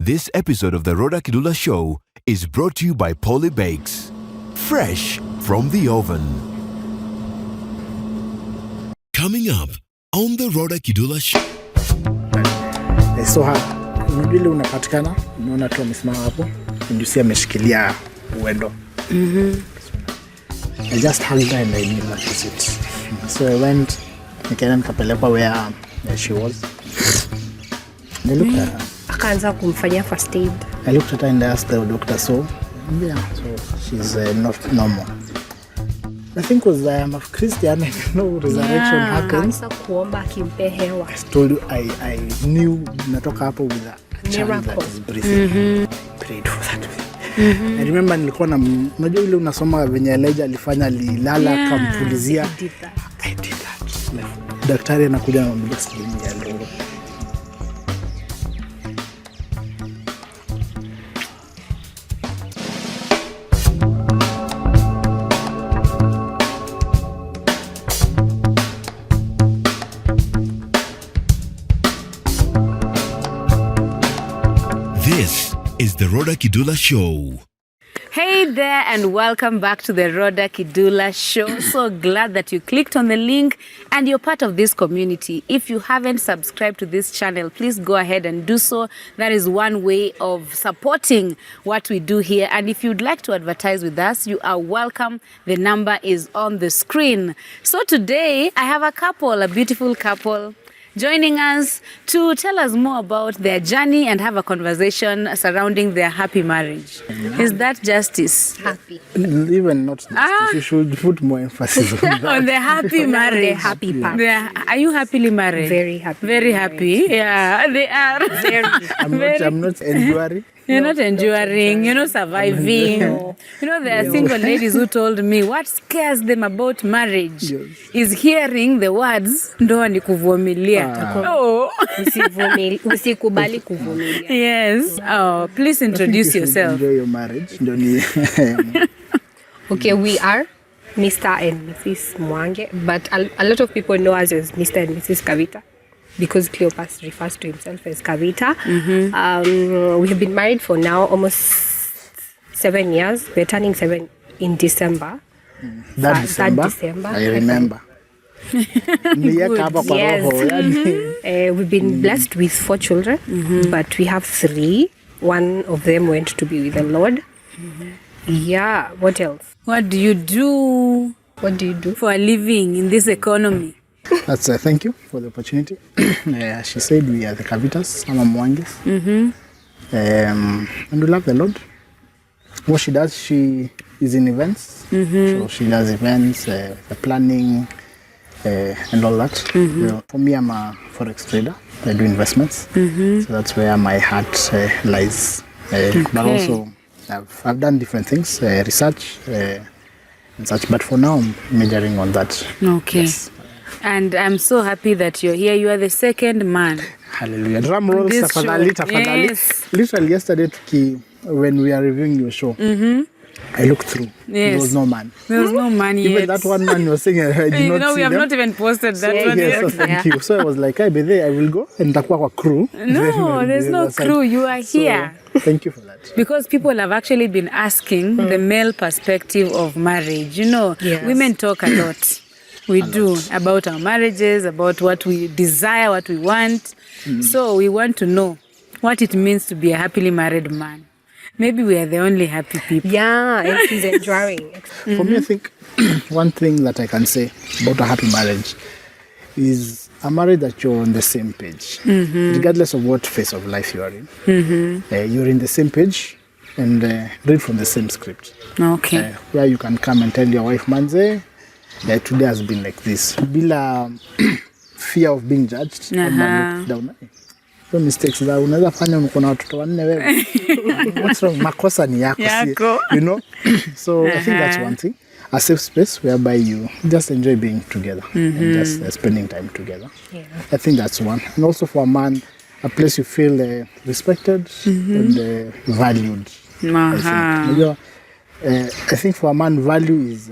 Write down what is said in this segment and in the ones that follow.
This episode of the Rawder Kidula Show is brought to you by Poly Bakes. Fresh from the oven. Coming up on the Rawder Kidula Show. So unajua unapatikana, unaona tu amesimama hapo, ndio ameshikilia uendo. I just hugged her and I knew that was it. So I went, nikapelekwa where she was. They looked at her. Akaanza kumfanyia first aid. I looked at her and asked the doctor, so she's not normal. I think because I am a Christian, I know resurrection happens. Akaanza kuomba akimpe hewa. I told you, I knew natoka hapo with a child that is breathing. Prayed for that. I remember nilikuwa na, unajua ile unasoma venye Elijah alifanya, alilala akampulizia. I did that. Daktari anakuja na mbele ya leo. This is the Rodah Kidula Show. Hey there and welcome back to the Rodah Kidula Show. So glad that you clicked on the link and you're part of this community. If you haven't subscribed to this channel, please go ahead and do so. That is one way of supporting what we do here. And if you'd like to advertise with us, you are welcome. The number is on the screen. So today I have a beautiful couple, joining us to tell us more about their journey and have a conversation surrounding their happy marriage. Is that justice? Happy. Even not justice. You should put more emphasis on that. On the happy marriage. The happy part. Are you happily married? Very happy. Very happy. Yeah, they are. I'm not enduring. You're not enduring, you're not surviving. No. You know, there are single ladies who told me what scares them about marriage is hearing the words, ndoa ni kuvumilia. Oh. Usikubali kuvumilia. Yes. Oh, please introduce yourself. Enjoy your marriage. Okay, we are Mr. and Mrs. Mwange, but a lot of people know us as Mr. and Mrs. Kavita, because Cleopas refers to himself as Kavita. We have been married for now almost 7 years. We're turning 7 in December. That December. I remember. Yes. We've been blessed with 4 children, but we have 3. One of them went to be with the Lord. Yeah, what else? What do you do? What do you do for a living in this economy? That's thank you for the opportunity. She said we are the KAVITAS, I'm a Mwanges. And we love the Lord. What she does, she is in events. So she does events, the planning, and all that. You know, for me, I'm a forex trader. I do investments. So that's where my heart lies. But also, I've done different things, research and such. But for now, I'm majoring on that. Okay. Yes. And I'm so happy that you're here. You are the second man. Hallelujah. Drum rolls, tafadhali. Yes. Literally yesterday, when we are reviewing your show, I looked through. Yes. There was no man. There was no man yet. Even that one man you were saying, I did not see we have them. not even posted that one Yes, yet. so thank you. So I was like, I be there, I will go and nitakuwa kwa crew. No, there's no crew. You are here. So, thank you for that. Because people have actually been asking the male perspective of marriage. You know, women talk a lot. We do about our marriages, about what we desire, what we want. So we want to know what it means to be a happily married man. Maybe we are the only happy people. Yeah, and she's enjoying. For me, I think one thing that I can say about a happy marriage is a marriage that you're on the same page, regardless of what phase of life you are in. You're in the same page and read from the same script. Okay. Where you can come and tell your wife, Manze, today has been like this. Bila fear of being judged. So mistakes that unaweza fanya uko na watoto 4 wewe. What's wrong? Makosa ni yako. You know? So I think that's one thing. A safe space whereby you just enjoy being together and just spending time together. Yeah. I think that's one. And also for a man, a place you feel respected and valued. I think for a man, value is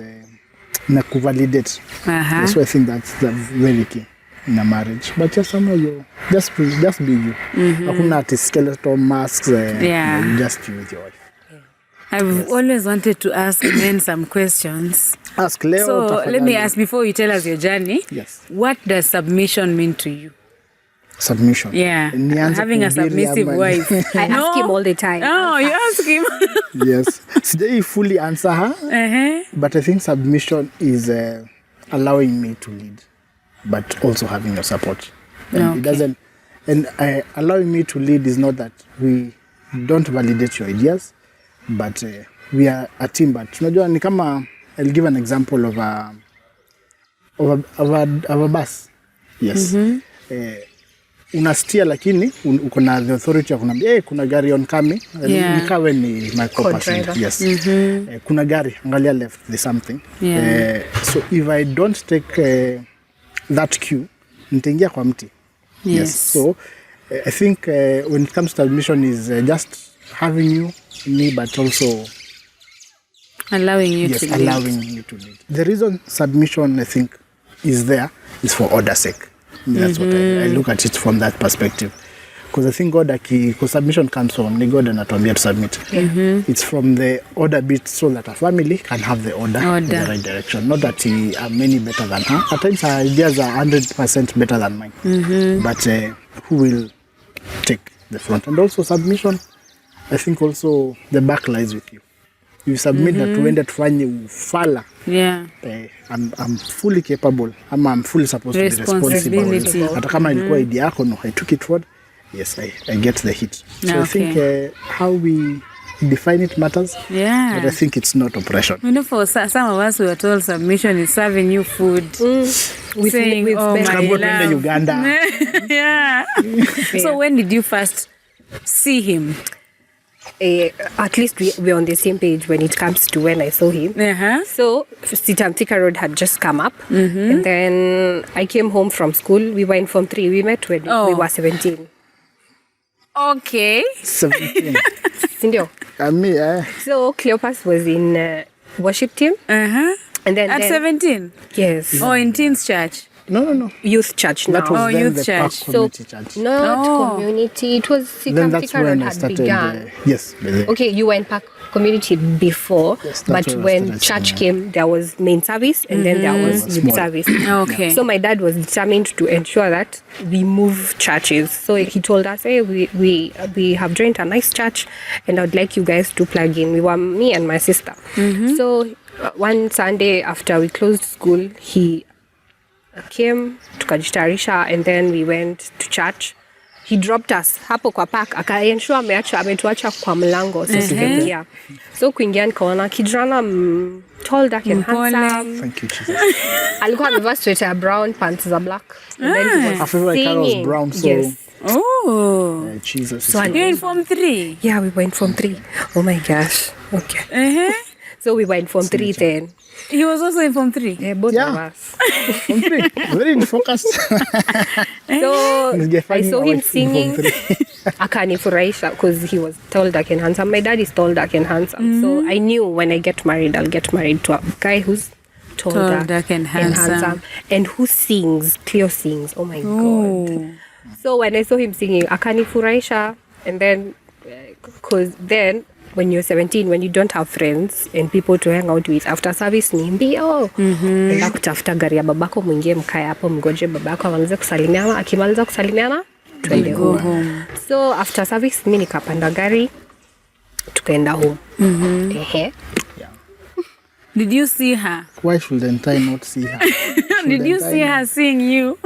na kuvalidate. So I think that's very key. in a marriage, but just somewhere you just be you. Hakuna ati skeletal masks. You just you with your wife. I've always wanted to ask men some questions. Ask Leo. So let me ask before you tell us your journey. Yes. What does submission mean to you? Submission. Yeah. Nianze Having a kuhubiri submissive ama- wife. I ask him all the time. Oh, you ask him. Yes. Sijai fully answer her, but I think submission is allowing me to lead, but also having your support. And it doesn't. And allowing me to lead is not that we don't validate your ideas, but we are a team. But tunajua ni kama, I'll give an example of a bus. Yes. Unastia lakini uko na the authority ya kunambia kuna gari oncoming. Nikawe ni my co-passenger. Yes. Kuna gari, angalia left, there's something. So if I don't take that cue, nitaingia kwa mti. Yes. So I think when it comes to submission is just having you, me, but also allowing you to lead. Allowing you to lead. The reason submission, I think, is there is for order's sake. That's what I look at it from that perspective. Because I think because submission comes from God anatuambia to submit. It's from the order bit so that a family can have the order in the right direction. Not that are many better than her. At times her ideas are 100% better than mine. But who will take the front? And also submission, I think also the back lies with you. You submit that tuende tufanye ufala. Yeah. I'm fully capable. I'm fully supposed to be responsible. Hata kama ilikuwa idea yako, no, I took it forward. Yes, I get the hit. So I think how we define it matters. Yeah. But I think it's not oppression. You know, for some of us, we were told submission is serving you food. Saying, oh my love. Uganda. Yeah. So when did you first see him? At least we're on the same page when it comes to when I saw him. So Sitamtika Road had just come up, and then I came home from school. We were in Form 3. We met when we were 17. Okay. 17. Sindio? So Cleopas was in worship team. And then at 17? Yes. Oh, in teens church? No. Youth church now. That was then youth the church. Park Community Church. Not community. It was Then that's Sitamtika Road when I had started. begun. Yes. Okay, you were in Park Community before, Yes, but that's when church came, there was main service and then there was youth service. Okay. So my dad was determined to ensure that we move churches. So he told us, hey, we have joined a nice church and I'd like you guys to plug in. We were me and my sister. So one Sunday after we closed school, he came tukajitayarisha and then we went to church. He dropped us hapo kwa park, akaensure ametuacha kwa mlango sisi tukaingia. So kuingia nikaona kijana tall, dark and handsome. Thank you, Jesus. Alikuwa amevaa sweater brown, pants za black. And then he Her was favorite color was singing. brown, so Yes. Oh. Jesus. So You're in Form 3? yeah, we went Form 3. Oh my gosh. Okay. So we were in Form 3 then. He was also in Form 3? Yeah, both of us. Form 3. Very focused. So I saw him singing. Form 3. Akanifurahisha because he was tall, dark and handsome. My dad is tall, dark and handsome. So I knew when I get married, I'll get married to a guy who's tall, dark and handsome. And who sings. Cleo sings. Oh my God. So when I saw him singing, akanifurahisha. And then, because then, when you're 17, when you don't have friends and people to hang out with, after service ni mbio. Enda kutafuta gari ya babako, mwingie mkae hapo, mgoje babako amalize kusalimiana. Akimaliza kusalimiana, tuende home. So after service, mimi nikapanda gari, tukaenda home. Did you see her? Why shouldn't I not see her? Did you see her seeing you?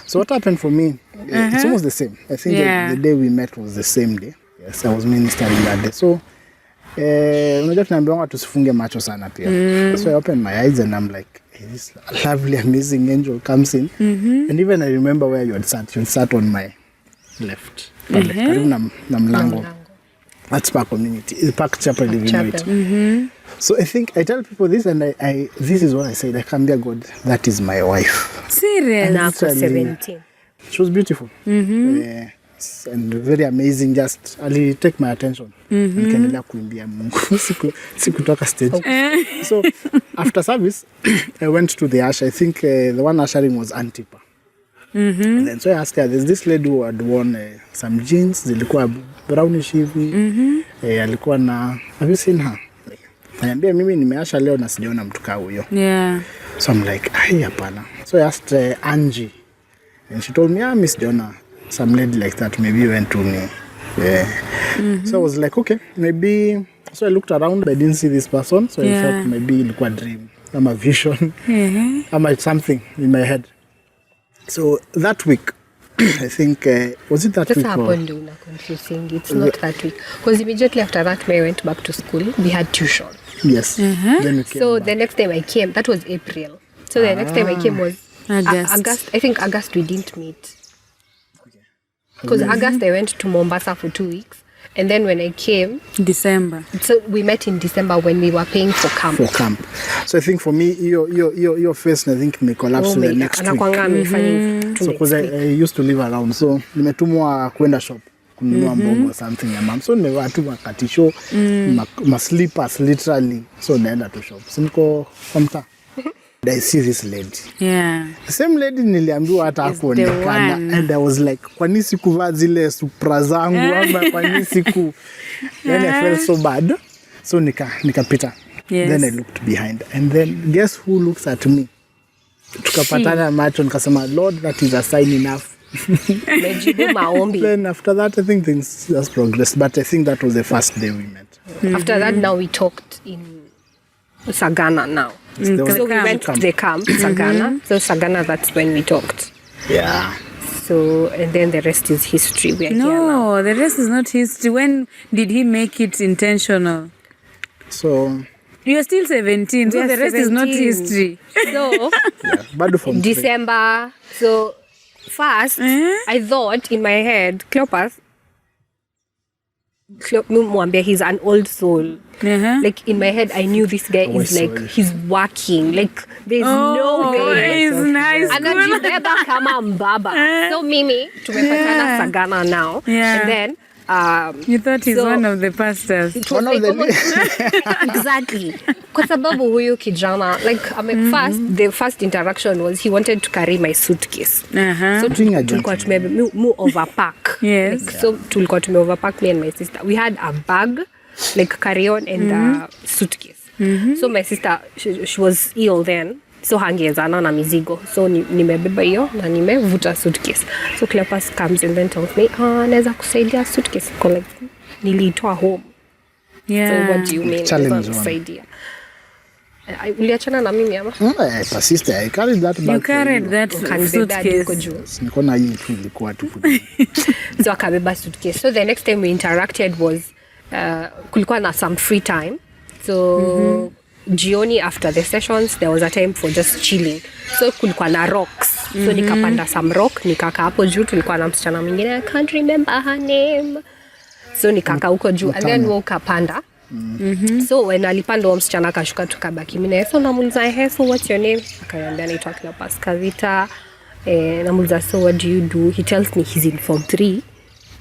So what happened for me, it's almost the same. I think the day we met was the same day. Yes, I was ministering that day. So, unajua tunaambiwa tusifunge macho sana pia. So I opened my eyes and I'm like, hey, this lovely, amazing angel comes in. And even I remember where you had sat. You had sat on my left. Karibu na mlango. That's Park Community. Park Chapel, if you know it. So I think I tell people this, and I this is what I said. I can be a God. That is my wife. Serious? And after 17. She was beautiful. And very amazing. Just ali take my attention. Nikaendelea kuimbia Mungu. Sikutoka stage. So after service, I went to the usher. I think the one ushering was Antipa. And then so I asked her, there's this lady who had worn some jeans, zilikuwa brownish hivi. Alikuwa na, have you seen her? Ananiambia mimi nimeasha leo na sijaona mtu kama huyo. Yeah. So I'm like, ai hapana. So I asked Angie. And she told me, Miss Jonah, some lady like that maybe went to me. Yeah. So I was like, okay, maybe. So I looked around, I didn't see this person. So I thought maybe ilikuwa dream. I'm a vision. I'm something in my head. So that week, I think, was it that Just week? happened to confusing. It's not that week. Because immediately after that, I went back to school. We had tuition. Yes. Then we came So back. the next time I came, that was April. So the next time I came was August. I think August we didn't meet. Because August I went to Mombasa for 2 weeks. And then when I came, December. so we met in December when we were paying for camp. So I think for me, your face, I think may collapse to the next week. So because I used to live around, so nimetumwa kwenda shop kununua mbogo or something ya mom. So nimewatuma katisho, ma slippers literally. So naenda to shop. So niko kwa mtaa. I see this lady. Yeah. The same lady niliambiwa hata hakuonekana, and I was like, kwa nini sikuvaa zile supra zangu ama kwa nini siku. Then I felt so bad. So nikapita. Yes. Then I looked behind, and then guess who looks at me? Tukapatana macho, nikasema, Lord, that is a sign enough. Then after that, I think things just progressed, but I think that was the first day we met. After that, now we talked in Sagana now. So we went to the camp, Sagana. So Sagana, that's when we talked. Yeah. So, and then the rest is history. We are here now. No, the rest is not history. When did he make it intentional? So You're still 17, so the rest is not history. So, bado from December. So, first, I thought in my head, Cleopas, he's an old soul. Like in my head, I knew this guy is like, he's working. Like, there's no way. He's nice. Anajibeba kama mbaba. So mimi, tumepatana Sagana now. Yeah. And then, you thought he's one of the pastors. it was like exactly. Kwa sababu huyu kijana, like, the first interaction was he wanted to carry my suitcase. So tulikuwa tume overpack. Yes. Like, so tulikuwa tume overpack, me and my sister. We had a bag, like carry-on and a suitcase. So my sister, she was ill then. So hangezana na mizigo. So nimebeba hiyo na nimevuta suitcase. So Cleopas comes and then tells me, naweza kusaidia suitcase. Like, niliitoa home. Yeah. So what do you mean? Challenge kusaidia. Uliachana na mimi ama? I persisted. I carried that bag. You carried that suitcase. Niko na hii tu ilikuwa tu. So akabeba suitcase. So the next time we interacted was kulikuwa na some free time. So jioni after the sessions there was a time for just chilling. So kulikuwa na rocks. So nikapanda some rock, nikaka hapo juu, tulikuwa na msichana mwingine, I can't remember her name. So nikaka huko juu and then wewe ukapanda. So when alipanda wa msichana akashuka tukabaki mimi na so namuuliza so what's your name? Akaniambia naitwa Cleopas Kavita. Namuuliza so what do you do? He tells me he's in form 3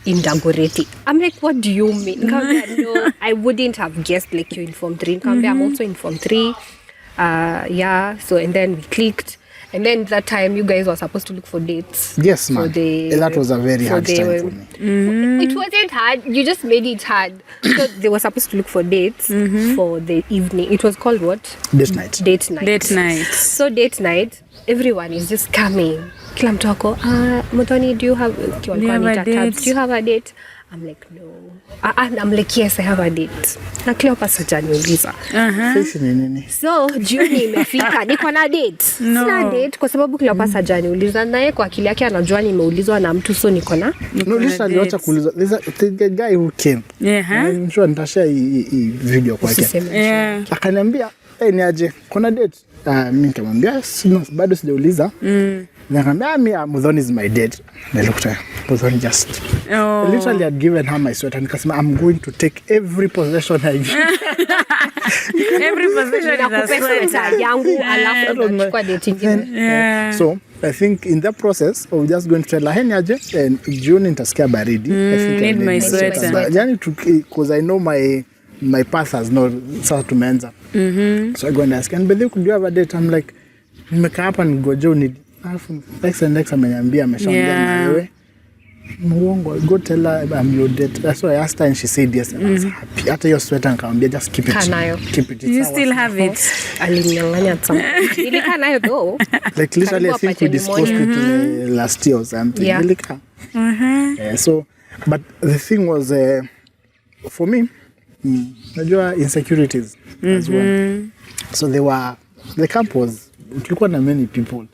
in Dagoretti. I'm like, what do you mean? No, I wouldn't have guessed like you're in form 3. I'm also in form 3. Yeah, so and then we clicked. And then that time you guys were supposed to look for dates. Yes, ma'am. That was a very hard time for me. It wasn't hard. You just made it hard. So they were supposed to look for dates for the evening. It was called what? Date night. Date night. So date night, everyone is just coming. Kila mtu ako, Muthoni, do you have a date? Do you have a date? I'm like, no. I'm like, yes, I have a date. Na Cleopas hajaniuliza. So, jioni imefika, niko na date. Sina date kwa sababu Cleopas hajaniuliza, naye kwa akili yake anajua nimeulizwa na mtu, so niko na. No, literally wacha kuuliza. There's a guy who came. I'm sure nitashare hii video kwake. Akaniambia, ni aje, kuna date? Mimi nikamwambia, bado sijauliza. Nikamwambia, Muthoni is my date. I looked at her. Muthoni just. Literally had given her my sweater. Nikasema, I'm going to take every possession I get. Every possession is a sweater. Yangu alafu nachukua date ingine. So, I think in that process of just going to tell her, niaje, and June nitasikia baridi. Need my sweater. Yani, because I know my path has not sasa tumeanza. So I go and ask, and Bethy, could you have a date? I'm like, nimekaa hapa nigoje Alafu next ameniambia ameshaongea na wewe. Muongo, go tell her I'm your date. That's why I asked her and she said yes. And I was happy. After your sweater nikamwambia just keep it. Keep it. You still have it? Alinyang'anya at some point. Nilikaa nayo though. Like literally I think we discussed it last year or something. Yeah. Nilikaa. So, but the thing was for me, najua insecurities as well. So the camp was, tulikuwa na many people.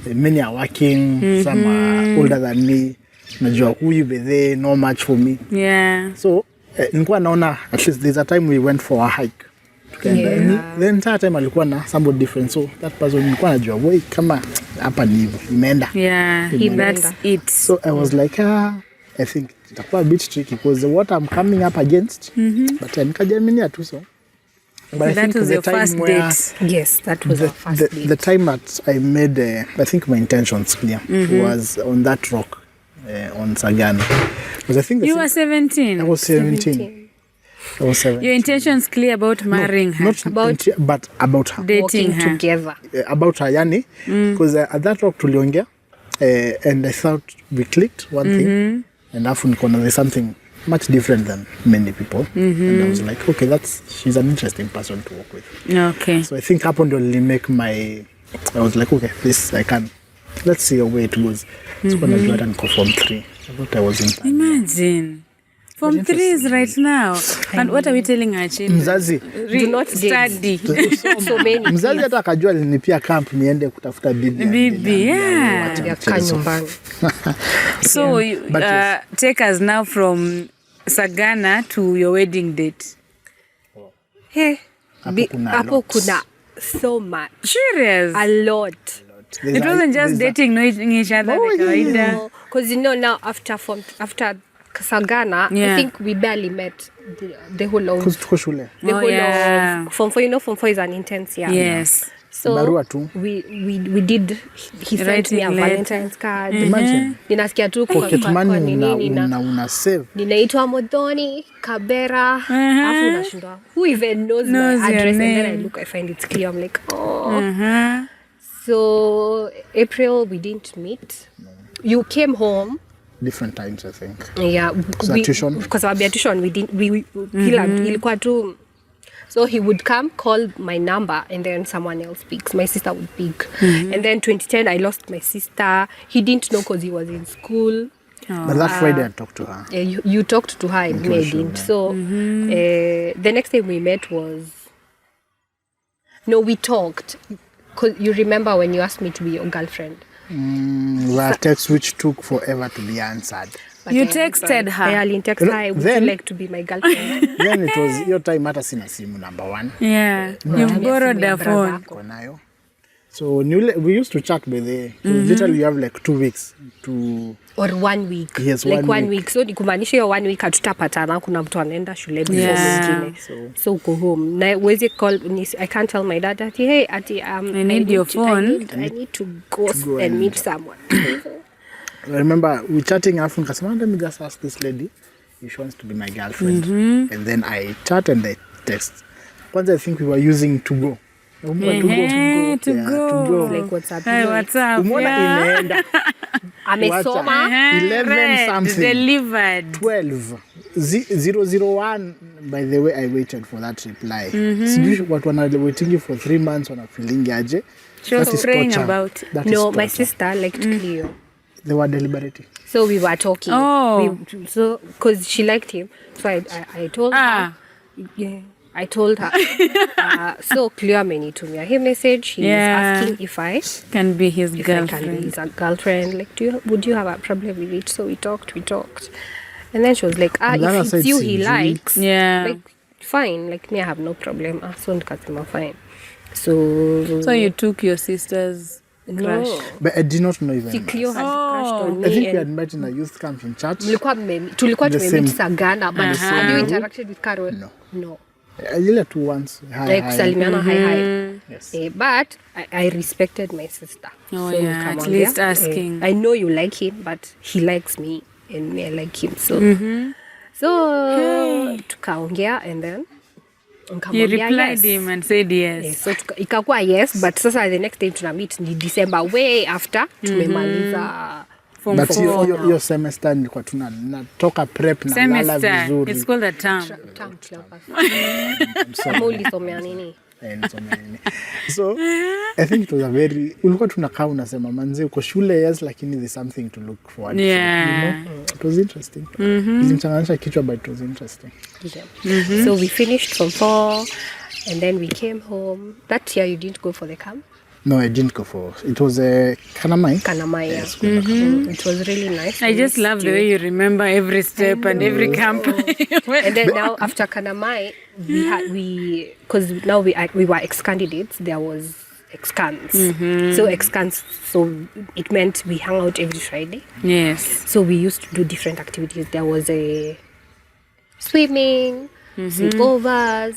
Many are working, some are older than me. Najua huyu bedhe, no much for me. Yeah. So, nilikuwa naona, at least there's a time we went for a hike. The entire time alikuwa na somebody different. So, that person nilikuwa najua, woi, kama hapa ni hivyo, imeenda. Yeah, that's it. So, I was like, I think itakuwa a bit tricky because what I'm coming up against, but nikajaminia tu so. But that was your first date. Yes, that was our first date. The time that I made, I think my intentions clear was on that rock on Sagana. Because I think you were 17. I was 17. I was 17. Your intentions clear about marrying her? Not about, but about her. Dating her. Together. About her, yani. Because at that rock tuliongea, and I thought we clicked one thing, and afu nikona there's something much different than many people. And I was like, okay, she's an interesting person to work with. Okay. So I think hapo ndio make I was like, okay, this I can. Let's see where it goes. So when I graduated and Form 3, I thought I was in time. Imagine. Form 3 is right now. And what are we telling our children? Mzazi. Do not study. So many. Mzazi hata akajua alinipia camp niende kutafuta bibi. Bibi, yeah. Yakaa nyumbani. So take us now from Sagana to your wedding date. Hey, Hapo kuna so much. Serious? A lot. It wasn't just dating, knowing each other. Because now after Sagana, I think we barely met the whole of the whole of Form 4. Form 4 is an intense year. Yes. So we did. He sent me a Valentine's card. Imagine. Ninasikia tu kwa nini una save. Ninaitwa Modoni Kabera. Afu unashindwa. Who even knows my address? And then I find it's clear. I'm like, oh. So April we didn't meet. You came home. Different times, I think. Yeah. Because our tuition we didn't. Ilikuwa tu. So he would come, call my number, and then someone else picks. My sister would pick. And then 2010, I lost my sister. He didn't know because he was in school. But that Friday I talked to her. You talked to her and me, I didn't. So the next time we met was... No, we talked. Because you remember when you asked me to be your girlfriend? Were texts which took forever to be answered. But you texted her? I texted her, would you like to be my girlfriend? Then it was your time hata sina simu number 1. Yeah, you've borrowed a phone. Konayo. So we used to chat by the literally you have like 2 weeks to... Or 1 week. Yes, like 1 week. week. So nikumaanisha hiyo 1 week hatutapatana, kuna mtu anaenda shule before mwingine. So uko home. Na wezi call, I can't tell my dad ati, hey, ati, I need your phone. I need to go and meet someone. I remember we chatting after nikasema let me just ask this lady if she wants to be my girlfriend. And then I chat and I text. Once I think we were using to go. To go. Like WhatsApp. Hey, WhatsApp. Umeona inaenda. Amesoma. 11 something. Delivered. 12. 001. By the way, I waited for that reply. Sijui what wana waiting for 3 months wana feeling aje. She was praying about it. No, my sister liked Cleo. They were deliberating. So we were talking. So because she liked him, so I told her. Yeah, I told her. So Cleo amenitumia him message. He was asking if I can be his girlfriend. I can be his girlfriend. Like, would you have a problem with it? So we talked, and then she was like, if it's you he likes, like fine. Like me, I have no problem. So nikasema fine. So you took your sister's crush. No. But I did not know even. Cleo had crushed on me. I think we had met in a youth camp in church. Tulikuwa tumemit Sagana, but have you interacted with Carol? No. Ile tu once. Like kusalimiana hi. Yes. But I respected my sister. Oh, so yeah, at least asking. I know you like him, but he likes me and me I like him. So tukaongea and then You Nikamwambia replied yes. him and said yes. Yes, so ikakuwa yes, but sasa the next time tuna meet ni December way after tumemaliza Form But 4. your semester nilikuwa natoka prep na lala Semester. vizuri. It's called a term. term club. Kama ulisomea nini? Nisomea nini. So I think it was a very ulikuwa tunakaa unasema manze uko shule yes lakini there's something to look forward to. Yeah. It was interesting. Ilimchanganisha kichwa but it was interesting. Yeah. So we finished from 4 and then we came home. That year you didn't go for the camp? No, I didn't go for it. Was a Kanamai. Kanamaya. It was really nice. I just love the way you remember every step and every camp. And then now after Kanamai, because now we were ex-candidates, there was ex-cans. So ex-cans, so it meant we hung out every Friday. Yes. So we used to do different activities. There was a swimming, sleepovers,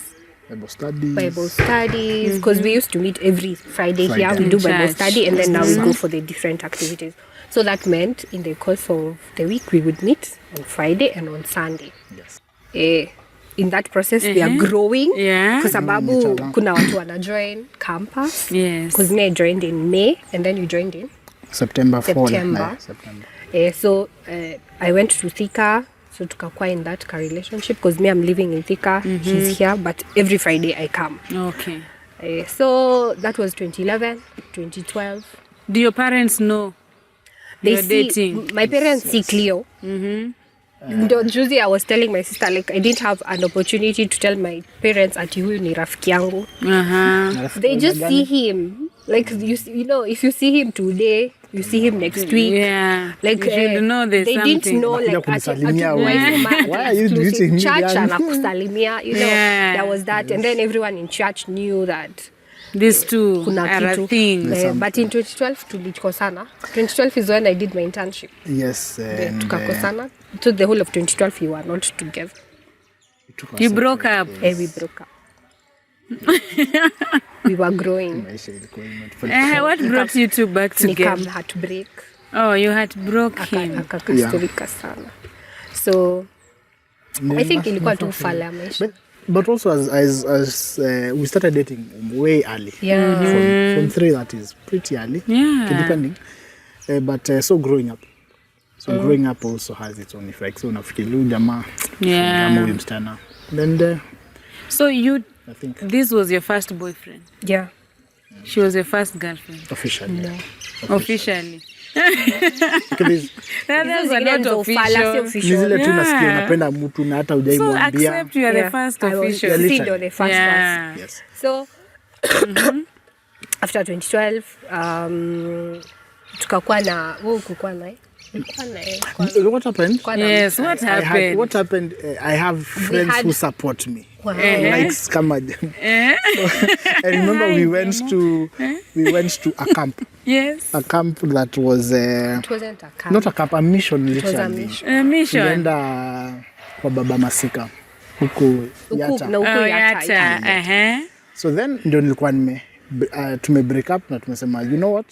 Bible studies, because we used to meet every Friday here. We do Bible Church. study, and then now we go for the different activities. So that meant in the course of the week we would meet on Friday and on Sunday. Yes. In that process we are growing. Yeah. Kwa sababu kuna watu wana join campus. Yes. Because me I joined in May and then you joined in September. September. September. So I went to Thika. So tukakuwa in that relationship because me I'm living in Thika, he's here, but every Friday I come. Okay. So that was 2011, 2012. Do your parents know you're dating? My parents see Cleo. Juzi I was telling my sister, like I didn't have an opportunity to tell my parents ati huyu ni rafiki yangu. They just see him. Like you know, if you see him today, you see him next week. Yeah. Like you should know there's they something. didn't know like Why are you greeting me? church anakusalimia, you know. Yeah. There was that, and then everyone in church knew that These two kuna are a kitu. thing. But in 2012 tulikosana. 2012 is when I did my internship. Yes. Then And tukakosana. So the whole of 2012 we were not together. You broke up. We broke up. We were growing. What brought you two back together? Nikam heartbreak. Oh, you had broke him. Akakasirika sana. So I think ilikuwa tu ufala ya maisha. But also as we started dating way early. Yeah. From 3 that is pretty early. Yeah. Depending. But so growing up. So growing up also has its own effect. So unafikiri huyu jamaa kama huyu msichana. Then So you I think this was your first boyfriend? Yeah. She was your first girlfriend? officially. No. Officially. Because That was Zingine not ni za ufala, si official. ni official. zile tu nasikia Yeah. unapenda mtu na hata So hujaimwambia. accept you are the Yeah. first I was official. Sido, the first Yeah. Yes. So after 2012 tukakuwa na kukuwa naye. What happened? Yes, what happened? What happened? I have friends who support me. Wow. Like kama I remember we went to a camp. Yes. A camp that was It wasn't a camp. not a camp, a mission It was a literally. mission. Mission. Tulienda kwa Baba Masika huku Yata. Na huku Oh, Yata. Yata. So then ndio nilikuwa tume break up na tumesema you know what?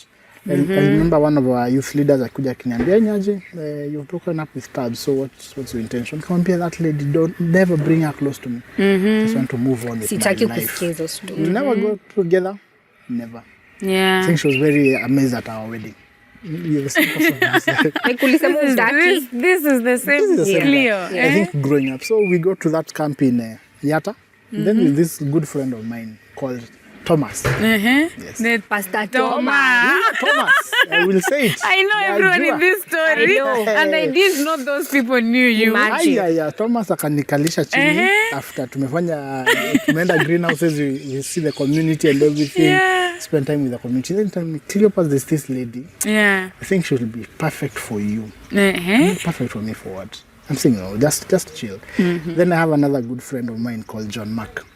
I remember one of our youth leaders akuja akiniambia nyaje you've broken up with Tab, so what's your intention? Kamwambia that lady never bring her close to me. Just want to move on with Sitaki my life. kusikia hizo story. We never go together. Never. I Yeah. think she was very amazed at our wedding. You're the same person. Like ulisema utaki. This is the same This is the same Cleo. guy. I think growing up. So we go to that camp in Yata. Then with this good friend of mine called Thomas. The Pastor Thomas. Thomas, I will say it. I know everyone in this story. I know. And I didn't know those people knew you. Aya, Thomas akanikalisha chini after tumeenda greenhouses, we see the community and everything. Yeah. Spend time with the community. Then tell me, Cleopas, there's this lady. Yeah. I think she will be perfect for you. Perfect for me for what? I'm saying, no, just chill. Then I have another good friend of mine called John Mark.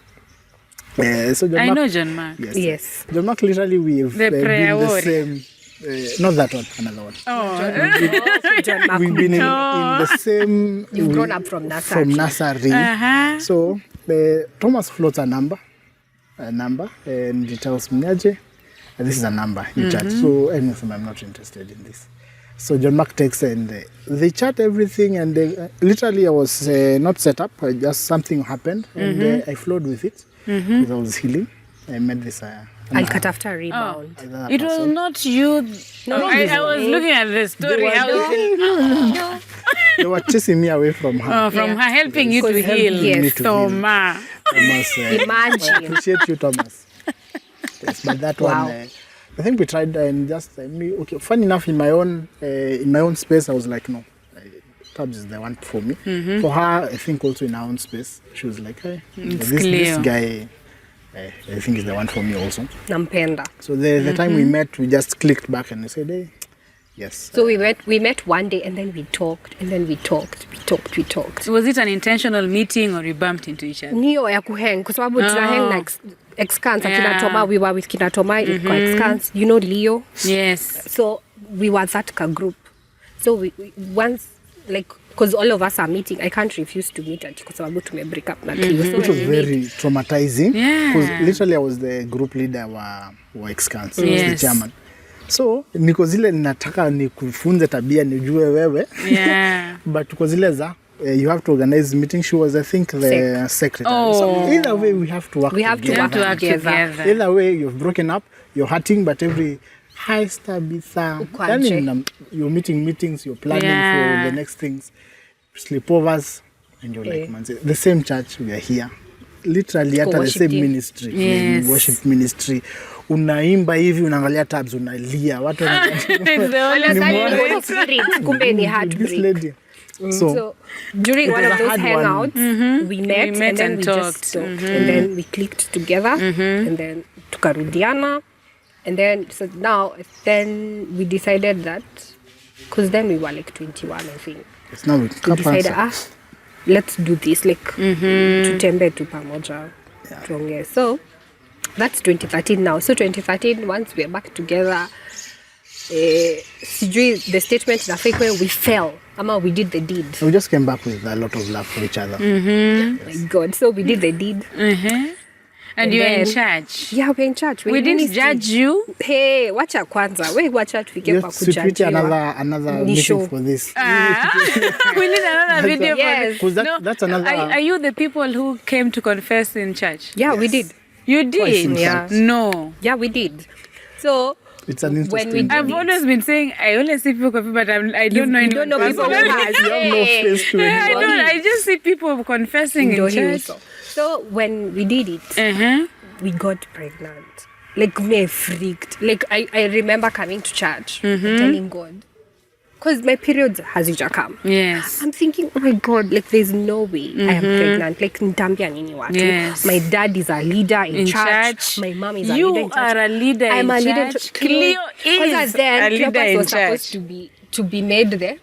So John I Mark, know John Mark. Yes. John Mark, literally we've The prayer been the warrior. same. Not that one, another one. John Mark. We've been in the same. You've grown up from nursery. So Thomas floats a number, and he tells me, Aje, this is a number. You chat. So anything, I'm not interested in this. So John Mark takes and they chat everything, and literally I was not set up. Just something happened, and I flowed with it. Because I was healing. I met this. I'll cut after rebound. It was not you. No, I was looking at the story. They were chasing me away from her. From her helping you to heal. Yes, Thomas, imagine. I appreciate you, Thomas. Yes, but that one, I think we tried and just me. Okay, fun enough, in my own space, I was like, no, Tabs is the one for me. For her, I think also in her own space, she was like, hey, this guy, I think is the one for me also. Nampenda. So the time we met, we just clicked back and I said, hey, yes. So we met one day, and then we talked, and then we talked. So was it an intentional meeting, or you bumped into each other? Niyo ya kuhang, kwa sababu tunahang na ex-cans. Kina Toma, we were with Kina Toma, ex-cans. You know Leo? Yes. So we were that group. So we once, like, because all of us are meeting, I can't refuse to meet at kwa sababu tume break up na Leo. So which was very traumatizing. Because Yeah. literally I was the group leader wa ex-cans. I was Yes. the chairman. So niko zile nataka nikufunze tabia nijue wewe. Yeah. But tuko zile za you have to organize meeting. She was, I think, the secretary. Oh. So either way, we have to work we have to together. work together. Either way, you've broken up, you're hurting, but every hi Stabitha, Ukwaje. you're meetings, you're planning for the next things, sleepovers, and you're like, man, the same church, we are here. Literally at the worship same team. ministry, Yes. worship ministry. Unaimba hivi unaangalia Tabs unalia. Watu Kumbe ni this heartbreak. lady. So during one was of a those hard one. hangouts, we met and then and we talked. just talked. And then we clicked together, and then tukarudiana. And then, so now, then we decided that, because then we were like 21, I think. It's now We decided, let's do this, like, tutembe tu pamoja, tuongee. So, that's 2013 now. So 2013, once we're back together, sijui the statement na fake where we fell, ama we did the deed. We just came back with a lot of love for each other. My God, so we did the deed. And you're in then- church. Yeah, we're in church. We didn't judge you. Hey, wacha kwanza. We wacha tufike kwa Just prepare kujudge. another Ni meeting show. for this. We need another video Yes. for 'Cause this. that's another. Are you the people who came to confess in church? Yeah, we did. You Twice, in did? Yeah. No. Yeah, we did. So It's an when we interesting. did I've always been saying I only see people confess, but I don't know you anyone. don't know people who personally. has. You have no face to Yeah, I anyone. don't. I just see people confessing in Ndio hiyo church. so. So when we did it, Uh-huh. we got pregnant. Like me freaked. Like I remember coming to church and telling God, because my period hazija come. Yes. I'm thinking, oh my God, like there's no way I am pregnant. Like nitambia nini watu. Yes. My dad is a leader in church. My mom is a leader in church. You are a leader I'm in a leader in church. church. Cleo Because is then a leader Cleopas in was supposed church. to be made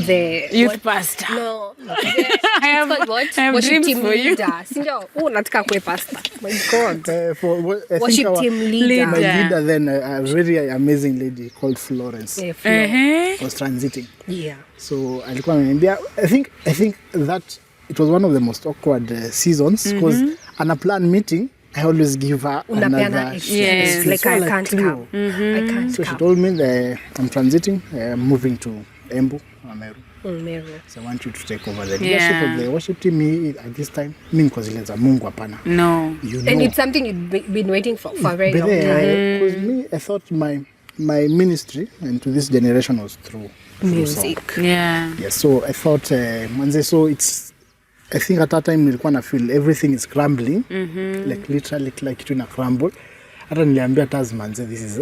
the Youth what? pastor. No. I have, What? I have Worship dreams team for you. leader. Sindio? Oh, nataka kuwe pastor. My God. For what, I think Worship team leader. my Yeah. leader then, a very amazing lady called Florence, Yeah, Flo. Uh-huh. was transiting. Yeah. So alikuwa ameniambia, I think that it was one of the most awkward seasons because on a planned meeting, I always give her Unapeana another excuse. Yes. Like I So can't Cleo. come. I can't So she come. told me that I'm transiting, moving to Embu, Ameru. Mary. So I want you to take over the leadership of the worship team. At this time, mi niko zile za Mungu hapana. No. You know. And it's something you've been waiting for a very long time. Because me, I thought my ministry and to this generation was through Music. song. Yeah. Yes, so I thought, manze, so it's, I think at that time nilikuwa na feel everything is crumbling, like literally like kitu ina crumble. Hata niliambia Taz, manze, this is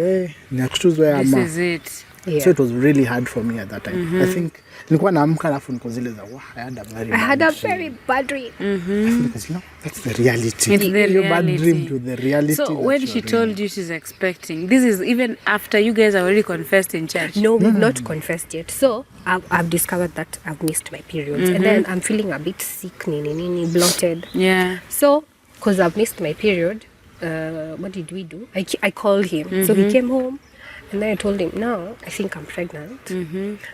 niakutuzwa This ama. is it. Yeah. So it was really hard for me at that time. I think nilikuwa naamka alafu niko zile za I had a very I had bad a very bad dream. because that's the reality. It's the Your bad reality. dream to the reality. So that when you're she in. told you she's expecting, this is even after you guys already confessed in church. No, we've not confessed yet. So I've discovered that I've missed my periods. And then I'm feeling a bit sick, nini, bloated. Yeah. So, because I've missed my period, what did we do? I called him. So he came home. And then I told him, no, I think I'm pregnant.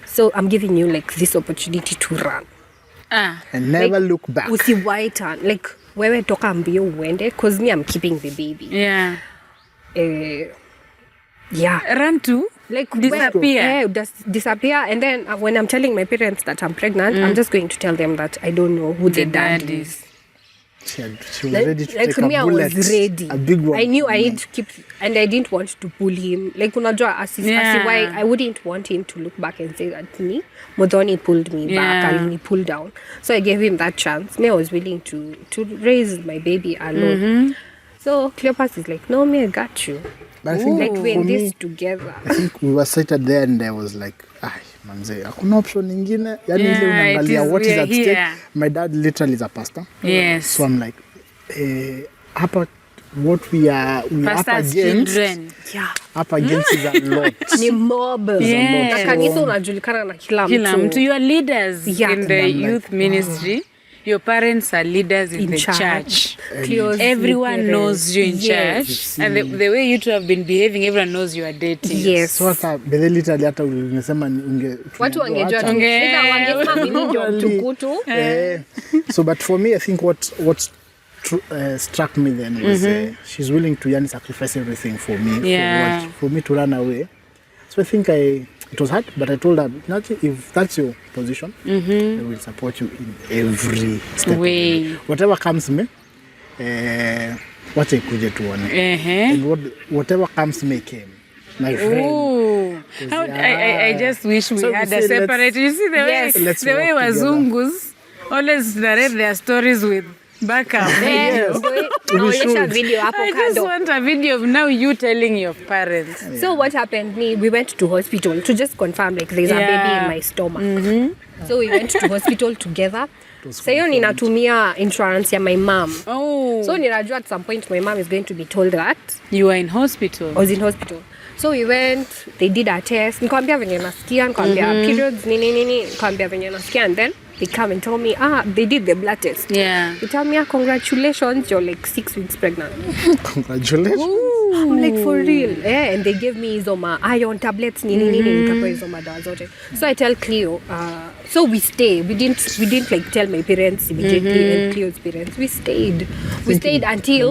So I'm giving you like this opportunity to run. Ah. And never like, look back. Usiwahi turn. Like, wewe toka mbio uende. Because me, I'm keeping the baby. Yeah. Yeah. Run to? like Disappear. disappear. And then when I'm telling my parents that I'm pregnant, I'm just going to tell them that I don't know who the dad is. She was ready to take For me, a I bullet, was ready. a big one. I knew I need to keep, and I didn't want to pull him. Like, unajua, why I wouldn't want him to look back and say that to me. Modoni pulled me back, and he pulled down. So I gave him that chance. Me, I was willing to raise my baby alone. So Cleopas is like, no, me, I got you. But I think Like, we're in for this me, together. I think we were seated there and I was like, manze, hakuna option ingine. Yani ile unaangalia what is at stake. My dad literally is a pastor. Yes. So I'm like, hapa what we are up against. Children. Yeah. Up against is a lot. Ni mob. Yes. Na kanisa unajulikana na kila mtu. You are leaders in the youth like, ministry. Your parents are leaders in the church. Everyone knows you in church. And the way you two have been behaving, everyone knows you are dating. Yes. So hata literally hata ungesema watu wangejua tu. Wangesema mimi ndio mtukutu. So but for me I think what struck me then was she's willing to sacrifice everything for me for me to run away. So I think it was hard, but I told her, if that's your position, I will support you in every step. Way. Whatever comes me, wacha ikuje tuone. And whatever comes me came. My friend. I just wish we had a separate. You see the way Wazungus always narrate their stories with backup. Video hapo I just want a video of now you telling your parents. Yeah. So what happened? We went to hospital to just confirm like there's a baby in my stomach. So we went to hospital together. So hiyo ninatumia insurance ya my mom. So ninajua at some point my mom is going to be told that you are in hospital. I was in hospital. So we went, they did a test. Nikamwambia venye nasikia, nikamwambia periods nini, nikamwambia venye nasikia, and then they come and tell me, they did the blood test. Yeah. They tell me, congratulations, you're like 6 weeks pregnant. Congratulations. Ooh, I'm like, for real. Yeah, and they gave me hizo iron tablets, nini, nikapewa hizo madawa zote. So I tell Cleo, so we stay. We didn't like tell my parents immediately and Cleo's parents. We stayed. We stayed until,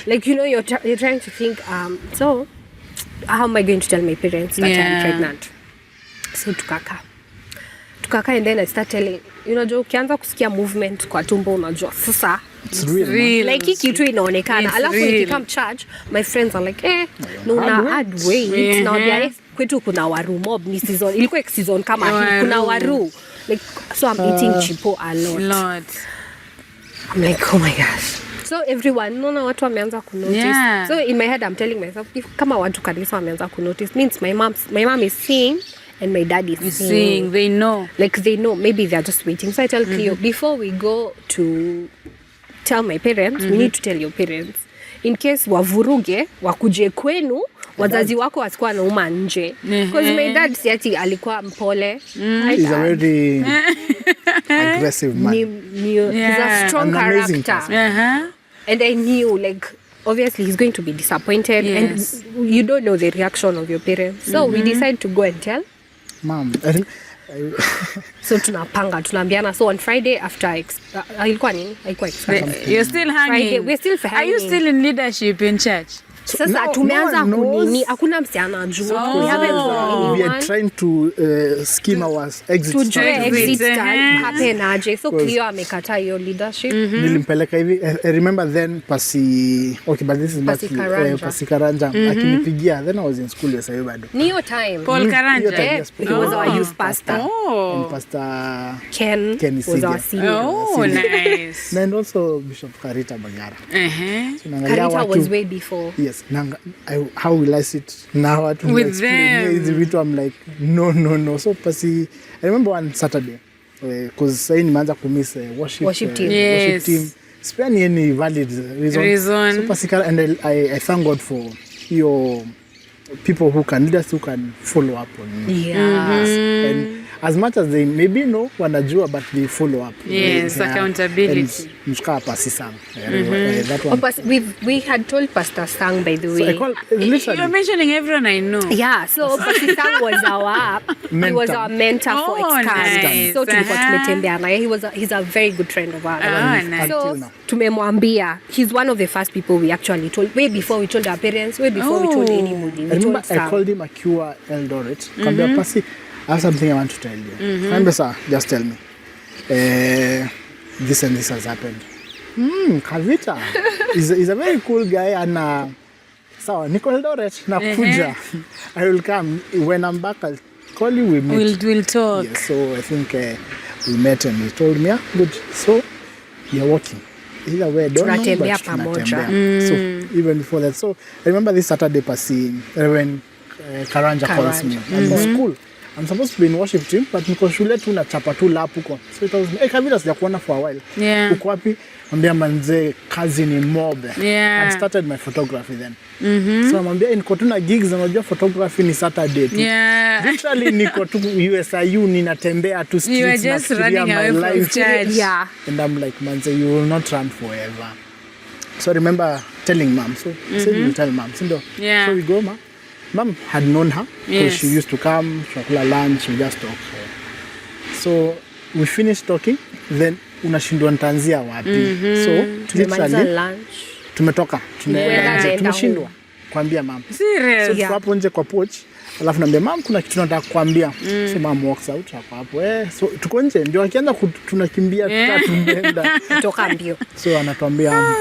like, you're trying to think, so how am I going to tell my parents that I'm pregnant? So tukaka, and then I start telling, unajua ukianza kusikia movement kwa tumbo unajua sasa it's real. Like hii kitu inaonekana. Alafu nikikam church, my friends are like, no add weight. Naambia kwetu kuna waru mob ni season. Ilikuwa season kama hii kuna waru. Like, so I'm eating chipo a lot. I'm like, oh my gosh. So everyone, watu wameanza kunotice. Yeah. So in my head I'm telling myself, if kama watu kanisa wameanza kunotice, means my mom is seeing and my dad is seeing. They know. Like they know. Maybe they're just waiting. So I tell Cleo, before we go to tell my parents, we need to tell your parents. In case wavuruge, wakuje kwenu, wazazi wako wasikuwa nauma nje. Because my dad siati alikuwa mpole. He's a very aggressive man. He's a strong character. And I knew, like, obviously he's going to be disappointed. Yes. And you don't know the reaction of your parents. So we decide to go and tell Mom. So tunaambiana. So on Friday after ilikuwa nini? Haikuwa you're still hanging. Friday, we're still hanging. Are you still in leadership in church? Sasa tumeanza kunini, hakuna msichana ajua. We are trying to scheme our exit happen aje. So Cleo amekataa hiyo leadership. Nilimpeleka hivi. I remember then but this is Pasi Karanja. Akinipigia, then I was in school yesterday bado. Ni hiyo time. Paul Karanja. He was our youth pastor. And Pastor Ken was our senior. Oh, nice. And also Bishop Karita Bagara. So Karita was way before. Yes. How will I sit now to with them? I'm like, no. So Pasi, I remember one Saturday, because saying nimeanza kumiss worship team. Yes. Worship team. Spare any valid reason. So Pasi, and I thank God for your people leaders who can follow up on me. Yeah. And as much as they maybe know wanajua, but they follow up. Yes, accountability. Mshika pasi sang. That Oh, one. we had told Pastor Sang, by the So I way. call literally. You're mentioning everyone I know. Yeah, so Pastor Sang was he was our mentor for Oh, Excast. nice. So tulikuwa tumetembea naye. He's a very good friend of ours. Nice. So Until now. tumemwambia, he's one of the first people we actually told, way before we told our parents, way before we told anybody. We I remember told Sam. I called him Akiwa Eldoret. Kambia Pasi, I have something I want to tell you. Kambia sir, just tell me. This and this has happened. Kavita is a very cool guy and sawa, niko Eldoret nakuja. I will come when I'm back. I'll call you. We meet. We'll talk. Yes, so I think we met and he told me, yeah, good. So you're walking. Either way, I don't know, but Tunatembea pamoja. tunatembea. So even before that, so I remember this Saturday passing when Karanja calls me. I'm in school. I'm supposed to be in worship team, but niko shule tu na chapa tu lap huko. So it was me, Kavita sijakuona for a while. Yeah. Uko wapi? Mwambia manze kazi ni mob. Yeah. I started my photography then. So mwambia niko tu na gigs, unajua photography ni Saturday tu. Yeah. Literally niko tu USIU ninatembea tu streets. You were just nafikiria running my away from life. church. Yeah. And I'm like, man, say you will not run forever. So I remember telling mom. So I said, you tell mom. Yeah. So we go, mom. Mom had known her. Yes. So she used to come, chakula lunch, we just talk. So we finished talking. Then unashindwa nitaanzia wapi. So Tumemaliza literally lunch. tumetoka. Yeah. Tumeshindwa kuambia mom. Serious. So tuko hapo nje kwa porch. Alafu naambia mom kuna kitu nataka kukuambia. So mom walks out hapo. So tuko nje ndio akianza tunakimbia tumeenda. Kutoka mbio. So anatuambia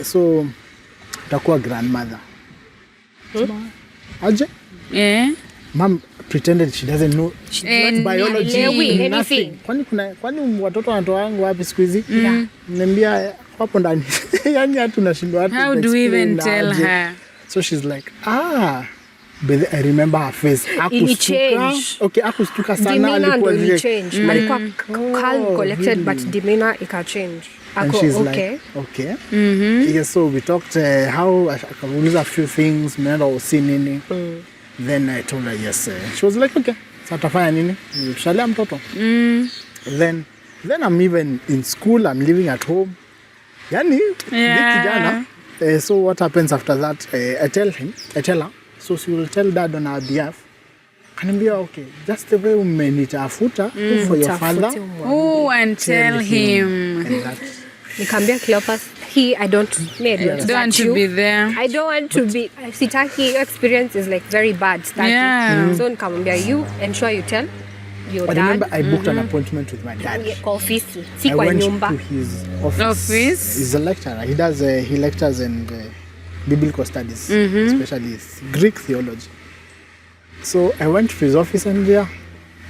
so utakuwa grandmother. Aje? Yeah. Mom pretended she doesn't know biology, Anything. nothing. Kwani watoto wanatoa wangu wapi siku hizi? Niambia hapo ndani. Yaani hata tunashindwa hata. How do we even tell her? So she's like, but I remember her face. Akustuka. Okay, akustuka sana Demeanor alikuwa ndo vile. change. Alikuwa calm, collected, but demeanor ika change. And Ako, she's okay. like, okay. Yes, so we talked how akamuuliza a few things, mnaenda usi nini. Then I told her yes. She was like, okay. Sasa tafanya nini? Tushalea mtoto. Then I'm even in school, I'm living at home. Yani, kijana. So what happens after that? I tell her. So she will tell dad on our behalf. Kaniambia, okay, just the way umenitafuta for your father. Oh, and tell him. And that. Nikaambia Cleopas, I don't Want to be there. I don't want to be. Sitaki, your experience is like very bad. Yeah. So nikamwambia, you ensure you tell your But dad. remember, I booked an appointment with my dad. Kwa ofisi, si I kwa went nyumba. to his office. Office? He's a lecturer. He lectures in biblical studies, especially Greek theology. So I went to his office and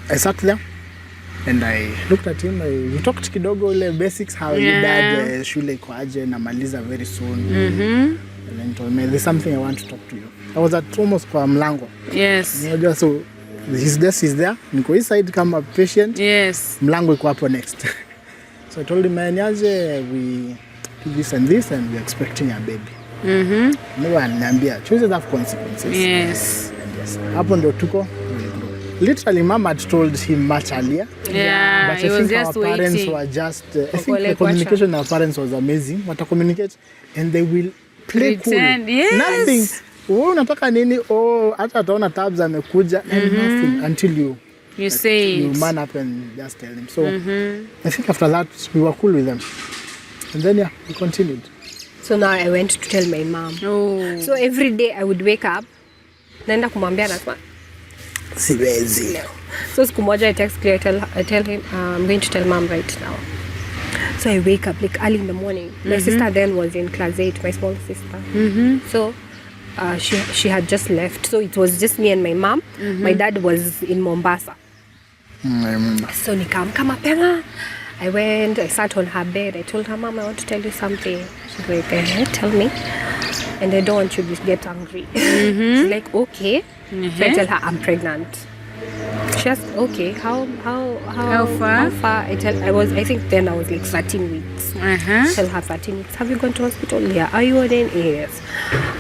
I sat there and I looked at him. We talked kidogo ile basics, how your dad shule iko aje namaliza very soon. And then he told me, there's something I want to talk to you. I was at almost kwa mlango. Yes. Unajua, so his desk is there. Niko his side kama patient. Yes. Mlango iko hapo next. So I told him, Nyaje, we do this and this and we're expecting a baby. Mungu ananiambia, choices have consequences. Yes. And yes. Hapo ndo tuko. Literally, Mama had told him much earlier. Yeah, But he I was think just our parents waiting. were just, I think the like, communication of our parents was amazing. Wata communicate and they will play Pretend, cool. yes. Nothing. Wewe unataka nini? Oh, hata ataona tabs amekuja and nothing until You say you it. man up and just tell them. So I think after that we were cool with them. And then we continued. So now I went to tell my mom. Oh. So every day I would wake up, naenda kumwambia nasema Siwezi. So siku moja I text Claire, I tell him I'm going to tell mom right now. So I wake up like early in the morning. My sister then was in class 8, my small sister. So she had just left. So it was just me and my mom. My dad was in Mombasa. I remember. So nikaamka mapema. I went, I sat on her bed. I told her, Mom, I want to tell you something. She's like, tell me. And I don't want you to get angry. She's like, okay. So I tell her, I'm pregnant. She asked, okay, how far? I think then I was like 13 weeks. Tell her 13 weeks. Have you gone to hospital? Yeah. Are you on any? Yes.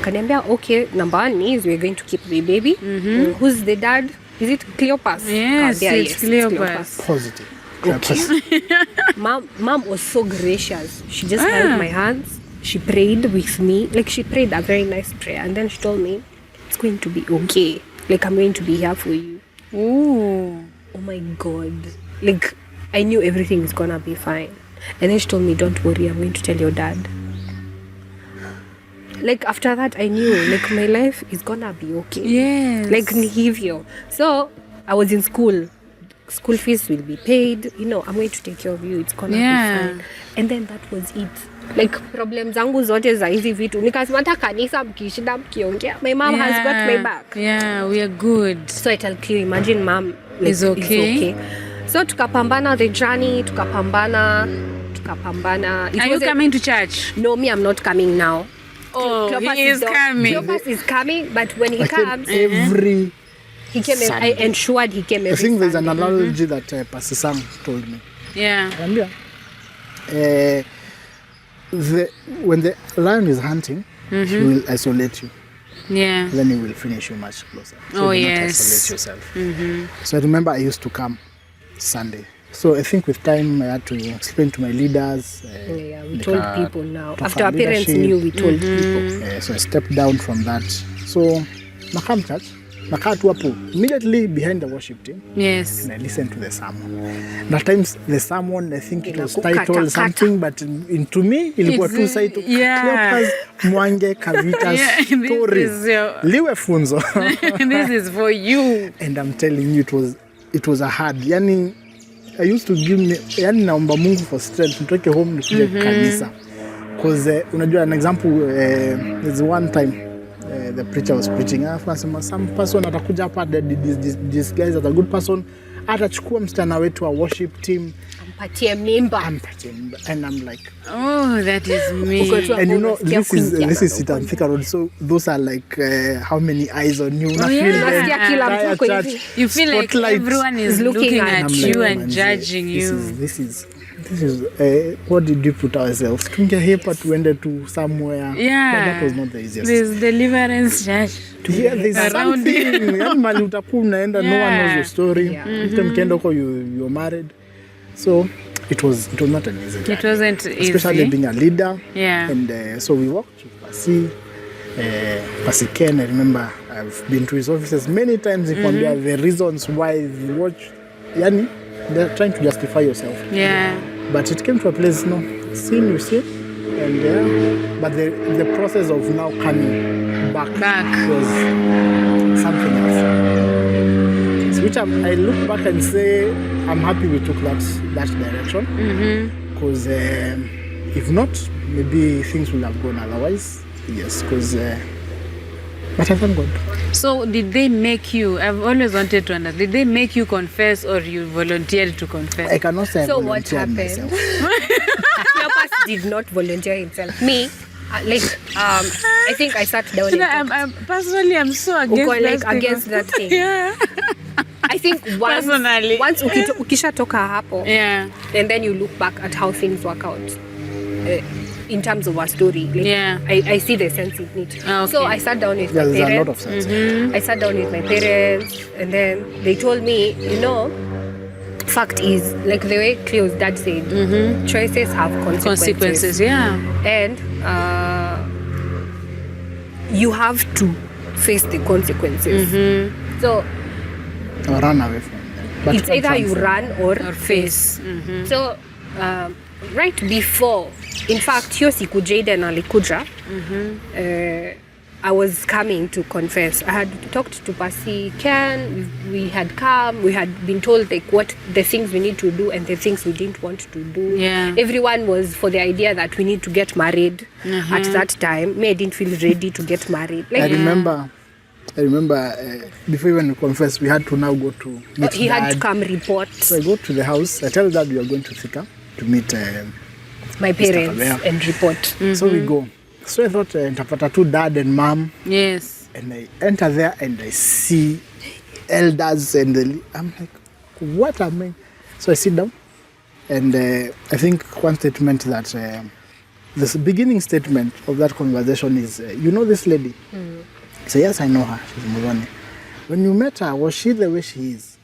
Kaniambia, okay, number one is we're going to keep the baby. Who's the dad? Is it Cleopas? Yes, it's Cleopas. Positive. Okay. Mom was so gracious. She just held my hands. She prayed with me. Like, she prayed a very nice prayer. And then she told me, it's going to be okay. Like, I'm going to be here for you. Ooh. Oh my God. Like, I knew everything is going to be fine. And then she told me, don't worry, I'm going to tell your dad. Like, after that, I knew, like, my life is going to be okay. Yes. Like, ni hivyo. So, I was in school. School fees will be paid. You know, I'm going to take care of you. It's going to be fine. And then that was it. Like, problem zangu zote za hizi vitu. Nikasema hata kanisa mkishinda mkiongea. My mom has got my back. Yeah, we are good. So I tell Cleo, imagine mom like, is okay. So tukapambana the journey, tukapambana. Are you coming to church? No, me, I'm not coming now. Oh, Cleopas he is coming. Cleopas is coming, but when he comes, he came. I ensured he came every I think there's an Sunday. analogy that Pastor Sam told me. Yeah. And when the lion is hunting, he will isolate you. Yeah. Then he will finish you much closer. So you do not isolate yourself. So I remember I used to come Sunday. So I think with time I had to explain to my leaders. We told people now. After our parents knew, we told people. So I stepped down from that. So nakam church. Nakaa tu hapo immediately behind the worship team. Yes. And I listened to the sermon. At times the sermon, I think it was titled something, but to me ilikuwa tu title. Cleopas Mwange KAVITAS story. Liwe funzo. This is for you. And I'm telling you, it was a hard. Yani I used to give me naomba Mungu for strength nitoke home nikuje kanisa. Because unajua an example, there's one time the preacher was preaching. Some person atakuja hapa, this guy is a good person, atachukua msichana wetu wa worship team, ampatie mimba. And I'm like, oh, that is me. And you know, this is Sit and Thika Road, so those are like how many eyes on you. You feel like everyone is looking at you and judging you. This is what did we put ourselves? Tungehepa tuende to somewhere. Yeah. But that was not the easiest. There's deliverance church. Yeah, there's something. Mali utakuwa unaenda, no one knows your story. Mkienda huko you're married. So it was not an easy journey. It wasn't easy. Especially being a leader. Yeah. And so we walked to Pasi Ken. I remember I've been to his offices many times. There are the reasons why you watch. Yani, they're trying to justify yourself. Yeah. But it came to a place, sin you sin, and but the process of now coming back was something else. Which I look back and say I'm happy we took that direction. Because if not, maybe things would have gone otherwise. Yes, because. But I thank God. So did they make you, I've always wanted to understand, did they make you confess or you volunteered to confess? I cannot say So I what happened? myself. Cleopas did not volunteer himself. Me, I think I sat down and personally, I'm so against that thing. Yeah. I think once ukisha toka hapo, yeah, and then you look back at how things work out. In terms of our story, I see the sense in it. Okay. So I sat down with my parents. There's a lot of sense. I sat down with my parents, and then they told me, fact is, like the way Cleo's dad said, choices have consequences. Yeah. And you have to face the consequences. So or run away from them. But it's either you run or face. So right before, in fact, hiyo siku Jaden alikuja, I was coming to confess. I had talked to Pasi Ken, we had come, we had been told like what the things we need to do and the things we didn't want to do. Yeah. Everyone was for the idea that we need to get married at that time. Me, I didn't feel ready to get married. Like, I remember before even we confess, we had to now go to meet he Dad. had to come report. So I go to the house. I tell Dad we are going to Thika to meet my parents and report. So we go. So I thought nitapata tu Dad and Mom. Yes. And I enter there and I see elders and I'm like, what am I? So I sit down and I think one statement that the beginning statement of that conversation is, you know this lady? So yes, I know her. She's Murwani. when you met her, was she the way she is?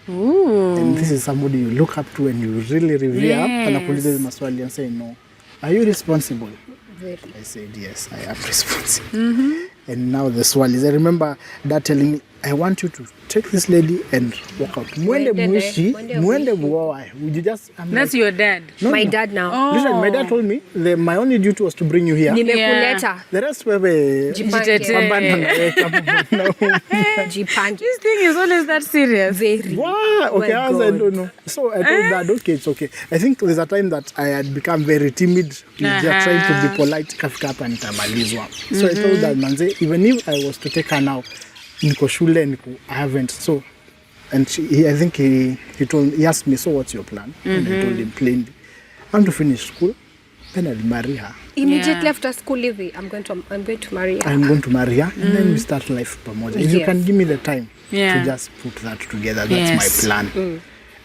Ooh. And this is somebody you look up to and you really revere. Yes. Anakuuliza hizi maswali and say, no. Are you responsible? Very. I said, yes, I am responsible. And now the swali. I remember Dad telling me, I want you to take this lady and walk out. Mwende muishi, mwende muoe. Would you just... That's your dad? No, My no. dad now. Listen, my dad told me my only duty was to bring you here. Nimekuleta. The rest were Jipange. This thing is always that serious. Very. Wow. Okay, I don't know. So I told Dad, okay, it's okay. I think there's a time that I had become very timid. Just trying to be polite. Kafika hapa nitamalizwa. So I told Dad, manze, even if I was to take her now, niko shule, I haven't. So, and I think he asked me, so what's your plan? And I told him plainly, I want to finish school, then I'll marry her. Immediately after school leaving, I'm going to marry her. I'm going to marry her, and then we start life pamoja. If you can give me the time to just put that together, that's my plan.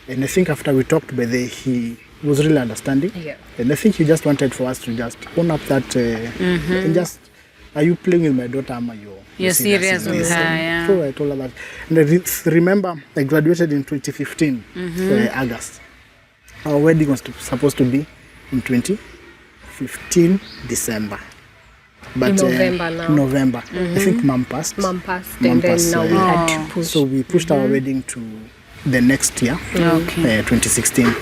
And I think after we talked, he was really understanding. Yeah. And I think he just wanted for us to just own up that and just, are you playing with my daughter? You're serious with her, yeah. So I told her that. And I remember I graduated in 2015, August. Our wedding was supposed to be in 2015, December. But November now. November. I think Mom passed. And then now we had to push. So we pushed our wedding to the next year, 2016.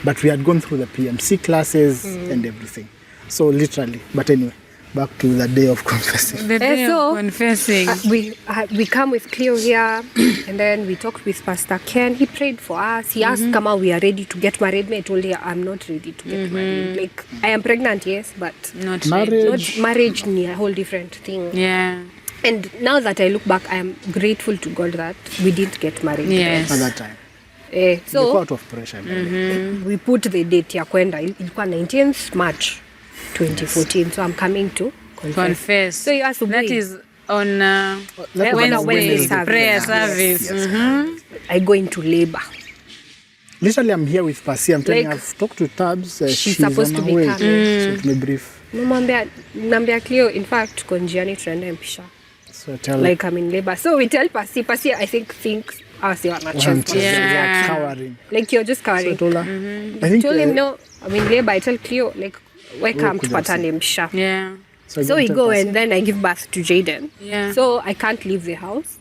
But we had gone through the PMC classes and everything. So literally, but anyway, back to the day of confessing. The day of confessing. We come with Cleo here, and then we talked with Pastor Ken. He prayed for us. He asked Kama we are ready to get married. I told her I'm not ready to get married. Like, I am pregnant, yes, but not marriage. Not marriage, a whole different thing. Yeah. And now that I look back, I am grateful to God that we didn't get married. Yes. At that time. So out of pressure. We put the date ya kwenda. Ilikuwa 19th March 2014. So I'm coming to confess. So you ask that is on Wednesday prayer service. Yes. I go into labor. Literally, I'm here with Pasi. I'm telling I've talked to Tabs. She's supposed to be coming. So to me brief. Namwambia Cleo, in fact, tuko njiani tunaenda MPESA. So tell like I'm in labor. So we tell Pasi, I think thinks us are not cowering. Like you're just cowering. So I told her, I think told him no, I'm in labor. I tell Cleo, like, why come to patane MPESA? Yeah. So we go and then I give birth to Jaden. Yeah. So I can't leave the house.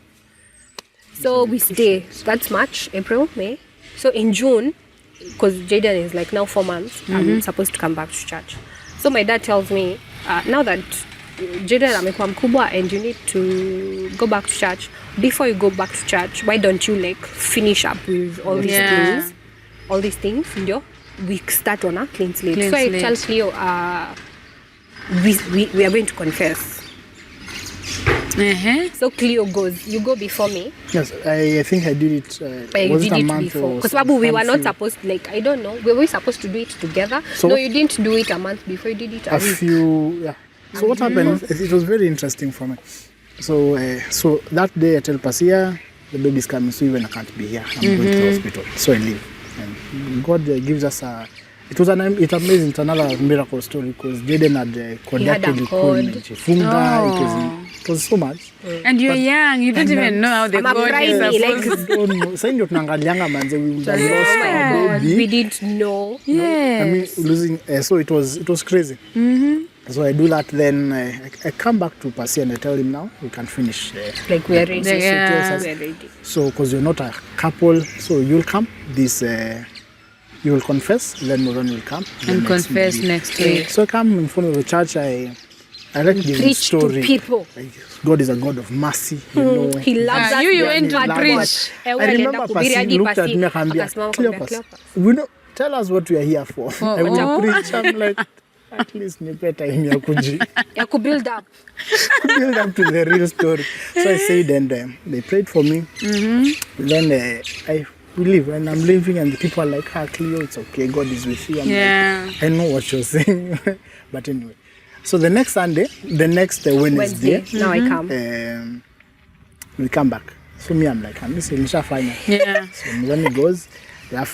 So we stay. That's March, April, May. So in June, because Jaden is like now 4 months, I'm supposed to come back to church. So my dad tells me, now that Jaden amekuwa mkubwa and you need to go back to church, before you go back to church, why don't you like finish up with all these things? All these things, we start on a clean slate. So I tell Cleo, we are going to confess. So Cleo goes, you go before me. Yes, I think I did it. Was it a month before? Because we were not supposed, like, I don't know, were we supposed to do it together? So no, you didn't do it a month before, you did it a week. So what happened, it was very interesting for me. So so that day I tell Pasia, the baby's coming, so even I can't be here. I'm going to the hospital. So I leave. And God gives us it's amazing. It's another miracle story because Jaden had conducted the code. It was so much. And you're young, you don't even know how the code is supposed to know. Saying you're tunangalianga manze, we would have lost our baby. We didn't know. Yeah. I mean, losing. So it was crazy. So I do that. Then I come back to Pasi and I tell him now we can finish. Like we're ready. Yeah. We're ready. So because you're not a couple, so you'll come this. You will confess, then Moran will come. And confess next week. So I come in front of the church, I like giving story. To people. Like, God is a God of mercy. You know. He loves us. You went to preach. I remember Pasi looked at me and Cleopas, tell us what we are here for. I want to preach. I'm like, at least ni better in Yakuji. I could build up. Build up to the real story. So I said, and they prayed for me. Then we leave, and I'm leaving, and the people are like, Cleo, it's okay, God is with you. I'm like, I know what you're saying. But anyway, so the next Sunday, the next Wednesday, now I come. We come back. So me, I'm like, I'm missing Shafina. Yeah. So when he goes, there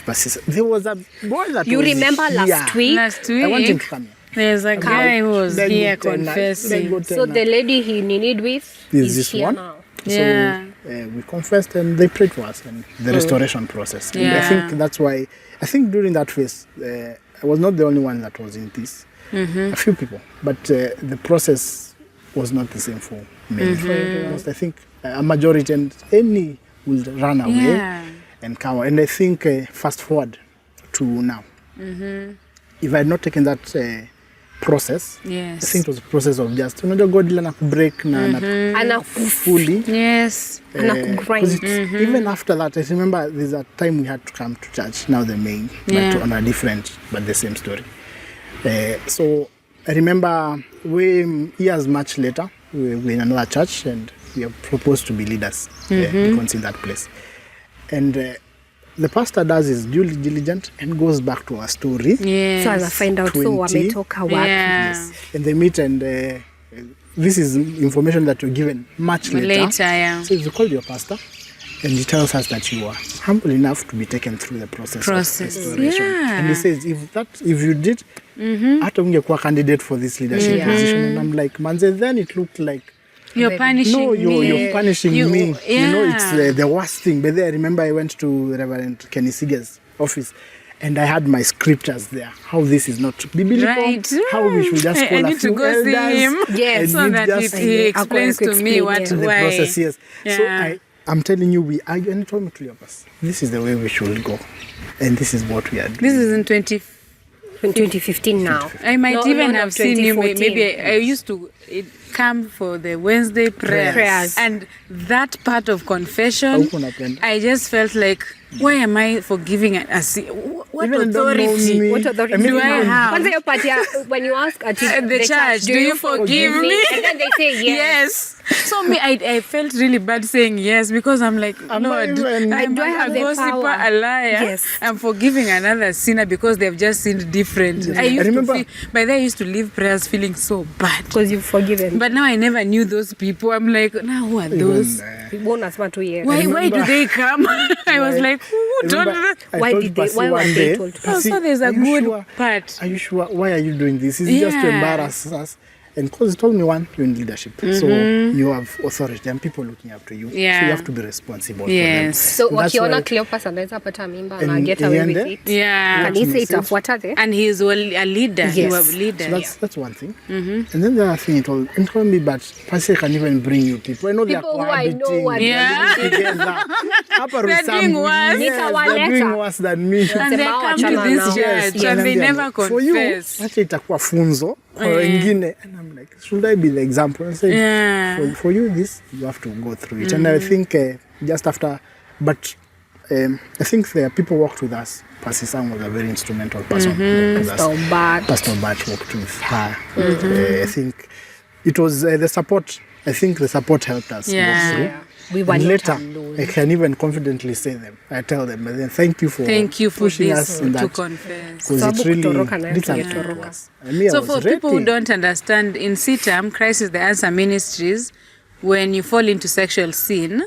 was a boy that you was remember here. last week? I want him to come here. There's a guy who was here confessing. So the lady he needed with is this here one? now. Yeah. we confessed and they prayed for us and the restoration process. And I Yeah. think that's why, I think during that phase, I was not the only one that was in this. A few people. But the process was not the same for many. Because I think a majority and any will run away Yeah. and cover. And I think fast forward to now. If I had not taken that process, Yes. I think it was a process of just, unajua God ila nakubreak na fully. Yes. Because even after that, I remember there's a time we had to come to church, now the main, Yeah. but on a different, but the same story. So I remember years much later, we were in another church and we are proposed to be leaders, deacons in that place. And the pastor does his due diligence and goes back to our story. Yes. So as I find out, so 20. wametoka wapi? Yeah. Yes. And they meet and this is information that you're given much later. Later, yeah. So if you call your pastor and he tells us that you are humble enough to be taken through the process of restoration. Yeah. And he says, if you did, hata ungekuwa candidate for this leadership position. And I'm like, manze, then it looked like, You're punishing no, me. you're punishing me. Yeah. You know, it's the worst thing. But then I remember I went to Reverend Kenny Seeger's office and I had my scriptures there. How this is not biblical. Right. How we should just call I a need to few go elders. see him. Yes. and So we that just he explains to me what explain, the why. process, yes. So Yeah. I'm telling you, we argued and he told me Cleopas, this is the way we should go. And this is what we are doing. This is in 2015 now. I might No, even no, have seen you. 2014. Maybe I used to come for the Wednesday Prayers. and that part of confession. Hauko unapenda. I just felt like, why am I forgiving what Even don't know authority? me. What authority I mean, do I even- have? Kwanza hiyo part ya when you ask at The church, do you forgive me? And then they say yes. So me, I felt really bad saying yes because I'm like, Am I Lord, even- am Do I I have a the gossiper, power? a liar? Yes. I'm forgiving another sinner because they've just sinned different. I used remember- to feel, by then I used to leave prayers feeling so bad. Because you've forgiven. But now I never knew those people. I'm like, now who are those? Won't asma 2 years. Why do they come? I was like, who told Remember, them? I Why told did they- Pasi why were one they day, told to Oh, so there's a are you good sure? part. Are you sure? Why are you doing this? Is it just to Yeah. embarrass us? And because he told me one, you're in leadership. So you have authority and people looking up to you. So Yeah. you have to be responsible Yes. So for them. And that's wakiona why- Cleopas anaweza pata mimba And na get away with iende? it. Yeah. Kanisa message. itafuata the. And he's a leader. Yes. You are a leader. So that's one thing. And then the other thing he told me, but Pasi can even bring you people. I know they are People who I know cohabiting. are Yeah. they're living together. Hapa They're doing Roysambu, worse. yes, they're Nitawaleta. doing worse than me. And they Sema come to wachana this nao. church Yes, and they and never for you, confess. acha itakuwa funzo kwa wengine. And I'm like, should I be the example? I said, Yeah. for you, this, you have to go through it. And I think just after, but I think the people worked with us. Pastor Sam was a very instrumental person. With us. So bad. Pastor Batch worked with her. I think it was the support. I think the support helped us Yeah. go through. Yeah. We were And not later, alone. I can even confidently say them. I tell them, and then thank you for pushing this us in to that. confess. Because Sababu it really kutoroka na did something tulitoroka. to us. And me, I So was for people who ready. don't understand, in CTAM, Christ is the Answer Ministries, when you fall into sexual sin,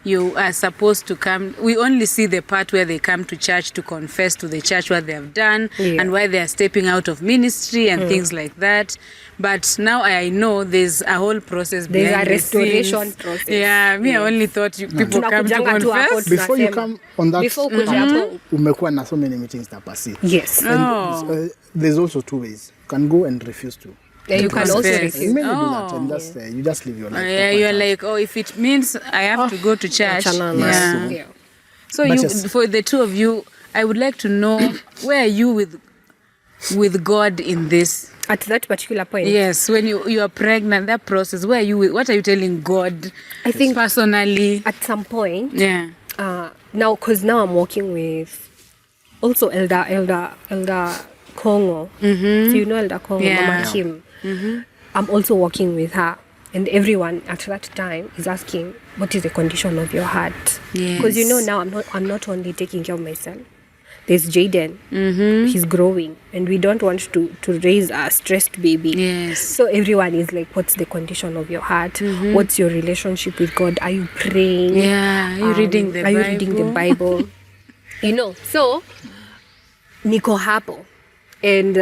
you are supposed to come. We only see the part where they come to church to confess to the church what they have done Yeah. and why they are stepping out of ministry and things like that. But now I know there's a whole process There's behind a the restoration scenes. process. Yeah, me, I only thought people come to Tunakujanga tu hapo confess. Before you tunasema. come on that Before ukuje part, hapo. umekuwa na so many meetings na Pasi. Yes. And Oh. there's also two ways. You can go and refuse to. Yeah, you can also confess. You refuse. may do that, Oh. and that's, you just live your life. Yeah, you're like, oh, if it means I have to go to church. Achana na. Yeah. Yeah. So But you, yes. for the two of you, I would like to know where are you with God in this? At that particular point. Yes, when you are pregnant, that process. Where are you? What are you telling God? I think personally. at some point, Yeah. now, because now I'm working with also Elder Kongo. So you know Elder Kongo, Yeah. Mama Kim. I'm also working with her. And everyone at that time is asking, what is the condition of your heart? Because you know now I'm not only taking care of myself. There's Jaden. He's growing. And we don't want to raise a stressed baby. Yes. So everyone is like, what's the condition of your heart? What's your relationship with God? Are you praying? Yeah. Are you reading the Are Bible? you reading the Bible? You know, so niko hapo. And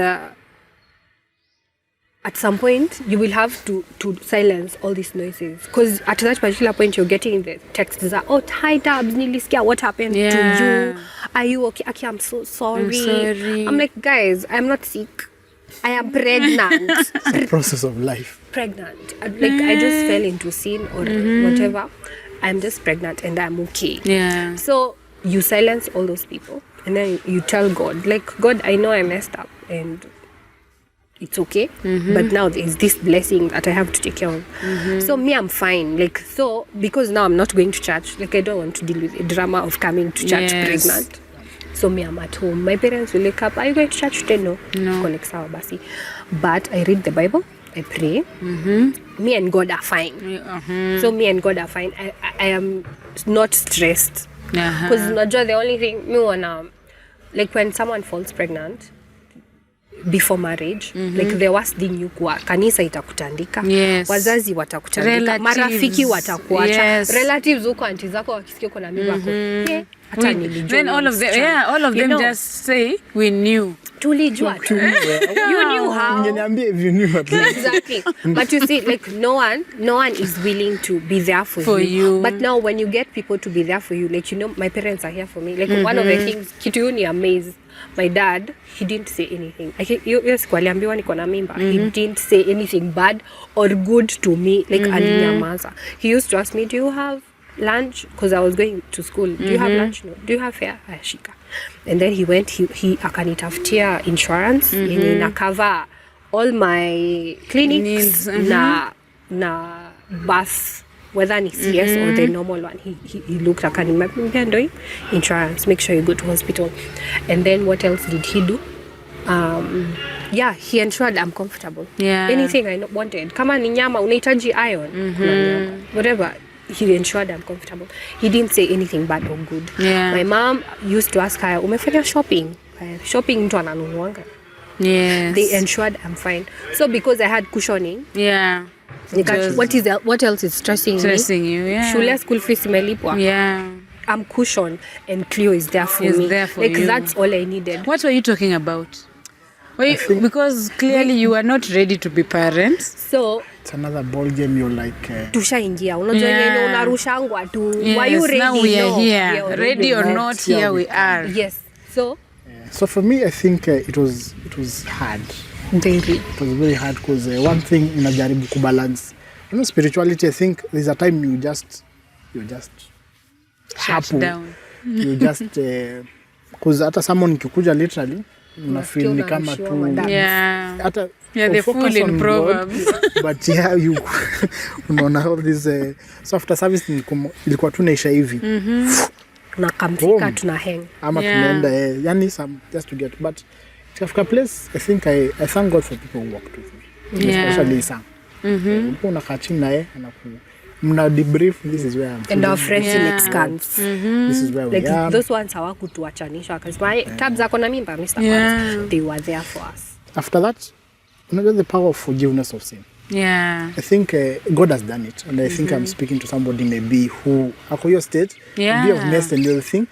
at some point you will have to silence all these noises, because at that particular point you're getting the texts that, oh, hi Dubs, nilisikia, what happened to you? Are you okay? Aki, I'm so sorry. I'm like, guys, I'm not sick. I am pregnant. It's the process of life. Pregnant. Like I just fell into sin or whatever. I'm just pregnant and I'm okay. Yeah. So you silence all those people and then you tell God, like, God, I know I messed up and it's okay, but now there's this blessing that I have to take care of. So me, I'm fine. Like, so because now I'm not going to church, like I don't want to deal with the drama of coming to church pregnant. So me, I'm at home. My parents will wake up, are you going to church today? No. Connect sawa basi. But I read the Bible, I pray. Me and God are fine. So me and God are fine. I am not stressed. Because the only thing, me wanna, like when someone falls pregnant, before marriage, like the worst thing you kuwa, kanisa itakutandika, wazazi watakutandika, marafiki watakuacha, relatives huko auntie zako wakisikia uko na mimba hata nilijua. Then all of them just say we knew. Tulijua tu. You knew how. Ungeniambia if you knew at least. Exactly. But you see, like no one is willing to be there for you. But now when you get people to be there for you, like, you know, my parents are here for me. Like one of the things, kitu ni amazed. My dad, he didn't say anything. Yes, aliambiwa niko na mimba. He didn't say anything bad or good to me. Like alinyamaza. He used to ask me, do you have lunch? Because I was going to school. Do you have lunch? No. Do you have fare? Shika. And then he went, he akanitafutia insurance yenye ina cover all my clinics na bus, whether ni CS or the normal one. He looked akanimwambia ndo insurance, make sure you go to hospital. And then what else did he do? He ensured I'm comfortable. Anything I wanted. Kama ni nyama unahitaji iron, whatever. He ensured I'm comfortable. He didn't say anything bad or good. My mom used to ask her, umefanya shopping? Shopping mtu ananunuanga. They ensured I'm fine. So because I had cushioning, what else is stressing me? Shule school fees imelipwa. I'm cushioned and Cleo is there for me. That's all I needed. What were you talking about? Because clearly you are not ready to be parents. So it's another ball game. You're like tushaingia, unajua yenye unarushangwa tu. Were you ready? Now we are here, ready or not, here we are. Yes. So for me, I think it was hard. Daily. It was very hard because one thing unajaribu kubalance. You know, spirituality. I think there's a time you just shut down. You just because hata someone kikuja literally una feel ni kama tu hata the fool in Proverbs. But you unaona all this so after service ilikuwa tu naisha hivi tunakamfika tuna hang ama tunaenda yani some just to get, but after place I think I thank God for people who walked with me, especially Sam. Unakaa chini naye mna debrief, this is where I'm and our friendship expands. This is where we are. Those ones hawakutuachanisha wakasema tabs zako na mimba Mr. They were there for us. After that, you know, the power of forgiveness of sin. I think God has done it, and I think I'm speaking to somebody maybe who ako your state, be of mess and everything,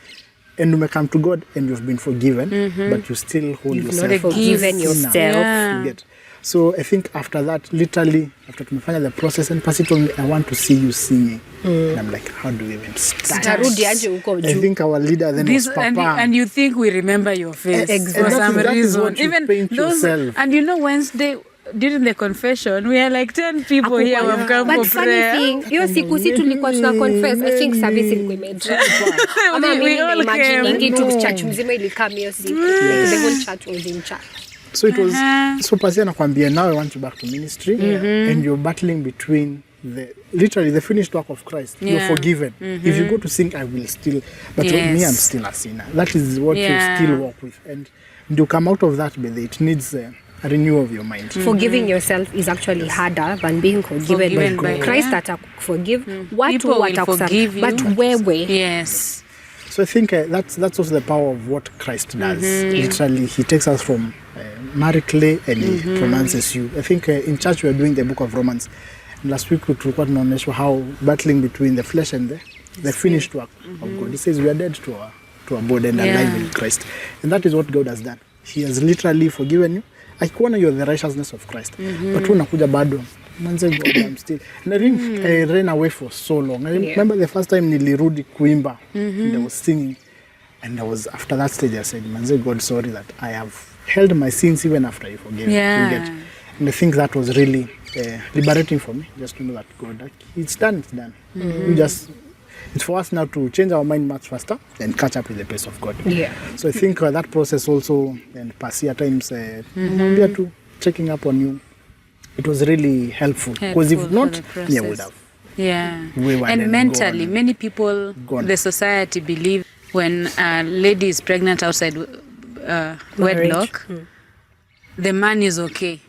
and you may come to God and you've been forgiven, but you still hold yourself. You've not forgiven yourself. So I think after that, literally, after tumefanya the process and pass it on, I want to see you singing. And I'm like, how do we even start? I think our leader then was Papa. And you think we remember your face for some reason. Even those, yourself. And you know, Wednesday, during the confession, we are like 10 people here who have come for prayer. But funny thing, hiyo siku si tulikuwa tuna confess, I think service ilikuwa imejaa. Ama mimi imagine tu church mzima ilikam hiyo siku. The whole church was in church. So it was so Pazia nakwambia, now I want you back to ministry, and you're battling between literally the finished work of Christ. You're forgiven. If you go to sing, I will still, but me, I'm still a sinner. That is what you still walk with, and to come out of that, it needs a renewal of your mind. Forgiving yourself is actually harder than being forgiven by Christ. Atakuforgive, watu watakusamehe, but wewe. Yes. So I think that's also the power of what Christ does. Literally, he takes us from married clay and he pronounces you. I think in church we are doing the book of Romans. And last week we talked about how battling between the flesh and the finished work of God. He says we are dead to our body and alive in Christ. And that is what God has done. He has literally forgiven you akikuona you're the righteousness of Christ. But unakuja bado manze God, I'm still. And I ran away for so long. I remember the first time nilirudi kuimba and I was singing, and I was, after that stage I said, manze God, sorry that I have held my sins even after you forgave me. And I think that was really liberating for me, just to know that God, like, it's done. We just, it's for us now to change our mind much faster and catch up with the pace of God. So I think that process also, and Pasi at times, we are to checking up on you. It was really helpful, because if not, we would have. And mentally, many people, the society believe when a lady is pregnant outside wedlock, the man is okay.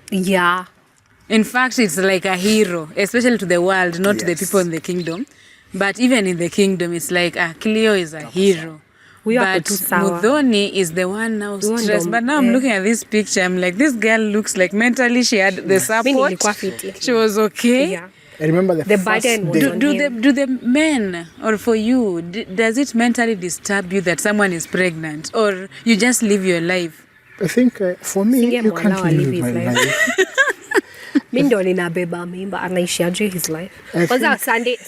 In fact, it's like a hero, especially to the world, not to the people in the kingdom. But even in the kingdom, it's like Cleo is a hero. But Mudhoni is the one now stressed. But now I'm looking at this picture, I'm like, this girl looks like mentally she had the support. She was okay. I remember the first day. Do the men, or for you, does it mentally disturb you that someone is pregnant, or you just live your life? I think for me, you can't live my life. Mimi ndo ninabeba mimba, anaishiaje his life. Kwanza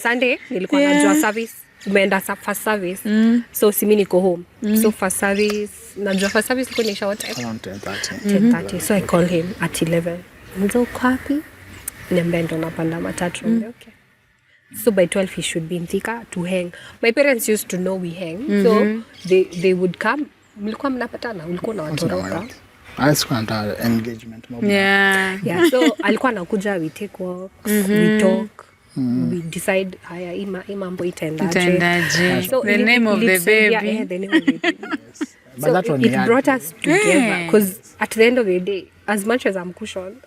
Sunday nilikuwa najua service, umeenda first service. So si mimi niko home. So first service, najua first service iko nisha what time? Around 10:30. So I call him at 11. Mzo uko wapi? Niambia ndo napanda matatu. Okay. So by 12 he should be in Thika to hang. My parents used to know we hang. So they would come. Mlikuwa mnapatana, ulikuwa na watoroka. I just want engagement. So alikuwa anakuja, we take walks, we talk, we decide haya imambo itaendaje. So the name of the baby. The name of the baby. So it brought us together, because at the end of the day, as much as I'm cushioned,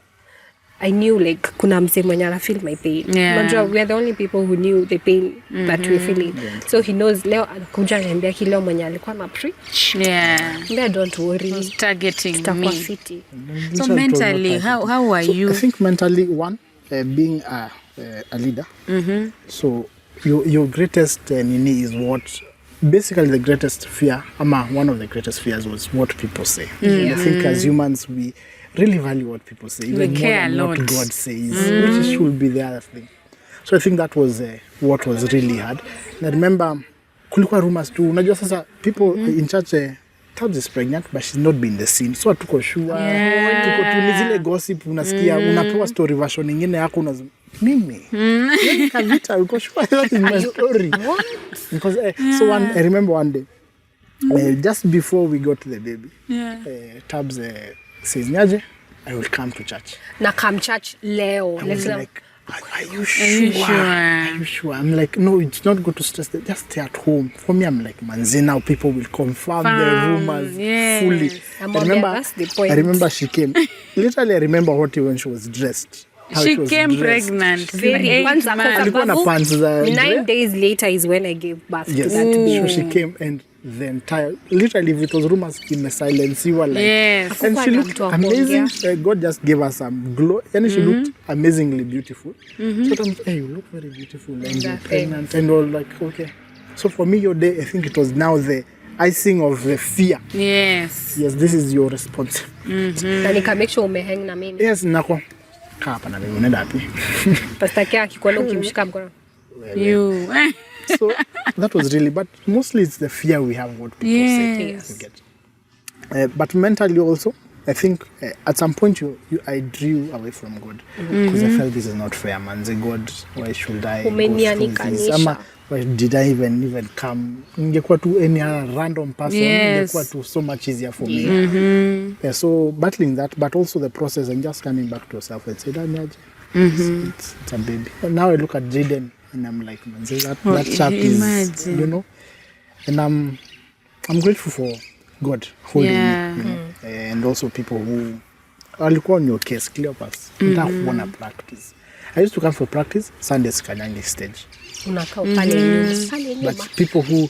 I knew like kuna mse mwenye ana feel my pain. We are the only people who knew the pain that we feeling. So he knows leo anakuja ananiambia kile mwenye alikuwa na preach. Don't worry. He's targeting me. So mentally, how are you? I think mentally, one, being a leader. So your greatest nini is what, basically the greatest fear, one of the greatest fears was what people say. I think as humans, we really value what people say, even more than what God says, which should be the other thing. So I think that was what was really hard. And I remember, kulikuwa rumors too. Unajua sasa, people in church, Tabs is pregnant, but she's not been the scene. So tuko sure, tuko tunizile gossip, unasikia, unapewa story version nyingine yako mimi. Kavita, uko sure that is my story. Because so I remember one day, just before we got the baby, Tabs says, Nyaje, I will come to church. Na come church leo. I was like, are you sure? Are you sure? I'm like, no, it's not good to stress that. Just stay at home. For me, I'm like, manze, now people will confirm the rumors fully. I remember she came. Literally, I remember what when she was dressed. She came pregnant. Very 9 days later is when I gave birth to that baby. So she came, and the entire, literally, if it was rumors in the silence, you were like, and she looked amazing. God just gave her some glow, and she looked amazingly beautiful. So I'm hey, you look very beautiful, and you're pregnant, and all like, okay. So for me, your day, I think it was now the icing of the fear. Yes, this is your response. Na nika make sure umehang na mimi. Yes, nako. Hapa na mimi unaenda wapi? Pastor kia akikuona ukimshika mkono. You. So that was really, but mostly it's the fear we have what people say. But mentally also, I think at some point I drew away from God, because I felt this is not fair, man. Say, God, why should I go through this? Why did I even come? Ingekuwa tu any random person, ingekuwa tu so much easier for me. So battling that, but also the process and just coming back to yourself and say, it's a baby. And now I look at Jaden and I'm like, man, that chap is, you know, and I'm grateful for God holding me, and also people who walikuwa on your case, Cleopas, wanna practice. I used to come for practice Sundays Kanyangi stage. Unakaa pale nyuma. But people who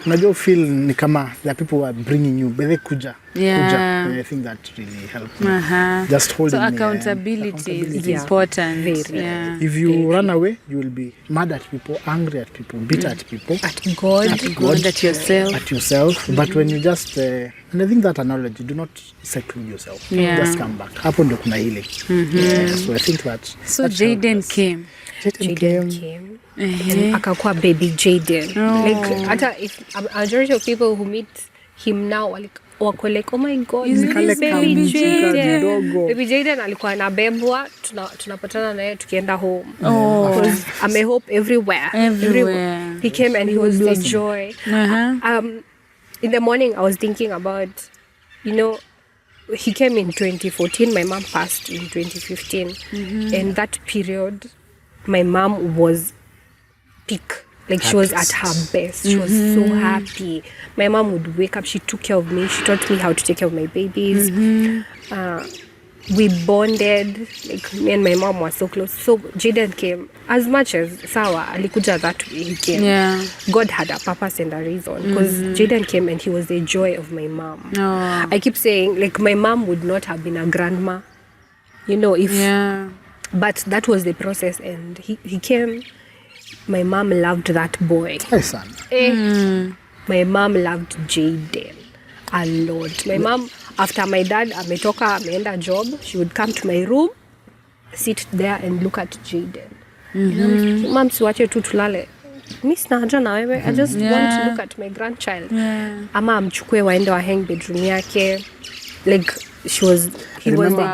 unajua feel ni kama the people who are bringing you but they kuja. I think that really helped me. Just holding so accountability is important. Very. Yeah. If you run away, you will be mad at people, angry at people, bitter at people, At God. At yourself. at yourself. But when you just and I think that analogy, do not seclude yourself. Yeah. Just come back. Hapo ndo kuna healing. So I think that. So that Jaden helped us. came. Jaden came. And akakuwa baby Jaden. Like hata if a majority of people who meet him now wako like, oh my God, Is this it is baby baby Jaden. Jaden? Baby Jaden alikuwa anabebwa, tunapatana naye tukienda home. Because amehope everywhere. Everywhere. He came and he was the joy. In the morning, I was thinking about, he came in 2014. My mom passed in 2015. And that period, my mom was peak. Like she was at her best. She was so happy. My mom would wake up. She took care of me. She taught me how to take care of my babies. We bonded. Like me and my mom were so close. So Jaden came. As much as sawa alikuja that way, he came. Yeah. God had a purpose and a reason. Because Jaden came and he was the joy of my mom. I keep saying, like, my mom would not have been a grandma. If... Yeah. But that was the process. And he came... My mom loved that boy. Hey, son. My mom loved Jaden a lot. My mom, after my dad ametoka ameenda job, she would come to my room, sit there and look at Jaden. Mom, siwache tu tulale. Mi sina haja na wewe. I just want to look at my grandchild. Ama amchukue waende wa hang bedroom yake. Like he was the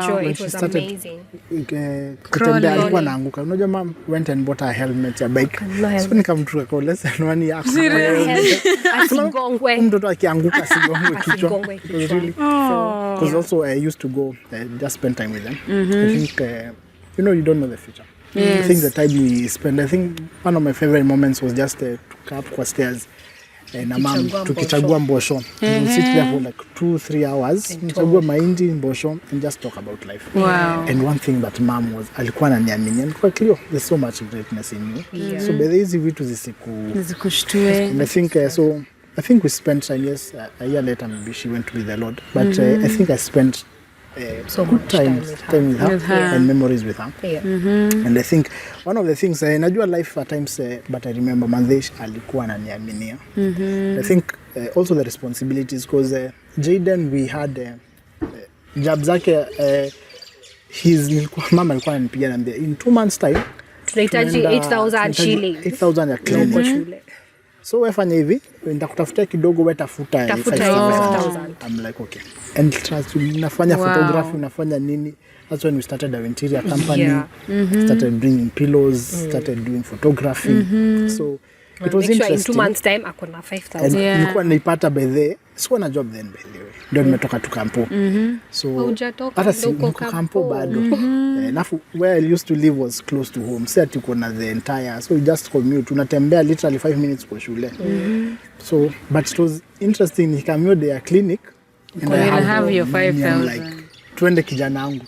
joy. It was amazing. Kutembea alikuwa naanguka. Unajua mom went and bought a helmet ya bike. So nikamtuka kwa less than 1 year. Asigongwe. Mtoto akianguka asigongwe kichwa. Asigongwe kichwa. Really. Because also I used to go just spend time with them. I think you don't know the future. I think the time we spend, I think one of my favorite moments was just to come up kwa stairs na mom tukichagua mbosho. We'll sit there for like 2-3 hours. Tuchagua mahindi mbosho and just talk about life. Wow. And one thing that mom was alikuwa ananiamini, alikuwa clear, there's so much greatness in you. So by hizi vitu Zikushtuwe. and I think I think we spent time, yes, a year later maybe she went with the Lord, but I think I spent So good much time with her and memories with her. And I think one of the things najua life at times but I remember Mandesh alikuwa ananiaminia. I think also the responsibilities, because Jaden we had job zake mama alikuwa ananipigia na in 2 months time tunahitaji 8,000 shillings. 8,000 ya clinic. So wefanya hivi, nitakutafutia kidogo, wewe tafuta 5,000. I'm like okay. And trust me, nafanya photography, nafanya nini. That's when we started our interior company. Started bringing pillows, started doing photography. So it was interesting. In 2 months time akona 5,000. Nilikuwa naipata by the sikuwa na job then by the way. Ndio nimetoka tu kampo. So hata si kampo bado. Alafu where I used to live was close to home. Sasa tuko na the entire, so we just commute. Unatembea literally 5 minutes kwa shule. So but it was interesting, nikamio their clinic and I have your 5,000. Like twende kijana wangu.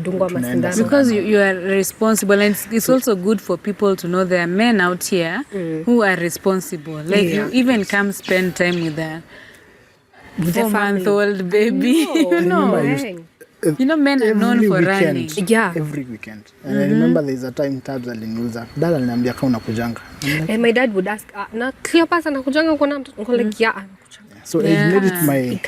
Dungwa masindano. Because you are responsible, and it's also good for people to know there are men out here who are responsible. Like you even come spend time with the 4-month-old baby. Men are known for running. Every weekend. And I remember there's a time Tabs aliniuza. Dada aliniambia kama unakujanga. And my dad would ask, na Cleopas anakujanga kwa mtu? I'm like, yeah, anakujanga. So I made it my...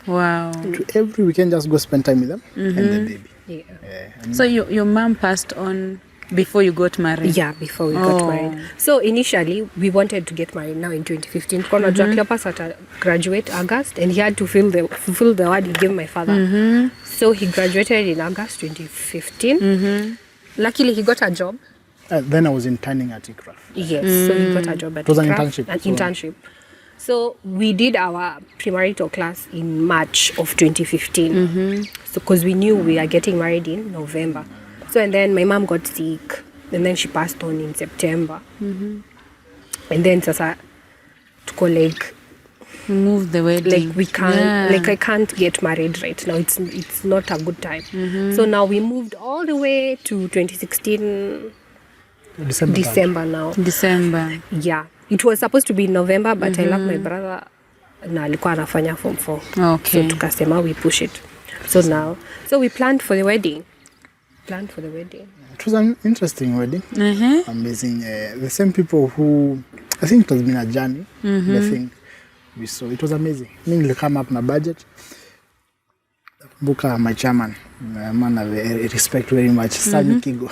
Wow. To every weekend just go spend time with them and the baby. Yeah. So your mom passed on before you got married? Yeah, before we got married. So initially, we wanted to get married now in 2015. Kona Cleopas had graduate August, and he had to fulfill the word he gave my father. So he graduated in August 2015. Luckily, he got a job. Then I was interning at ICRAF. Yes, so he got a job at it was ICRAF. An internship. So we did our premarital class in March of 2015. So because we knew we are getting married in November. So and then my mom got sick, and then she passed on in September. And then sasa tuko like move the wedding. Like we can't, like I can't get married right now. It's not a good time. So now we moved all the way to 2016 December now. December. Yeah. it was supposed to be in November, but I love my brother na alikuwa anafanya form 4. Okay. So tukasema we push it. So now, so we planned for the wedding. It was an interesting wedding. Amazing. The same people who, I think it has been a journey. I think we saw. It was amazing. Mimi come up na budget. Buka my chairman. Man, I respect very much. Sami Kigo.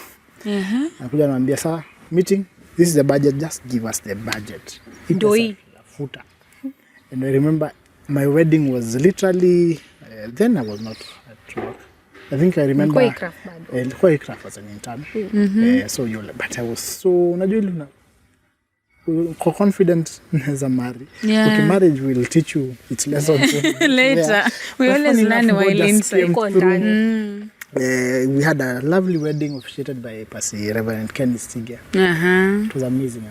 Nakuja naambia saa meeting. This is the budget. Just give us the budget. Doi. And I remember my wedding was literally. Then I was not at work. I think I remember. Choreograph was an intern. So but I was so unajua confident as a married. Okay, marriage will teach you its lessons later. We always learn while inside. We had a lovely wedding officiated by Pastor Reverend Ken Stiga. It was amazing.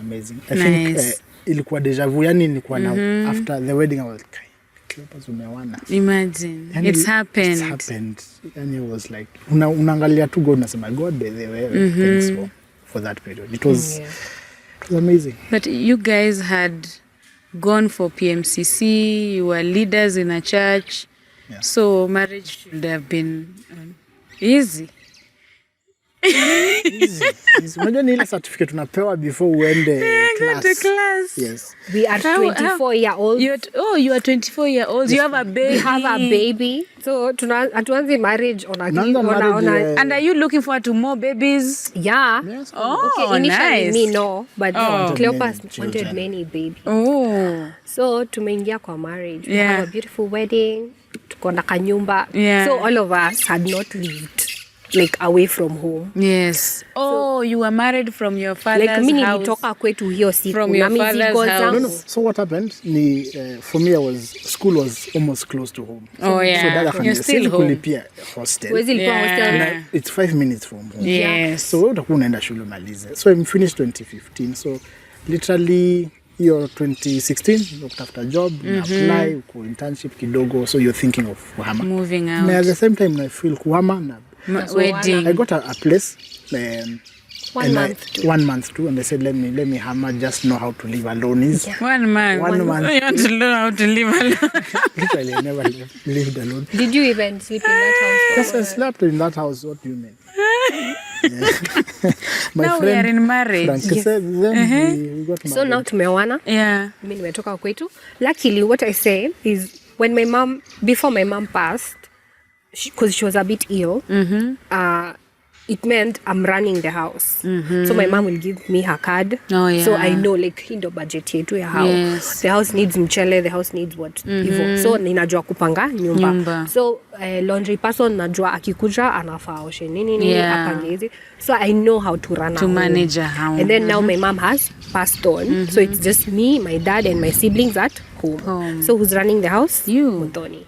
I think ilikuwa deja vu, yani nilikuwa na after the wedding I was like, imagine it's happened. And it was like unaangalia tu God nasema God they were thanks for that period. It was amazing. But you guys had gone for PMCC, you were leaders in a church, so marriage should have been easy. Unajua ni ile certificate unapewa before uende class. Yes. We are 24 year olds. You are 24 year olds. You have a baby. We have a baby. So atuanze marriage on And are you looking forward to more babies? Yeah. Yes. Okay, initially nice. me no, but Cleopas wanted many babies. So tumeingia kwa marriage. We have a beautiful wedding. Tuko na kanyumba. So all of us had not lived like away from home. Yes. So, you were married from your father's house. Like mimi nilitoka kwetu hiyo siku. From your father's house. No. So what happened? For me, school was almost close to home. So you're still home. Hostel. Hostel. It's 5 minutes from home. Yes. So utakuwa unaenda shule malize. So I finished 2015. So literally year 2016 kutafuta job, apply kwa internship kidogo. So you're thinking of kuhama. Moving out. And at the same time I feel kuhama na wedding. I got a place 1 month too, and they said let me hammer, just know how to live alone. 1 month. 1 month. You want to learn how to live alone. Literally, I never lived alone. Did you even sleep in that house? Yes, I slept in that house. What do you mean? Now we are in marriage. Yes. Said, then we got married. So now tumeoana. Yeah. Mimi nimetoka kwetu. Luckily, what I say is when before my mom passed, because she was a bit ill, it meant I'm running the house. So my mom will give me her card. So I know like hindo budget yetu ya house. Yes. The house needs mchele, the house needs what hivyo. So ninajua kupanga nyumba. So laundry person najua akikuja anafaa oshe nini apange hizi. So I know how to run to manage a house. And then now my mom has passed on. So it's just me, my dad and my siblings at home. So who's running the house? You. Mutoni.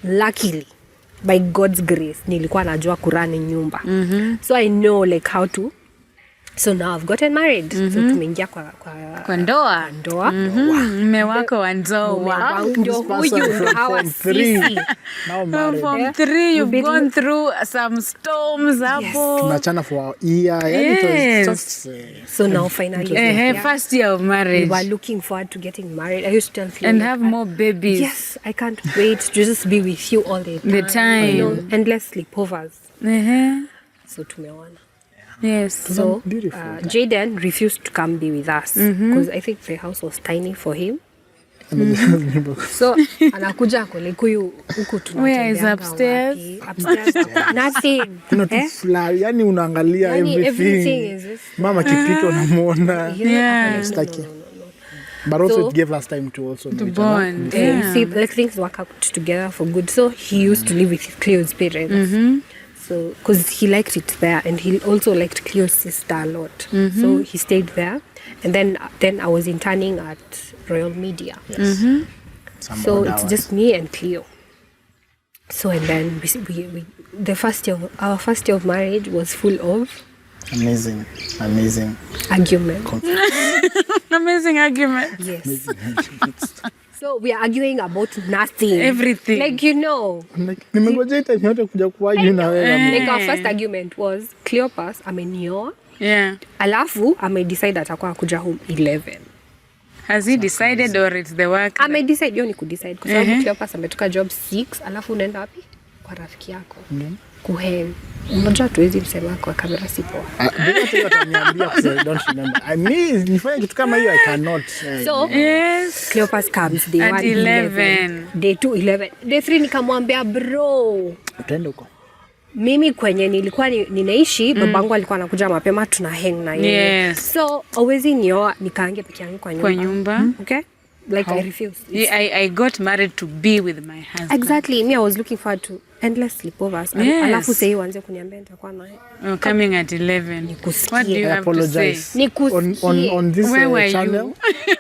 Luckily, by God's grace, nilikuwa najua kurani nyumba. So I know like how to. So now I've gotten married. So tumeingia kwa ndoa. Mume wako wa ndoa. Ndio huyu hawa sisi. Now married. From 3 you've gone through some storms hapo. Tunachana for a year. It was just, so now finally. First year of marriage. We were looking forward to getting married. I used to tell Phil, and have more babies. Yes, I can't wait to just be with you all the time. You know, endless sleepovers. So tumeona. Yes. So Jaden refused to come be with us because I think the house was tiny for him. So anakuja kule huyu huku tunatembea. Where is upstairs? Nothing. Kuna fly, yani unaangalia everything. Mama kipika unamuona. No. But also it gave us time to also bond. See, like things work out together for good. So he used to live with Cleo's parents. So, because he liked it there, and he also liked Cleo's sister a lot. So he stayed there, and then I was interning at Royal Media. Yes. So it's just me and Cleo. So and then we our first year of marriage was full of amazing argument. Amazing argument. Yes. So we are arguing about nothing. Everything. Like, you know. Like our first argument was Cleopas amenioa. Yeah. Alafu decide atakuwa kuja home 11. Has he decided or it's the work? Amedecide, hiyo ni kudecide kwa sababu Cleopas ametoka job 6 alafu unaenda wapi kwa rafiki yako kuheng. Unajua tuwezi msema kwa kamera si poa. Ndio ataniambia kwa don't remember. I mean nifanye kitu kama hiyo I cannot. So yes, Cleopas comes day 1 11, day 2 11, day 3 nikamwambia bro utaenda huko. Mimi kwenye nilikuwa ninaishi babangu alikuwa anakuja mapema tuna hang na yeye. Yes. So always nioa nikaange peke yangu kwa nyumba. Okay? Like I refused. I got married to be with my husband. Exactly. Me I was looking forward to endless sleepovers. Yes. Alafu sasa uanze kuniambia nitakuwa naye. Coming at 11. What do you have to say? On this channel.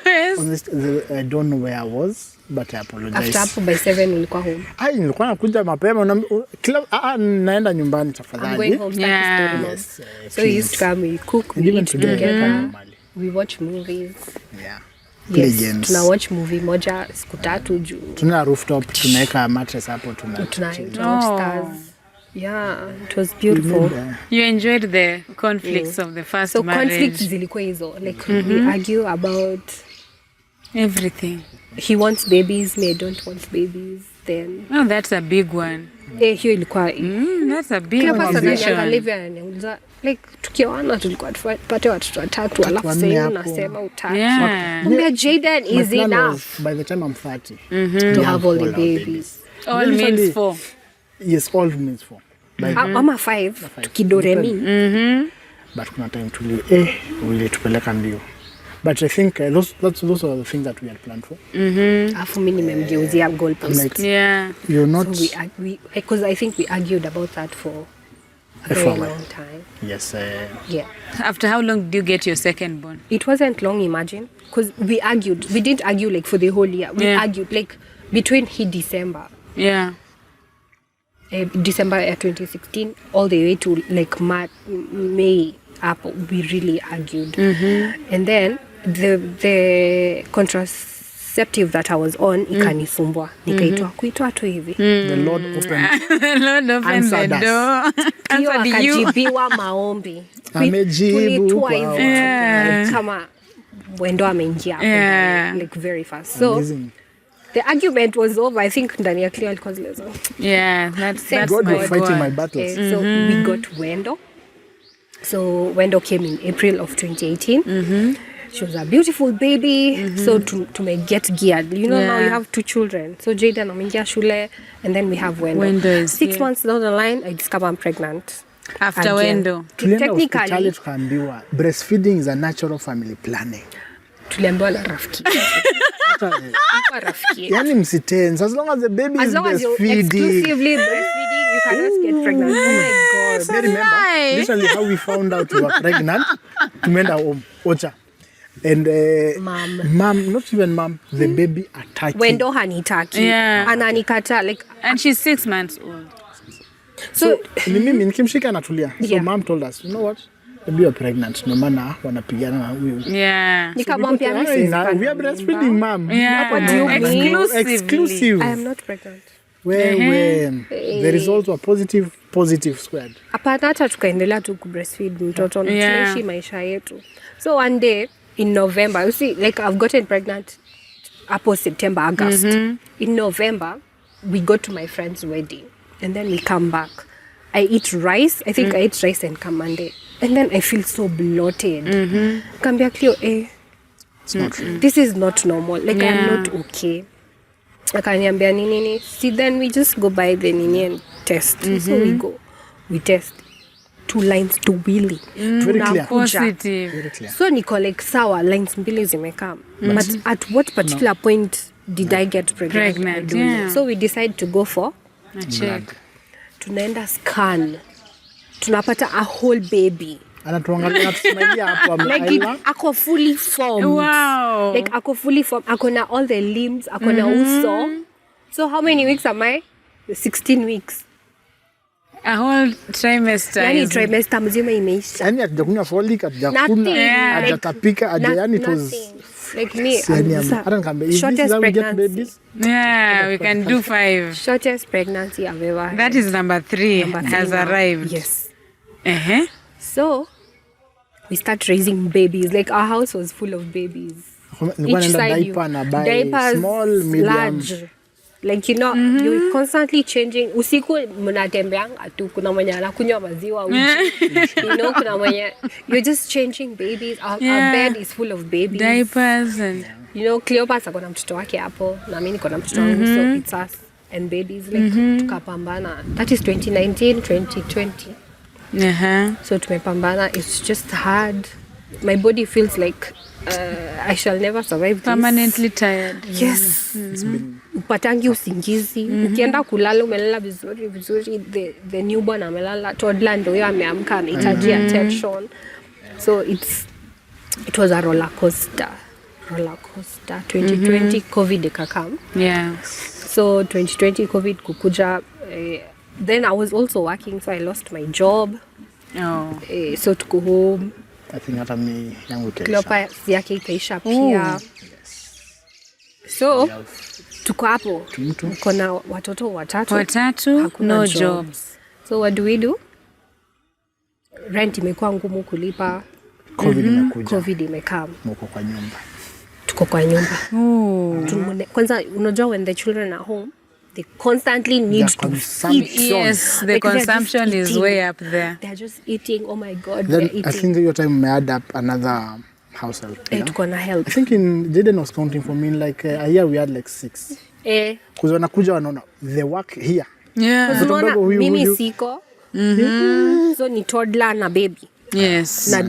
Yes. On this, I don't know where I was, but I apologize. After by 7 ulikuwa home. Nilikuwa nakuja mapema kila naenda nyumbani tafadhali. I'm going home. Yeah. Yes, so you used to come, we cook, we eat together. We watch movies. Yeah. Yes, tuna watch movie moja siku 3 juu. Tuna rooftop, tunaweka mattress hapo tuna watch stars. Yeah, it was beautiful. You enjoyed the conflicts of the first marriage. So conflicts zilikuwa hizo. Like we argue about everything. He wants babies, me I don't want babies. Then that's a big one. Hiyo ilikuwa that's a big one. Like tukiona tulikuwa tupate watoto 3 alafu sasa unasema utatu. Mbona Jaden is enough by the time I'm 30 to have all the babies. All means 4. Yes, all means 4. Ama 5 tukidoremi. But kuna time ule tupeleka ndio. But I think those are the things that we had planned for. Afu mimi nimemgeuzia goalpost. Yeah. You're not. So because I think we argued about that for a very long time. Yes. Yeah. After how long did you get your second born? It wasn't long, imagine, because we argued. We didn't argue like for the whole year. We argued like between December. Yeah. December 2016 all the way to like May up, we really argued. And then the contraceptive that I was on ikanisumbua. Nikaitwa kuitwa tu hivi. The Lord opened the door. Hiyo akajibiwa maombi. Amejibu kama wendo ameingia like very fast. So amazing. The argument was over. I think ndani ya Cleo alikuwa zile. Yeah, that's God was fighting my battles. So we got Wendo. So Wendo came in April of 2018. She was a beautiful baby. So to make get geared. You know, now you have 2 children. So Jaden ameingia shule and then we have Wendo. 6 months down the line, I discover I'm pregnant. After Wendo. Technically, tukaambiwa breastfeeding is a natural family planning. Tuliambiwa na rafiki. Yani msitense, as long as the baby is breastfeeding. Exclusively breastfeeding, you cannot get pregnant. Oh my God. I remember literally how we found out we were pregnant. Tumeenda home, Ocha. And mom, not even mom, the baby attacking. Wendo hanitaki. Ananikata like. And she's 6 months old. So mimi nikimshika natulia. So mom told us, you know what? Maybe you're pregnant. No maana wanapigana na huyu. Yeah. Nikamwambia we are breastfeeding mom. Yeah. What do you mean? Exclusive. I am not pregnant. When the result were positive squared. Hapana, hata tukaendelea tu kubreastfeed mtoto na tunaishi maisha yetu. So one day in November, you see, like I've gotten pregnant hapo September, August. In November, we go to my friend's wedding and then we come back. I eat rice. I think I ate rice and come Monday. And then I feel so bloated. Kambia Cleo, it's not true. This is not normal. Like I'm not okay. Akaniambia nini. See, then we just go by the nini and test. So we test. 2 lines to Willy. Very clear. Positive. Very clear. So niko like sawa, lines mbili zimekam. But at what particular point did I get pregnant? I don't know. So we decide to go for a check. Tunaenda scan. Tunapata a whole baby. Anatuangalia natusmailia hapo like ako fully formed. Wow. Like ako fully formed. Ako na all the limbs, ako na uso. So how many weeks am I? 16 weeks. A whole trimester. Yani trimester mzima imeisha. Yani hatujakunywa folic, hatujakuna, hajatapika, yani it was like me. Shortest pregnancy. Yeah, we can do 5. Shortest pregnancy I've ever had. That is number 3 has arrived. Yes. Uh-huh. So we start raising babies. Like our house was full of babies. Nilikuwa each naenda side diaper na buy diapers, small, medium. large. Like, you know, you're constantly changing. Usiku mnatembeanga tu, kuna mwenye anakunywa maziwa uji. You know, kuna mwenye, you're just changing babies. Our bed is full of babies. Diapers and You know, Cleopas ako na mtoto wake hapo, na mimi niko na mtoto wangu, so it's us and babies. Like, tukapambana. That is 2019, 2020. So tumepambana. It's just hard. My body feels like I shall never survive this. permanently tired. Yes. Upatangi usingizi. Ukienda kulala umelala vizuri. The newborn amelala. Toddler ndio yeye ameamka anahitaji attention. So it was a roller coaster. 2020 COVID ikakam. Yeah. So 2020 COVID kukuja. Then I was also working, so I lost my job. Oh. So tuko home. I think hata mi yangu kesha. Cleopas yake ikaisha pia. So tuko hapo. Tuko na watoto watatu. Hakuna No jobs. So what do we do? Rent imekuwa ngumu kulipa. COVID imekuja. COVID imekam. Mko kwa nyumba. Tuko kwa nyumba. Kwanza unajua when the children are home, they constantly need to feed. Yes, the Like, they're consumption just is eating. way up there. They're just eating. Oh my God, Then they're eating. I think your time may add up another house help. Yeah? Tuko na help. I think in Jaden was counting for me in like a year we had like 6. Because wanakuja wanaona the work here. Yeah. Unaona huyu. mimi siko. So ni toddler na baby. Yes. Na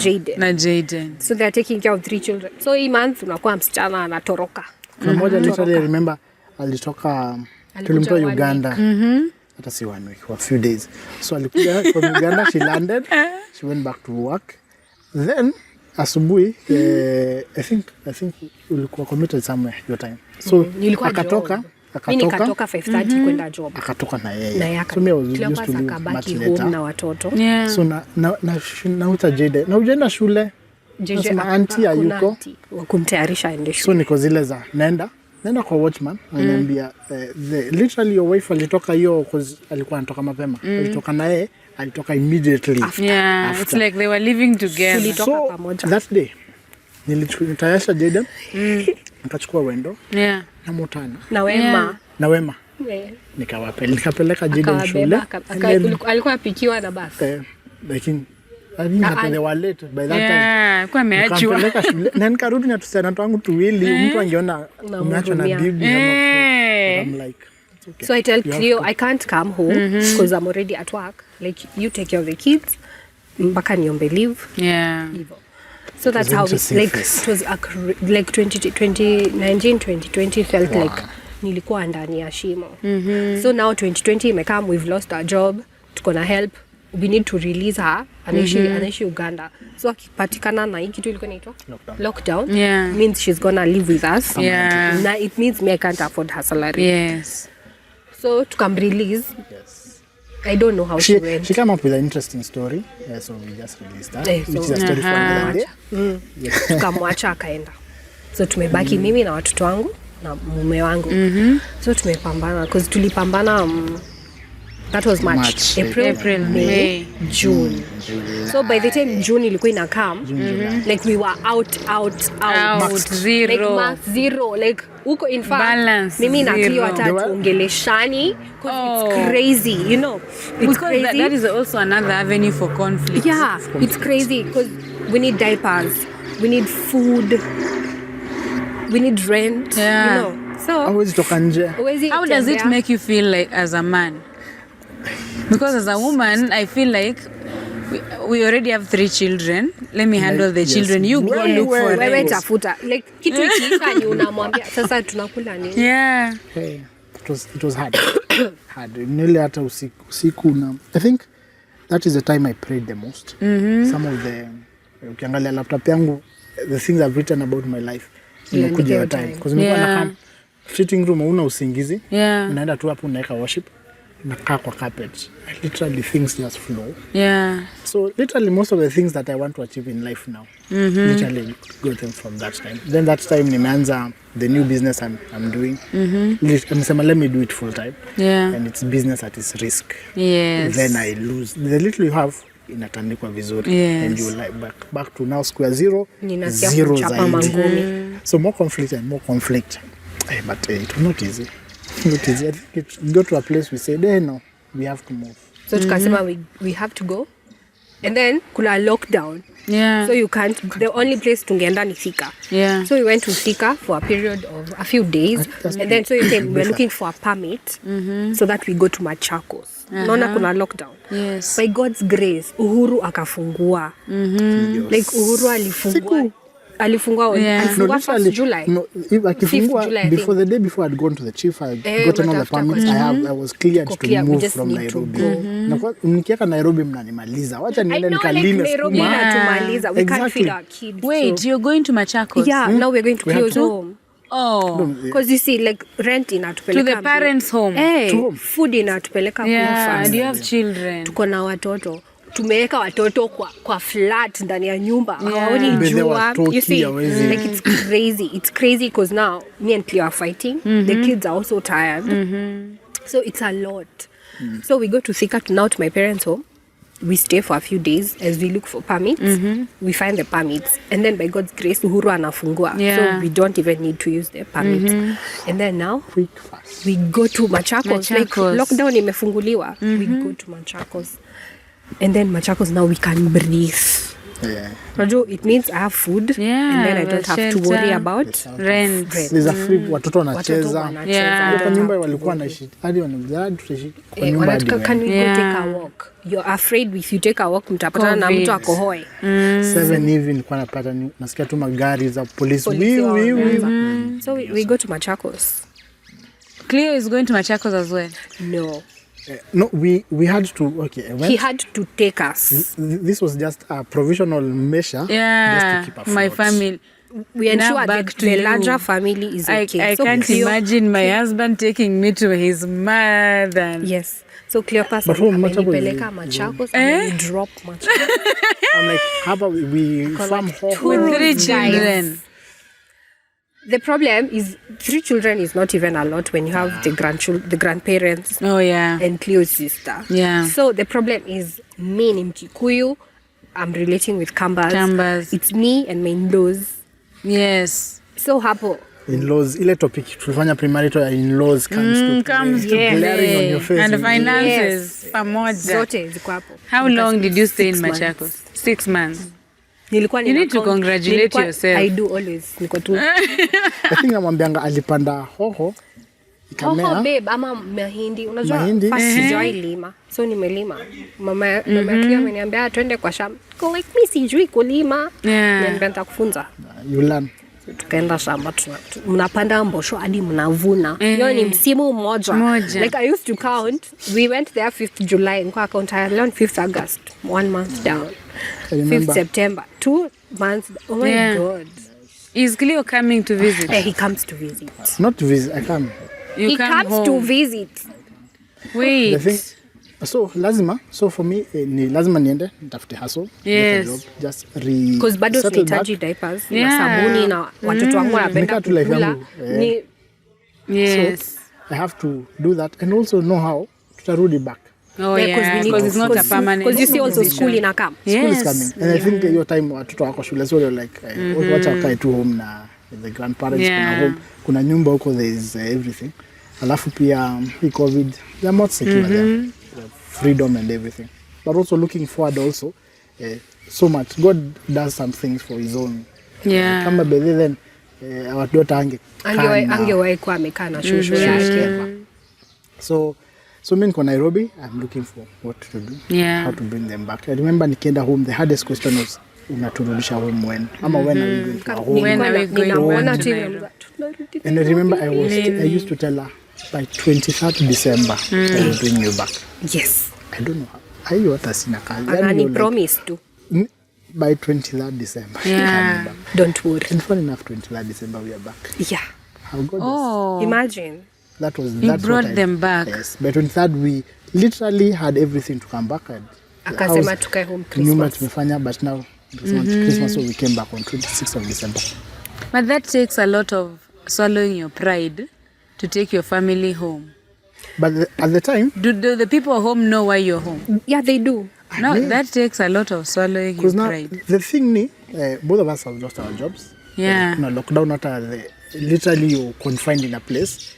Jaden. So they're taking care of 3 children. So hii month unakuwa msichana anatoroka. Kuna moja literally I remember alitoka tulimtoa Uganda. Hata si 1 week, for a few days. So alikuja from Uganda, she landed, she went back to work. Then asubuhi I think ulikuwa committed somewhere your time. So akatoka mimi nikatoka 5:30 kwenda job. Akatoka na yeye. So me I was used to leave much later. Na watoto. Yeah. So na uta Jade. Na ujaenda shule. Nasema auntie ayuko. Kumtayarisha aende shule. So niko zile za naenda kwa watchman ananiambia literally your wife alitoka hiyo cause alikuwa anatoka mapema. Alitoka na yeye, alitoka immediately. Yeah, it's like they were living together. Tulitoka pamoja. That day nilitayasha Jaden. Nikachukua wendo. Yeah. Na Motana. Na Wema. Nikapeleka Jaden shule. Alikuwa apikiwa na basi. Lakini I think they were late by that time. Yeah, kwa ameachwa. Nikampeleka shule. Na nikarudi na tusichana wangu tuwili, mtu angeona umeachwa na bibi I'm like okay. So I tell Cleo I can't come home because I'm already at work. Like you take care of the kids mpaka niombe leave. Yeah. So that's how it was like 2019 2020 felt like nilikuwa ndani ya shimo. So now 2020 imekam, we've lost our job, tuko na help, we need to release her. Anaishi Uganda. So akipatikana na hii kitu ilikuwa inaitwa lockdown. Yeah. Means she's gonna live with us. Yeah. Na it means me I can't afford her salary. Yes. So to come release. Yes. I don't know how she went. She came up with an interesting story. Yeah, so we just released that. Which is a story for another day. Tukamwacha akaenda. So tumebaki mimi na watoto wangu na mume wangu. So tumepambana because tulipambana that was March. April, May, June. So by the time June ilikuwa ina come, like we were out. Zero. Like max zero. Like uko in fact balance mimi na zero. Cleo hata tuongeleshani because it's crazy, you know. It's because crazy. that is also another avenue for conflict. Yeah, it's crazy because we need diapers, we need food, we need rent, you know. So Always toka nje. How does it make you feel like as a man? Because as a woman, I feel like we already have 3 children. Let me handle the children. You go look for wewe it. tafuta. Like kitu ikiisha ni unamwambia sasa tunakula nini? Yeah. Hey, it was hard. Nearly hata usiku na I think that is the time I prayed the most. Some of the ukiangalia laptop yangu, the things I've written about my life nimekuja your time because nilikuwa na sitting room una usingizi. Unaenda tu hapo unaweka worship. Nakaa kwa carpet. Literally things just flow. Yeah. So literally most of the things that I want to achieve in life now, literally got them from that time. Then that time nimeanza the new business I'm doing. Nisema let me do it full time. Yeah. And it's business at its risk. Yes. Then I lose. The little you have, inatandikwa vizuri. Yes. And you like back to now square zero. Ninasia Zero kuchapa mangumi. So more conflict and more conflict. But it was not easy. Not easy. I think it got to a place we said, no, we have to move. So tukasema we have to go. And then kuna lockdown. Yeah. So you can't, the only place tungeenda ni Thika. Yeah. So we went to Thika for a period of a few days. And then so you said we're looking for a permit so that we go to Machakos. Naona kuna lockdown. Yes. By God's grace, Uhuru akafungua. Like Uhuru alifungua first July. No, if akifungua July, before the day before I'd gone to the chief, I'd gotten all the permits. I was cleared to move from Nairobi. Na kwa nikieka Nairobi mnanimaliza. Wacha niende nikalime Nairobi sukuma. inatumaliza. We can't Exactly. feed our kids. Wait, so. you're going to Machakos? Yeah, now we're going to close home. Oh. Because you see, like rent inatupeleka. To the parents' home. Hey, To home. food inatupeleka Yeah, and you kufa. have children. Tuko na watoto. Tumeweka watoto kwa flat ndani ya nyumba. Hawaoni They jua. watoki, You see, hawezi. like it's crazy. It's crazy because now me and Cleo are fighting. The kids are also tired. So it's a lot. So we go to Thika now to my parents' home. We stay for a few days as we look for permits. We find the permits. And then by God's grace, Uhuru anafungua. Yeah. So we don't even need to use the permits. And then now, Quick, fast. we go to Machakos. Like Machakos. lockdown imefunguliwa. We go to Machakos. And then Machakos, now we can breathe. Yeah. Rajo, it means I have food. Yeah, And then I don't have to worry shelter. about Rent. There's a free watoto wanacheza. wanacheza. Yeah. I Kwa don't nyumba have to walikuwa worry. naishi hadi wanamzaa tutaishi kwa Eh, nyumba hadi wanataka, can we go Yeah. take a walk? You're afraid if you take a walk mtapatana na COVID. mtu akohoe. 7 hivi nilikuwa napata nasikia tu magari za polisi. Polisi Wiu. So we go to Machakos. Cleo is going to Machakos as well. No. No, we had to. Okay, He had to take us. This was just a provisional measure. Yeah, just to keep my afloat. family. We ensure Now that back to the you. larger family is okay. I So can't Cleo- imagine my husband taking me to his mother. Yes. So Cleopas But home, Machakos amenipeleka is- Machakos and drop Machakos. I'm like, hapa we farm hoho. With 3 Guys. children. The problem is 3 children is not even a lot when you have the grandparents Oh, yeah. and Cleo's sister. Yeah. So the problem is me ni Mkikuyu. I'm relating with Kambas. Kambas. It's me and my in-laws. Yes. So hapo. In-laws, ile topic tulifanya premarital ya in-laws comes to Comes to play. Glaring on play. your face. And finances. Pamoja. Zote ziko hapo. How long did you stay in 6 months. Machakos? 6 months. Nilikuwa You need to congratulate yourself. I do always. Niko tu. I think namwambianga alipanda hoho ikamea. Hoho babe ama mahindi. Unajua Mahindi. first sijawahi lima. So nimelima. Mama Cleo ameniambia twende kwa shamba. Go like mimi sijui kulima. Yeah. Niambia nitakufunza. You learn. Tukaenda shamba mnapanda mbosho hadi mnavuna. Hiyo ni msimu mmoja. Like I used to count. We went there 5th July and count I learned 5th August. 1 month down. I remember. 5th September. 2 months. Oh my Yeah. God. Is Cleo coming to visit? He comes to visit. Not to visit, I come. You He come comes home. to visit. Wait. The thing, so for me ni lazima niende nitafute hustle. Yes. get a job, just Because bado settle back. tunahitaji diapers Yeah. na sabuni na watoto wangu wanapenda Nika tu life kukula. yangu, Ni Yes. I have to do that and also know how tutarudi back. Oh, Yeah, 'cause we yeah. need Because it's not a permanent. Because you see also school inakam. School is Yes. coming. And I think your time watoto wako shule so you're like wacha wakae tu home na the grandparents Yeah. kuna home kuna nyumba huko there is everything. Alafu pia hii COVID they are not secure there. Freedom and everything. But also looking forward also so much. God does some things for his own. Yeah. Kama bedhi then our daughter Angewahi kuwa amekaa na shushu yake. So me niko Nairobi, I'm looking for what to do, Yeah. how to bring them back. I remember nikienda home, the hardest question was unaturudisha home when? Ama when are we going to our home? When are we going Ninamuona back to tu Nairobi? tunarudi. And I remember I used to tell her by 23rd December I will bring you back. Yes. I don't know how. Hiyo hata sina kazi. Yani Anani you're like, promise tu. by 23rd December. Yeah. I'm back. Don't worry. And funny enough, 23rd December we are back. Yeah. How God Oh. Imagine. That was You that's brought what them back. Yes. By 23rd we literally had everything to come back. And Akasema tukae home nyuma Christmas. tumefanya but now it's not Christmas so we came back on 26th of December. But that takes a lot of swallowing your pride to take your family home. But at the time Do the people home know why you're home? Yeah, they do. No, that takes a lot of swallowing your Because now pride. the thing ni, both of us have lost our jobs. Yeah. Kuna lockdown literally you're confined in a place.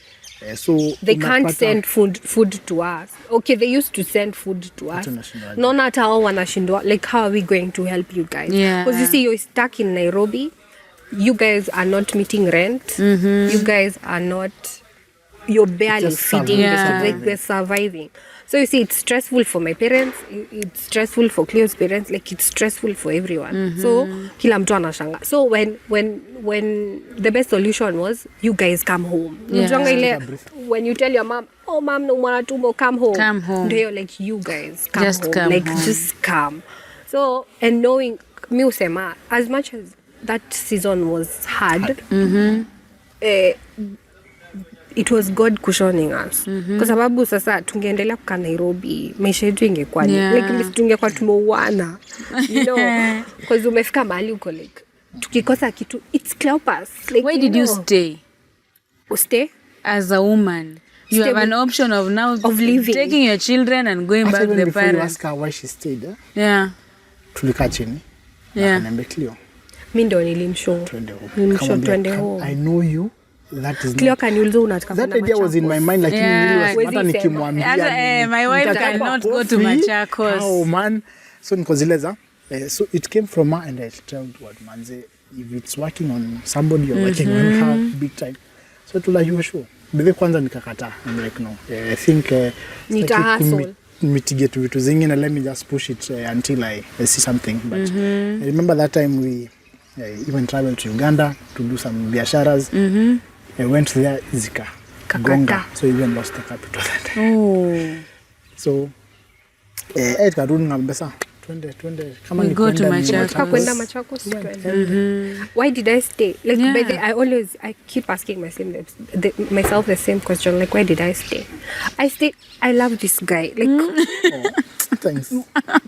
So They can't unapata- send food to us. Okay, they used to send food to us. tunashindwaje? Naona hata hao wanashindwa. Like, how are we going to help you guys? Yeah. Because you see, you're stuck in Nairobi. You guys are not meeting rent. You guys are not. You're barely Just feeding. surviving. Like, we're surviving. So you see, it's stressful for my parents. It's stressful for Cleo's parents. Like, it's stressful for everyone. So kila mtu anashanga. So when the best solution was, you guys come home. Yeah. Unajua ile, when you tell your mom, oh mom, no mwana tumbo, come home. Come home. They're like, you guys come Just home. come Like, home. just come. So, and knowing, mi usema, as much as that season was hard, it was God cushioning us. Kwa sababu sasa tungeendelea kukaa Nairobi, maisha yetu ingekuwa Yeah. like tungekuwa tumeuana. You know, because umefika mahali uko like tukikosa kitu, it's Cleopas. Like, Why did you know, stay stay? as a woman? You Stay have an with- option of now of leaving. taking your children and going Hata back to even the before you parents. ask her why she stayed, Yeah. tulikaa chini. Yeah. Akaniambia, Cleo, Mi ndo nilimshow. twende home. Nilimshow Akamwambia, twende "Come, home. I know you. That is Cleo not." kaniuliza unataka That kwenda idea was in my Machakos? mind, lakini Yeah. niliwa- Huwezi hata sema. nikimwambia Hata, my wife nitachapa cannot go to coffee. Machakos. How, man? So nikozileza. So it came from her and I told what manze, if it's working on somebody, you're working on her big time. So tula you sure. Bebe kwanza nikakataa. I'm like no. I think Nita sitaki hustle. mitigate vitu zingine, let me just push it until I see something. But I remember that time we even traveled to Uganda to do some biasharas. I went there, zika gonga, so even lost the capital that time. Oh. So tukarudi na MPESA, twende kama We ni go to kwenda ni Machakos. Nataka kwenda Machakos. Why did I stay? Like, Yeah. by the, I keep asking myself the same question. Like, why did I stay? I stayed. I love this guy. Like, Thanks.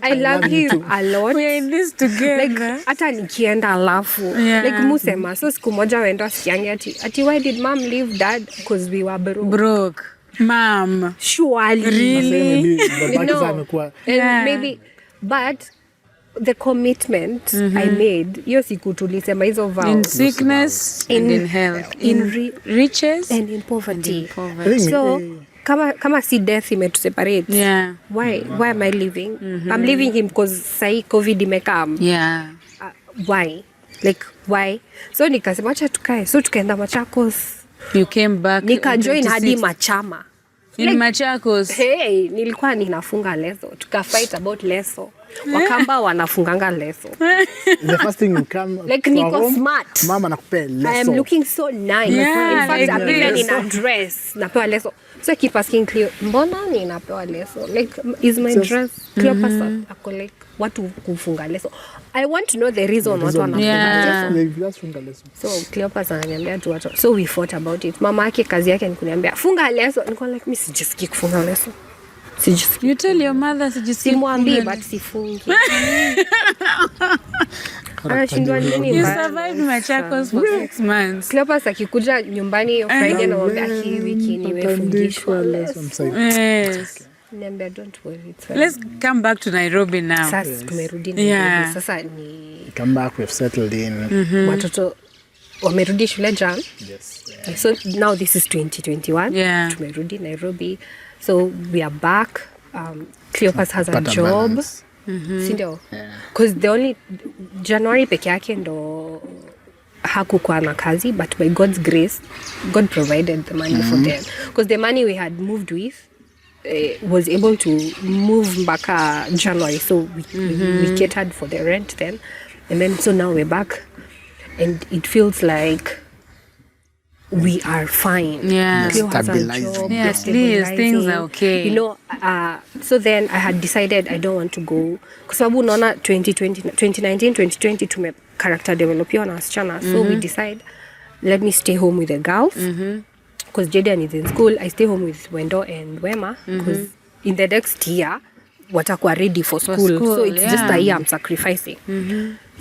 I love you him too. a lot. We are in this together. Like, hata nikienda alafu Yeah. like musema, so siku moja wenda sikiangi ati why did mom leave dad? Because we were broke. Broke. Mom. Surely. Really? Maybe babake No. sasa amekuwa And Yeah. maybe, but the commitment I made, hiyo siku tulisema hizo vows. In sickness and in health. in riches and in poverty. in poverty. So kama si death imetuseparate, Yeah. why am I leaving? I'm leaving him because sahi COVID imekam. Yeah. Why? Like, why? So nikasema acha tukae, so tukaenda Machakos, You came back. nikajoin in hadi 26. machama. In Like, Machakos. hey, nilikuwa ninafunga leso, tukafight about leso. Wakamba wanafunganga leso. the first thing you come Like, to niko our home, smart. mama nakupea I am leso. looking so nice. Yeah, In fact, like I'm even this. in a dress. Napewa leso. So I keep asking Cleo, mbona ninapewa leso? Like, is my Just- dress Cleopas ako like, watu kufunga leso? I want to know the reason watu wanafunga Yeah. leso. Like, just funga leso. So Cleopas ananiambia tu watu. So we fought about it. Mama yake kazi yake ni kuniambia funga leso. Niko like, mimi sijisikii kufunga leso. Sijisikii. You tell your mother sijisikii Simwambii kufunga. but sifungi. Anashindwa nini You mbaya? survived Machakos for 6 months. Cleopas akikuja nyumbani hiyo Friday namwambia hii wiki nimefungishwa leso. I'm sorry. Yes. Niambia don't worry. it's fine. Let's come back to Nairobi now. Sasa tumerudi Yeah. Nairobi. Sasa ni Come back, we've settled in. watoto wamerudi shule Jan. Yes. So now this is 2021. Yeah. Tumerudi Nairobi. So we are back. Cleopas has a Pata job. balance. Sindio? Because the only January peke yake ndo hakukuwa na kazi, but by God's grace, God provided the money for them. Because the money we had moved with was able to move mpaka January. So we catered for the rent then. And then so now we're back. And it feels like we are fine. Yeah. Cleo has a Stabilizing. job, Yeah, we're at least things are stabilizing. okay. You know, so then I had decided I don't want to go. Kwa sababu unaona 2019, 2020 tume character developiwa na wasichana. So we decide, let me stay home with the girls. Because Jaden is in school. I stay home with Wendo and Wema. Because in the next year, watakuwa ready for school. school, So it's just yeah. a year I'm sacrificing.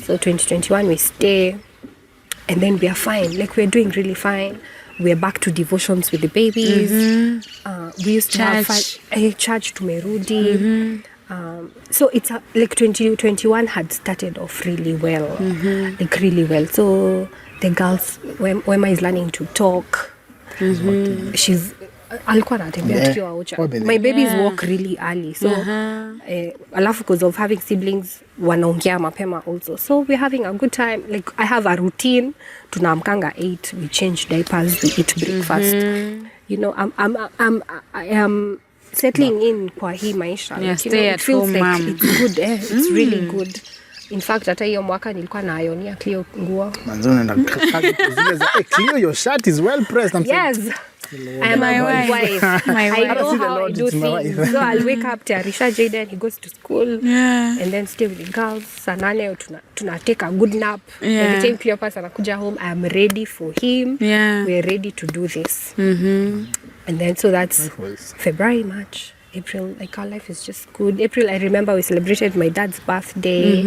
So 2021 we stay. And then we are fine. Like, we're doing really fine. We're back to devotions with the babies. We used to have Church. church tumerudi. So it's like 2021 had started off really well, like really well. So the girls, Wema is learning to talk. She's alikuwa anatembea tukiwa ucha. My babies walk really early, so alafu because of having siblings wanaongea mapema also, so we're having a good time. Like I have a routine. Tunaamkanga 8, we change diapers, we eat breakfast. You know, I am settling in kwa hii maisha. Yeah, like, stay it at feels home, like mom. it's good. It's really good. In fact, hata hiyo mwaka nilikuwa naionia Cleo nguo. Manzo unaenda kazi zile za Cleo, your shirt is well pressed. I'm Yes. I am My a wife. wife. My I wife. know See the how I Lord, do it's my things. wife. So I'll wake up, Tayarisha Jaden, he goes to school. Yeah. And then stay with the girls. Saa 8 tuna take a good nap. Yeah. Every time Cleopas anakuja home, I am ready for him. Yeah. We're ready to do this. And then so that's February, March, April. Like our life is just good. April, I remember we celebrated my dad's birthday.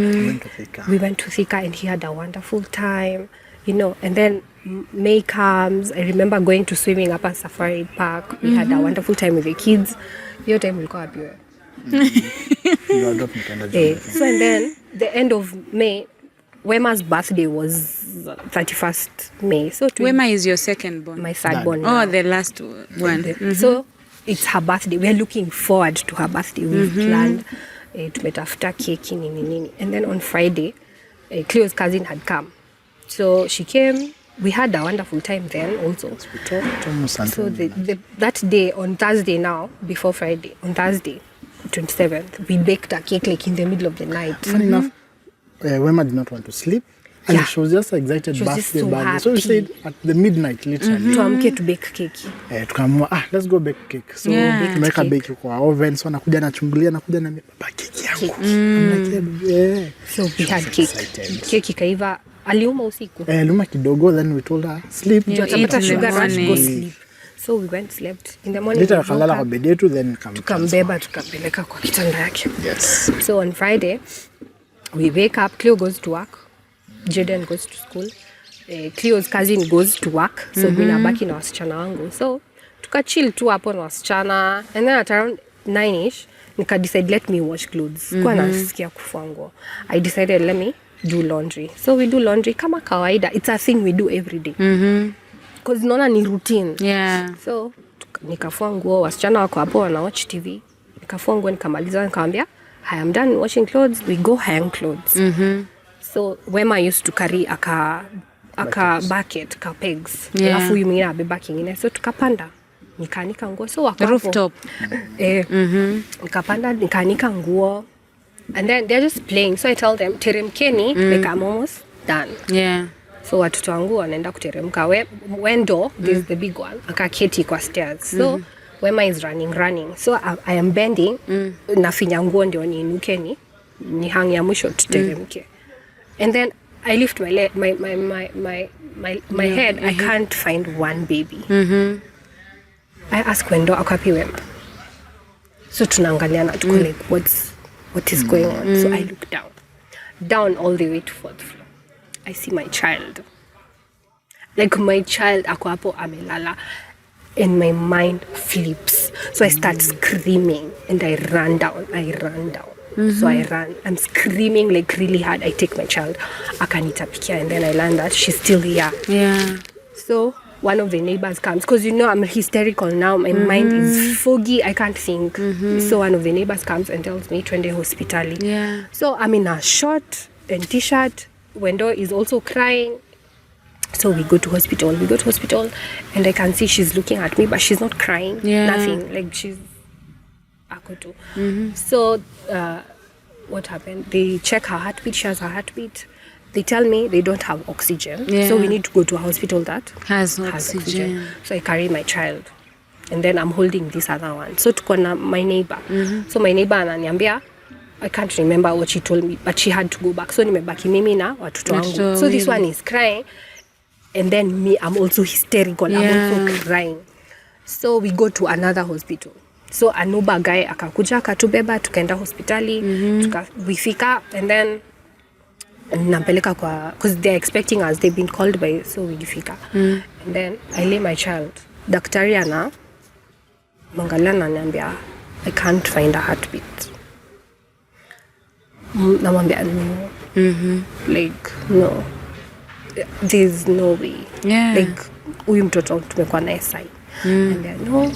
We went to Thika and he had a wonderful time, you know. And then May comes. I remember going to swimming up at Safari Park. We had a wonderful time with the kids. Your time will go up here. So and then the end of May, Wema's birthday was 31st May. So Wema is your second born. my third born. Oh, now. the last one. So it's her birthday. We're looking forward to her birthday. We've planned tumetafuta keki nini nini. And then on Friday, Cleo's cousin had come. So she came. We had a wonderful time then also. So that day, on Thursday now, before Friday, on Thursday, 27th, we baked a cake like in the middle of the night. Funny enough, Wema did not want to sleep. And she was just excited. She was just birthday, so birthday. So we said at the midnight, literally. Tuamke to bake cake. Tukaamua, let's go bake cake. So tumeweka bake kwa oven. So nakuja nachungulia, nakuja na baba keki yangu. I'm like, yeah. So we had cake. Cake ikaiva. Aliuma usiku. Luma kidogo, then we told her, sleep. Tutapata sugar rush, go morning. sleep. So we went, slept. In the morning, Later we woke akalala up, kwa bed yetu, then tukambeba, tukapeleka kwa kitanda yake. Yes. So on Friday, we wake up, Cleo goes to work, Jaden goes to school, Cleo's cousin goes to work, so mimi nabaki na wasichana wangu. So tukachill tu hapo na wasichana, and then at around 9ish, nika decide let me wash clothes. Kwa nasikia kufua nguo. I decided let me do laundry. So we do laundry kama kawaida. It's a thing we do every day. Because naona ni routine. Yeah. So nikafua nguo, wasichana wako hapo wana watch TV. Nikafua nguo nikamaliza, nikamwambia I am done washing clothes, we go hang clothes. So Wema used to carry aka bucket, ka pegs. Alafu huyu mwingine abeba kingine. So tukapanda. Nikaanika nguo. So wako Rooftop. Nikapanda, nikaanika nguo. And then they're just playing. So I tell them, teremkeni, like I'm almost done. Yeah. So watoto wangu wanaenda kuteremka. Wendo, this is the big one, akaketi kwa stairs. So Wema is running. So I am bending, nafinya nguo ndio niinuke ni hang ya mwisho tuteremke. And then I lift my leg, my head, I can't find one baby. I ask Wendo, akapi Wema. So tunaangaliana, tuko like, what is going on? So I look down all the way to 4th floor. I see my child. Like my child ako hapo amelala, and my mind flips. So I start screaming and I run down. So I run. I'm screaming like really hard. I take my child, akanitapikia, and then I learn that she's still here. Yeah. So one of the neighbors comes, because you know I'm hysterical now. My mind is foggy. I can't think. So one of the neighbors comes and tells me, "Twende hospitali." Yeah. So I'm in a short and t-shirt. Wendo is also crying. So we go to hospital, and I can see she's looking at me, but she's not crying. Yeah. Nothing. Like she's akoto. So what happened? They check her heartbeat. She has her heartbeat. They tell me they don't have oxygen. Yeah. So we need to go to a hospital that Has has oxygen. So I carry my child. And then I'm holding this other one. So tuko na my neighbor. So my neighbor ananiambia, I can't remember what she told me, but she had to go back. So nimebaki mimi na watoto wangu. So this one is crying. And then me, I'm also hysterical. I'm also crying. So we go to another hospital. So an Uber guy akakuja akatubeba, tukaenda hospitali, we and then nampeleka kwa, because they're expecting us, they've been called by, so we fika. And then I lay my child. Daktari ana mangalia ananiambia, I can't find a heartbeat. namwambia no. Like no, there's no way. Like huyu mtoto tumekuwa naye sai. And then no,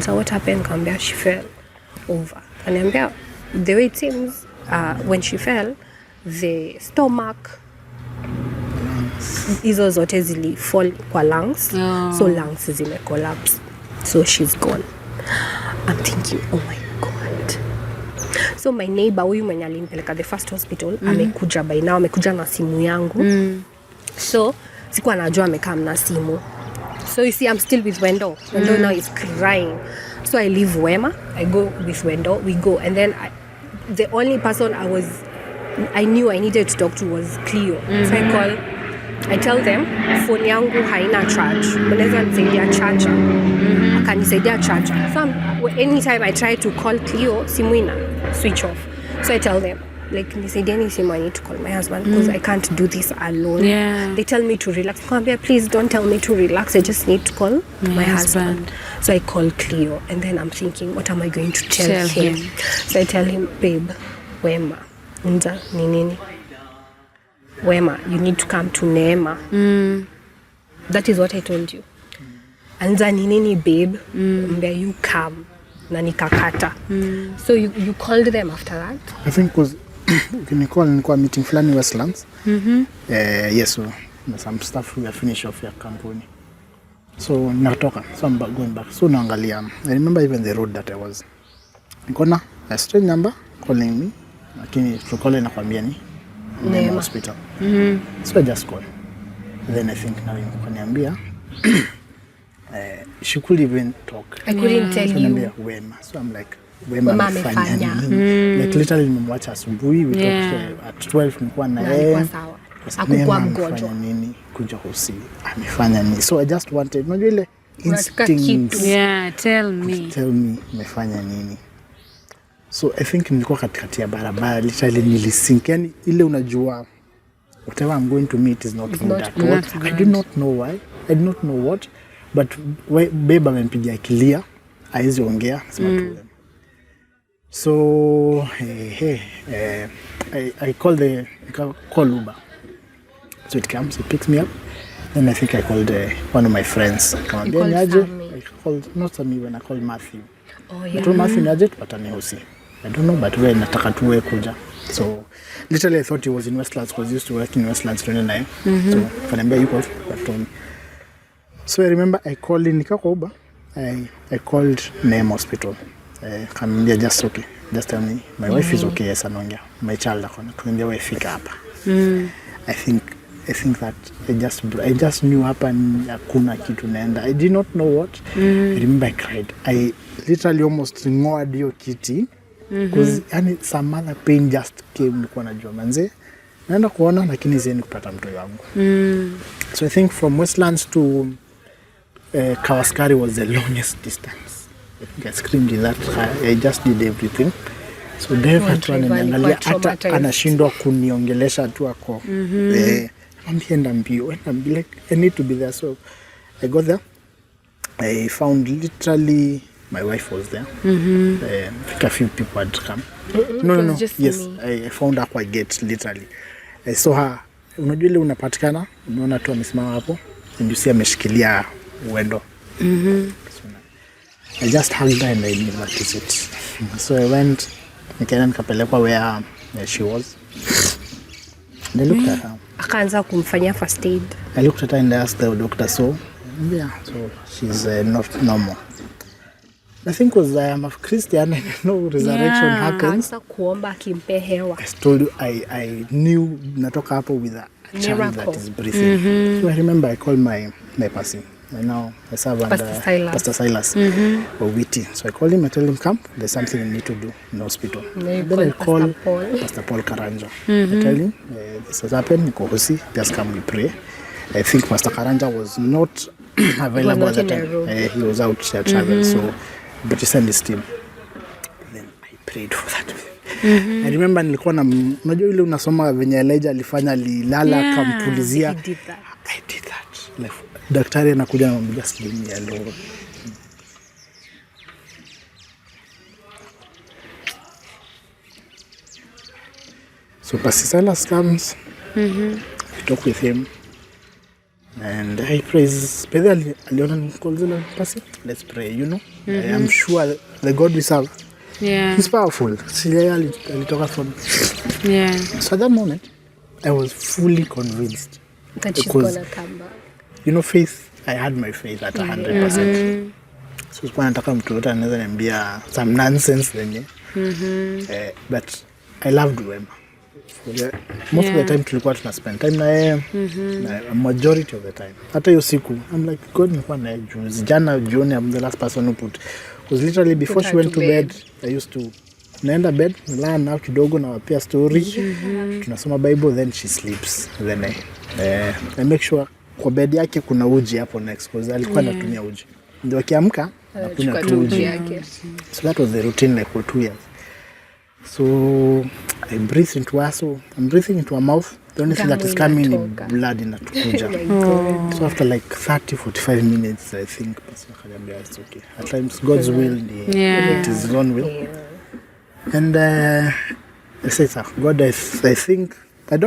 so what happened? Kambia she fell over. Kaniambia the way it seems, when she fell, the stomach, hizo zote zilifall kwa lungs. So lungs zime collapse. So she's gone. I'm thinking, oh my God. So my neighbor, huyu mwenye alimpeleka the first hospital, amekuja by now, amekuja na simu yangu. So sikuwa najua amekaa na simu. So you see, I'm still with Wendo. Wendo now is crying. So I leave Wema, I go with Wendo, we go. And then the only person I knew I needed to talk to was Cleo. So I tell them, phone yangu haina charge. Mnaweza nisaidia charger. Akanisaidia charger. So anytime I try to call Cleo, simu ina switch off. So I tell them, like, nisaidieni simu, I need to call my husband because I can't do this alone. They tell me to relax. Please don't tell me to relax. I just need to call my husband. So I call Cleo, and then I'm thinking, what am I going to tell him? So I tell him, babe, Wema, unza ni nini? Wema, you need to come to Neema. That is what I told you. Anza ni nini, babe? Mbea, you come. Na nikakata. So you called them after that? I think because nilikuwa meeting fulani Westlands. Yes, so some stuff we are finish off ya kampuni. So natoka, so I'm going back. So naangalia. I remember even the road that I was. Nikona a strange number calling me. Lakini tukole na kwambia ni Neema hospital. So I just call. Then I think now kaniambia she could even talk. I couldn't tell you. Wema. So I'm like, Wema amefanya nini? Like literally nimemwacha asubuhi, we talked at 12 nilikuwa na yeye. Hakukuwa mgonjwa. Nini kuja kusi amefanya nini? So I just wanted, unajua ile instinct. Tell me amefanya nini? So I think nilikuwa katikati ya barabara, literally nilisink. Yani ile unajua whatever I'm going to meet is not good at all. I do not know why. I do not know what. But babe amempigia kilia, haizi ongea, sema problem. So I call Uber. So it comes, it picks me up. Then I think I called one of my friends. You called Sammy? I called, not Sammy, when I called Matthew. Oh yeah. I told Matthew naje tupatane hosi. I don't know, but we nataka tuwe kuja. So literally I thought he was in Westlands because he used to work in Westlands 29. So kaniambia yuko but so I remember I called in Uber. I called Neema hospital. Kaniambia just okay. Just tell me my wife is okay, yes anaongea. My child akona. Kaniambia wewe fika hapa. I think that I just knew hapa hakuna kitu naenda. I did not know what. I remember I cried. I literally almost ng'oa hiyo kiti because some other pain just came. Nilikuwa najua manze naenda kuona lakini zeni kupata mtoto wangu. So I think from Westlands to Kawaskari was the longest distance. I think I screamed in that car. I just did everything. So Dave ananiangalia hata anashindwa kuniongelesha tu ako. Enda mbio. Like, I need to be there. So I got there. I found literally my wife was there. I think a few people had come. No. Yes, I found her quite gate literally. I saw her. Unajua ile unapatikana, unaona tu amesimama hapo. And you see ameshikilia Wendo. So I just hugged her and I knew that is it. So I went, nikaenda nikapelekwa where she was. And I looked at her. Akaanza kumfanyia first aid. I looked at her and I asked the doctor, so she's not normal. I think because I am a Christian, I know resurrection happens. Akaanza kuomba akimpe hewa. I told you, I knew natoka hapo with a child that is breathing. So I remember I called my pastor. I now I serve under Pastor Silas Owiti. So I called him, I told him, come, there's something you need to do in the hospital. Then I call Pastor Paul Karanja. I tell him, this has happened, Niko Hosi, just come, we pray. I think Pastor Karanja was not available at the time. He was out there travel, so but he sent his team. Then I prayed for that. I remember nilikuwa na unajua ile unasoma venye Elijah alifanya alilala kampulizia. I did that. Like, daktari anakuja na mmoja slim ya loro. So Pastor Silas comes, we talk with him, and I praise. Let's pray, you know. I am sure the God we serve, He's powerful. So at that moment, I was fully convinced that she's gonna come back. You know, faith, I had my faith at 100%. So sikuwa nataka mtu yote anaweza niambia some nonsense lenye. But I loved Wema. Most of the time tulikuwa tuna spend time na yeye. A majority of the time. Hata hiyo siku I'm like God nilikuwa na juzi. Jana jioni I'm the last person who put. Because literally before she went to bed, I used to naenda bed, nalala nao kidogo na wapia story. Tunasoma Bible, then she sleeps. Then I make sure kwa bed yake kuna uji hapo next because alikuwa anatumia uji. Ndio akiamka anakunywa tu uji yake. So that was the routine like for 2 years. So I breathe into her, so I'm breathing into her mouth. The only thing that is coming is blood in tukuja. So after like 30-45 minutes, I think it's okay. At times God's will, it is His own will. And I say, sir, God, I think, I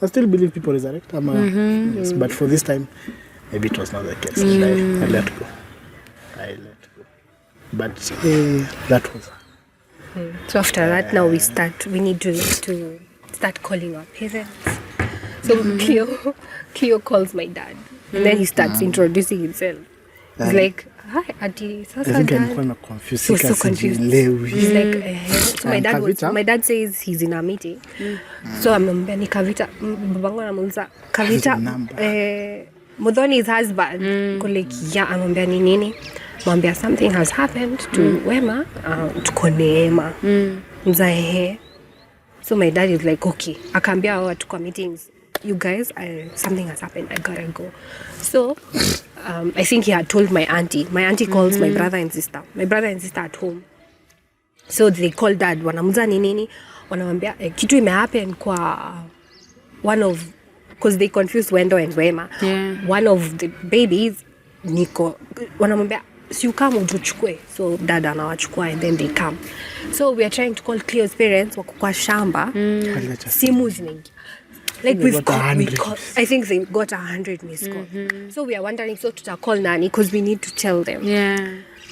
still believe people resurrect. Yes, but for this time, maybe it was not the case. I let go. But that was. So after that, now we need to start calling our parents. So Cleo calls my dad. And then he starts introducing himself. He's like, hi, Auntie, Sasa I think Dad. I'm confused. He was so confused. He's like, so my dad says he's in a meeting. So amemwambia ni Kavita. Babangu anamuuliza Kavita, Mudhoni's husband. Like, yeah, amemwambia ni nini? Mwambia something has happened to Wema, tuko Neema. Mzaehe. So my dad is like, okay. Akaambia watu kwa meetings, you guys, something has happened. I gotta go. So I think he had told my auntie. My auntie calls my brother and sister. My brother and sister at home. So they call dad. Wanamuza ni nini? Wanamwambia kitu imehappen kwa one of, because they confused Wendo and Wema. One of the babies, Nico, wanamwambia si ukama utuchukue. So dad anawachukua and then they come. So we are trying to call Cleo's parents wako kwa shamba. Simu zinaingia. Like we call, I think they got 100 missed calls. So we are wondering, so to call nani because we need to tell them.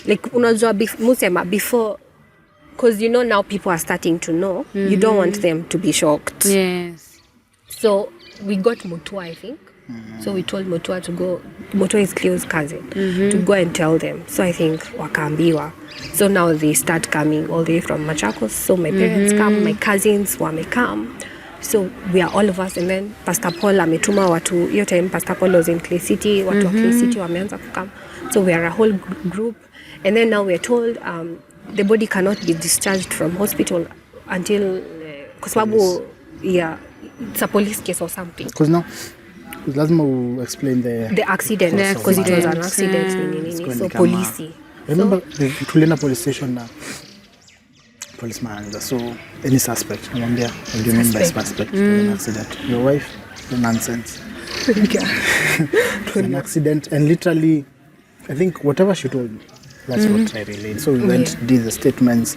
Like unajua musema before, because you know now people are starting to know. You don't want them to be shocked. So we got Mutua, I think. So we told Mutua to go. Mutua is Cleo's cousin, to go and tell them. So I think wakaambiwa. So now they start coming all the way from Machakos. So my parents come, my cousins wame come. So we are all of us, and then Pastor Paul ametuma watu. Hiyo time Pastor Paul was in Clay City. Watu wa Clay City wameanza kukam. So we are a whole group, and then now we are told the body cannot be discharged from hospital until kwa sababu it's a police case or something. Because now lazima explain the accident because it was an accident. So police. Remember tulienda police station na policeman. So any suspect, namwambia, what do you mean by suspect? An accident. Your wife, nonsense. It's an accident, and literally, I think whatever she told me, that's what I relayed. So we went, did the statements.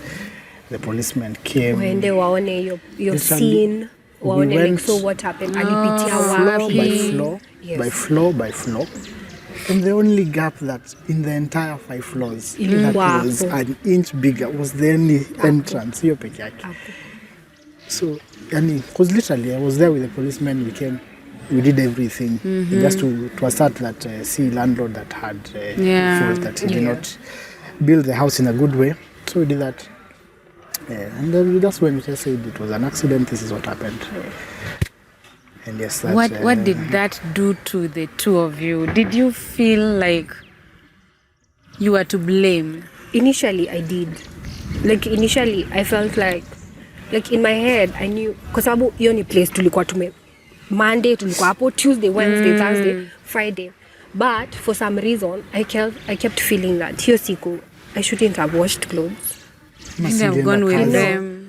The policeman came. Waende waone your scene. Waone like, so what happened? Alipitia wapi? By floor. And the only gap that in the entire 5 floors that was an inch bigger was the only entrance. Hiyo peke yake. So, because literally I was there with the policeman. We did everything just to assert that landlord that had fault, that he did not build the house in a good way. So we did that. And then that's when we just said it was an accident. This is what happened. And yes, that, what did that do to the two of you? Did you feel like you were to blame? Initially, I did. Like initially, I felt like in my head, I knew kwa sababu hiyo ni place tulikuwa Monday tulikuwa hapo, Tuesday, Wednesday, Thursday, Friday. But for some reason, I kept feeling that hiyo siku I shouldn't have washed clothes. I should have gone with them.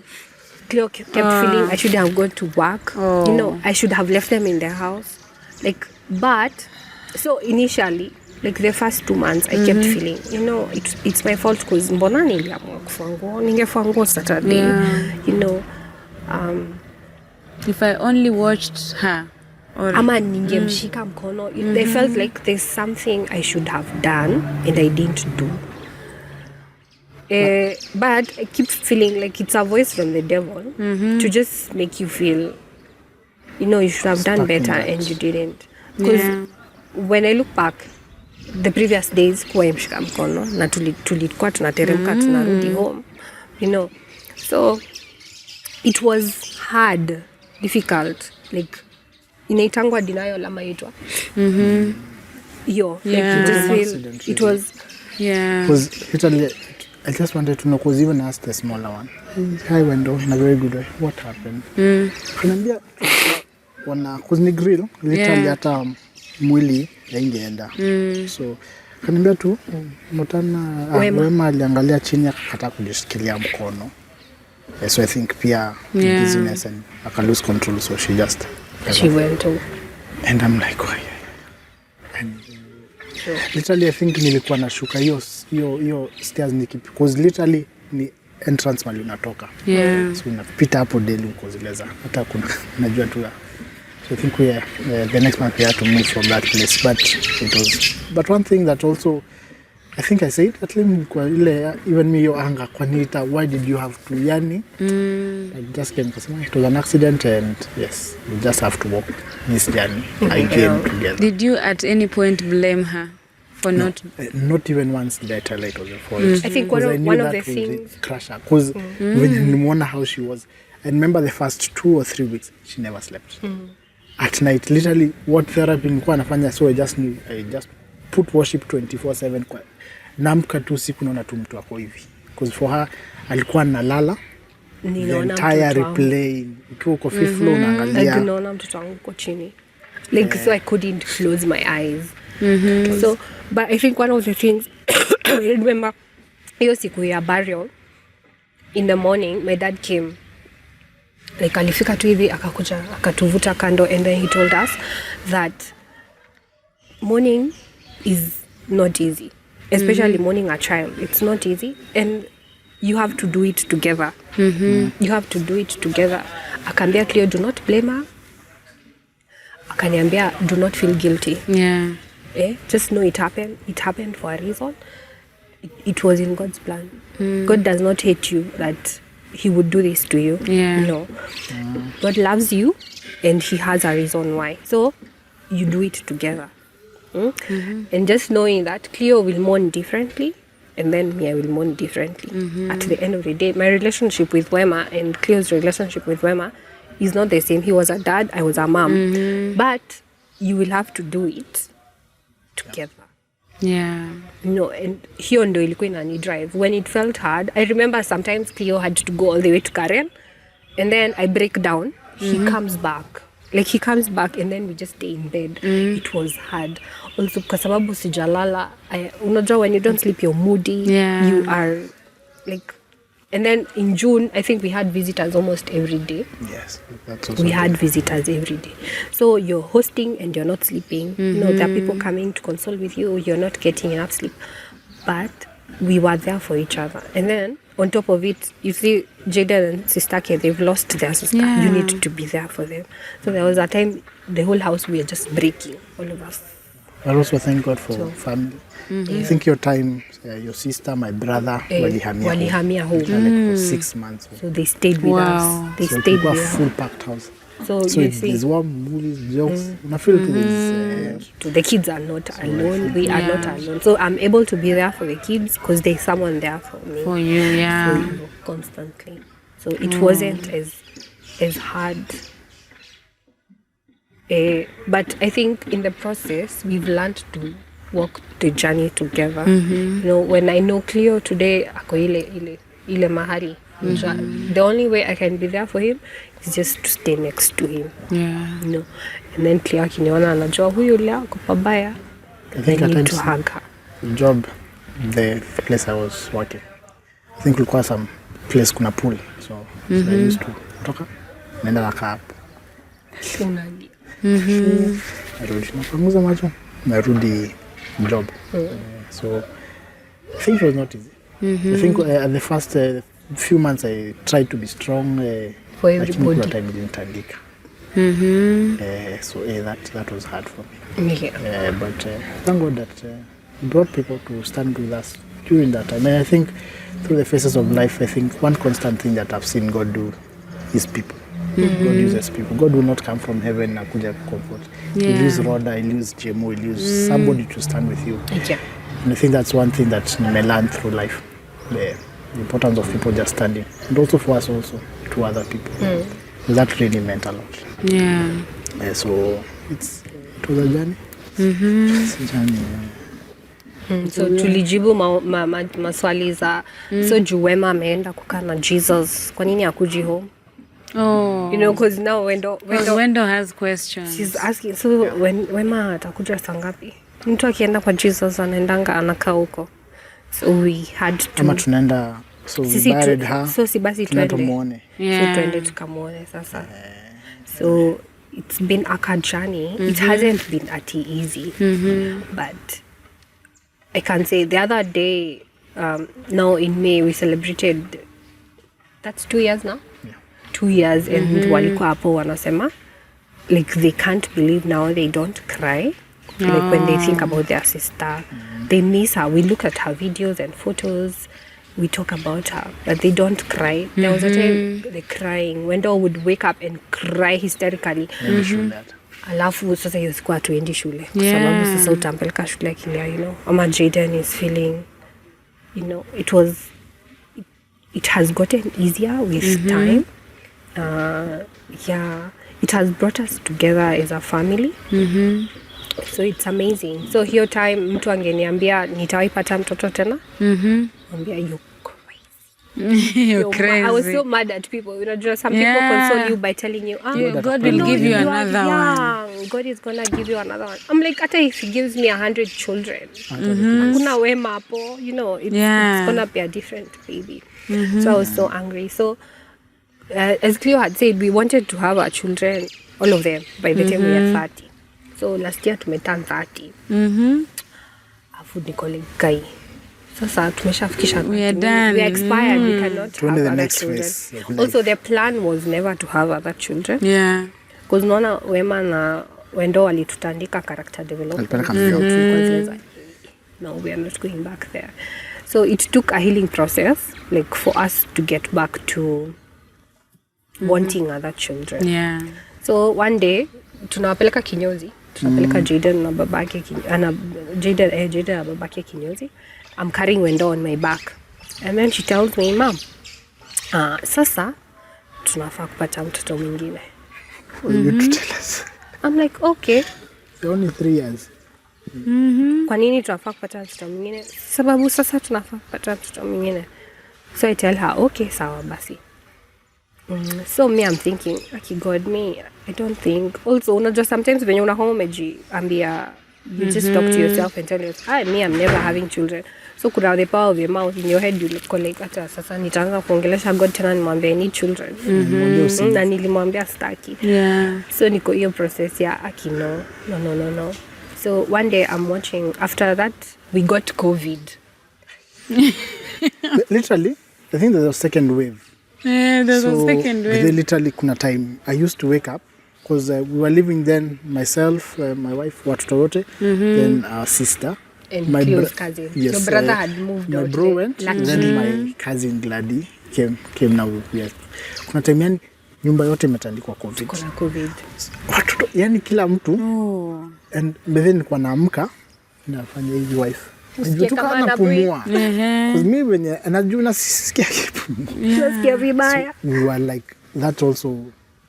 Cleo kept feeling I should have gone to work. You know, I should have left them in their house. Like, but so initially, like the first 2 months, I kept feeling, you know, it's my fault because mbona niliamua kufua nguo, ningefua nguo Saturday, you know. If I only watched her. Or, ama ningemshika mkono. I felt like there's something I should have done and I didn't do. But I keep feeling like it's a voice from the devil to just make you feel, you should have done better and you didn't. Because when I look back, the previous days kuwa mshika mkono na tulikuwa tunateremka tunarudi home, so it was hard, difficult, like inaitangwa denial ama itwa like you just feel it was because literally I just wanted to know, because even asked the smaller one, hi Wendo, in a very good way, what happened? Kaniambia because ni grill literally hata mwili yaingeenda. So kaniambia tu mtana Wema aliangalia chini akakata kujishikilia mkono. So I think pia business and aka lose control, so she went to, and I'm like, why? And literally I think nilikuwa nashuka hiyo stairs because literally ni entrance mali unatoka. So unapita hapo daily uko zileza hata kuna najua tu. So I think the next month we had to move from that place, but one thing that also I think I said at least kwa ile even me your anger kwa nita, why did you have to I just came because it was an accident and yes, you just have to walk this journey again together. Did you at any point blame her for not even once did I tell her it was a fault. I think one of the things crush her because when you wonder how she was, I remember the first 2 or 3 weeks she never slept. At night literally what therapy nilikuwa nafanya, so I just put worship 24/7 kwa namka tu siku naona tu mtu wako hivi, because for her alikuwa nalala the entire replay ukiwa uko fifth floor unaangalia naona mtoto wangu uko chini like so I couldn't close my eyes. So but I think one of the things I remember hiyo siku ya burial in the morning my dad came, like alifika tu hivi akakuja akatuvuta kando and then he told us that mourning is not easy, especially mourning a child. It's not easy and you have to do it together. You have to do it together. Akaniambia Cleo, do not blame her. Akaniambia do not feel guilty. Just know it happened for a reason. It was in God's plan. God does not hate you that he would do this to you. No. God loves you and he has a reason why. So you do it together. And just knowing that Cleo will mourn differently and then me, I will mourn differently. At the end of the day, my relationship with Wema and Cleo's relationship with Wema is not the same. He was a dad, I was a mom. But you will have to do it together. And hiyo ndo ilikuwa inani drive. When it felt hard, I remember sometimes Cleo had to go all the way to Karen and then I break down. He comes back. Like he comes back and then we just stay in bed. It was hard. Also kwa sababu sijalala, unajua when you don't sleep you're moody. You are like, and then in June I think we had visitors almost every day. Yes, that's also we had visitors every day. So you're hosting and you're not sleeping. There are people coming to console with you. You're not getting enough sleep. But we were there for each other. And then on top of it, you see Jaden and Sister K, they've lost their sister. You need to be there for them. So there was a time the whole house we were just breaking, all of us. I also thank God for family. I think your time, your sister, my brother, walihamia home like for 6 months. So they stayed with us. They stayed with us. Full packed house. So there's warm movies, jokes. I feel the kids are not alone. We are not alone. So I'm able to be there for the kids because there's someone there for me. For you, constantly. So it wasn't as hard. But I think in the process, we've learned to walk the journey together. When I know Cleo today, ako ile mahali. The only way I can be there for him is just to stay next to him. And then Cleo akiniona anajua huyu leo ako pabaya. I need to hug her. Job, the place I was working, I think kulikuwa some place kuna pool. So I used to toka nenda nakaa hapo. Narudi napanguza macho narudi job. So I think it was not easy. I think at the first few months I tried to be strong. For everybody. Time didn't andika. So that was hard for me. Yeah. But thank God that brought people to stand with us during that time. And I think through the phases of life, I think one constant thing that I've seen God do is people. God uses people. God will not come from heaven and kuja comfort. He'll use Rodah, he'll use Jemo, he'll use somebody to stand with you. Yeah. And I think that's one thing that I learned through life. The importance of people just standing. And also for us also, to other people. That really meant a lot. Yeah. So it was a journey. It's a journey. So tulijibu maswali za so Juwema ameenda kukaa na Jesus, kwa nini akuji home? Oh. You know, because now Wendo has questions. She's asking, so when Wema atakuja saa ngapi? Mtu akienda kwa Jesus anaendanga anakaa huko. So we had to Ama tunaenda, so we buried her. So si basi tunaenda tuende. tumuone. So tuende tukamuone sasa. So it's been a journey. It hasn't been easy. But I can say the other day, now in May, we celebrated, that's 2 years now? Yeah. 2 years, and walikuwa hapo wanasema, like they can't believe now they don't cry. Like when they think about their sister, they miss her. We look at her videos and photos, we talk about her, but they don't cry. There was a time they crying. Wendo would wake up and cry hysterically. Alafu sasa hiyo siku hatuendi shule kwa sababu sasa utampeleka shule akilia, you know, ama Jaden is feeling, you know, it has gotten easier with time. It has brought us together as a family. So it's amazing. So hiyo time mtu angeniambia nitawaipata mtoto tena, ambia you You're crazy. I was so mad at people. You know, some people console you by telling you, God will give you another one. God is gonna give you another one. I'm like, after if he gives me 100 children, hakuna Wema hapo, you know, it's gonna be a different baby. So I was so angry. So as Cleo had said, we wanted to have our children, all of them, by the time we are 30. So last year tumeturn 30. Afu Nicole Kai. Sasa tumeshafikisha. We are done. We are expired. We cannot have the other next children. phase. Also, the plan was never to have other children. Yeah. Because naona Wema na Wendo walitutandika character development. No, we are not going back there. So it took a healing process, like for us to get back to wanting other children. Yeah. So one day tunawapeleka kinyozi, tunapeleka Jaden na babake Jaden na babake kinyozi. I'm carrying Wendo on my back, and then she tells me, Mom, sasa tunafaa kupata mtoto mwingine. You to tell us. I'm like, okay. It's only 3 years. Kwa nini tunafaa kupata mtoto mwingine? Sababu sasa tunafaa kupata mtoto mwingine. So I tell her, okay, sawa basi. So me, I'm thinking, okay, God, me, I don't think. Also, unajua sometimes when you're home, you just talk to yourself and tell yourself, me, I'm never having children. So kuna the power of your mouth in your head, you look like, ata sasa nitaanza kuongelesha God tena nimwambia I need children. Na nilimwambia staki. Yeah. So niko hiyo process ya no. So one day I'm watching, after that, we got COVID. Literally, I think there's a second wave. Yeah, there's a second wave. They literally kuna time I used to wake up because we were living then, myself, my wife, watoto wote, then our sister. And my Cleo's cousin. Yes, Your brother had moved my out. bro went, then my cousin Glady came now. Yes. Kuna time yani nyumba yote imetandikwa COVID. Kuna COVID. Watoto yani kila mtu. And then nilikuwa naamka nafanya hivi wife. Nilitoka anapumua. Because me when anajua na sisikia kipumua. Nasikia vibaya. We were like that also.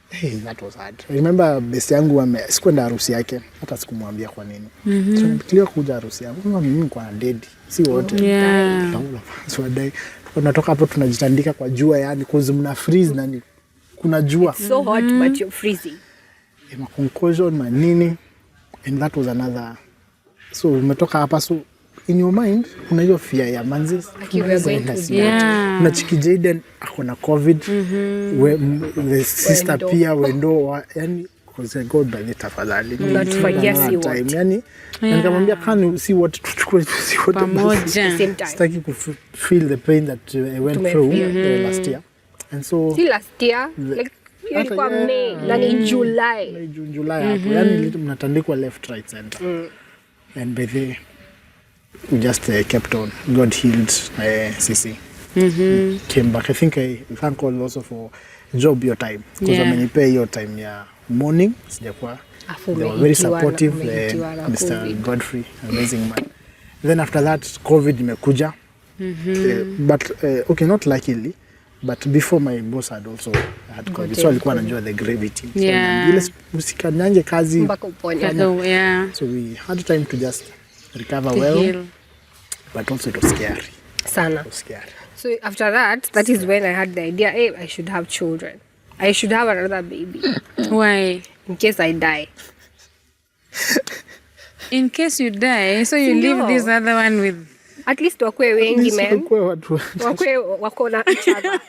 Hey, that was hard. I remember best yangu sikwenda harusi yake, hata sikumwambia kwa nini. So nilipitia kuja harusi yangu, mimi niko na dead. Si wote. Yeah. So dai. Tunatoka hapo tunajitandika kwa jua yani cause mna freeze na kuna jua. It's so hot but you're freezing. Ma concussion manini, and that was another. So umetoka hapa, so in your mind kuna hiyo fear ya manzi. Na chiki Jaden akona COVID, the sister pia Wendo, yani because God by the tafadhali unatufagia si wote yani, nikamwambia kani si wote tuchukue si wote pamoja, sitaki ku feel the pain that I went through last year. And so last year like hiyo ilikuwa May na ni July. July hapo. Yani mnatandikwa left right center. And by the we just kept on. God healed Sisi. Came back. I think I thank God also for job your time. Because amenipea your time ya morning. Sijakuwa. They were very supportive. Mr. Godfrey, amazing man. Then after that, COVID imekuja. But okay, not luckily. But before my boss had also had COVID. So alikuwa anajua the gravity. So ile usikanyange kazi. Mpaka uponye. So we had time to just recover well. Heal. But also it was scary. Sana. It was scary. So after that is when I had the idea, hey, I should have children. I should have another baby. Why? In case I die. In case you die, so you leave this other one with... At least wakwe wengi, man. Wakwe wako na each other.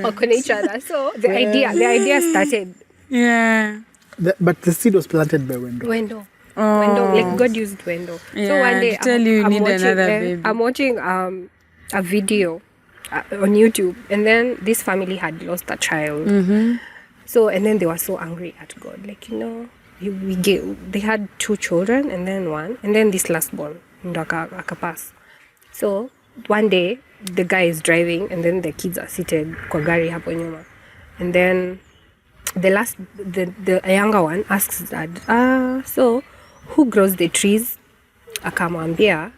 Wako na each other. So the idea started. Yeah. But the seed was planted by Wendo. Wendo. Like God used Wendo. Yeah, so one day I'm watching a video on YouTube, and then this family had lost a child. So and then they were so angry at God, like, you know, they had 2 children and then 1, and then this last born ndo akapass. So one day the guy is driving and then the kids are seated kwa gari hapo nyuma, and then the younger one asks dad, so who grows the trees? Akamwambia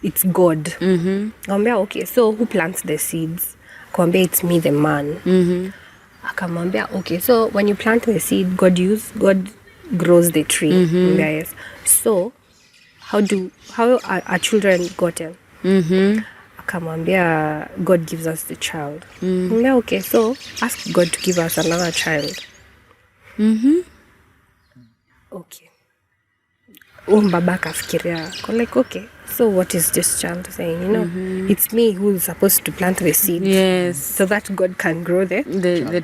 it's God. Akamwambia okay, so who plants the seeds? Akamwambia it's me, the man. Akamwambia okay, so when you plant the seed, God grows the tree. Yes. So how are children gotten? Akamwambia God gives us the child. Akamwambia okay, so ask God to give us another child. Okay. Baba akafikiria, like, okay, so what is this child saying? You know, it's me who is supposed to plant the seed. Yes. So that God can grow the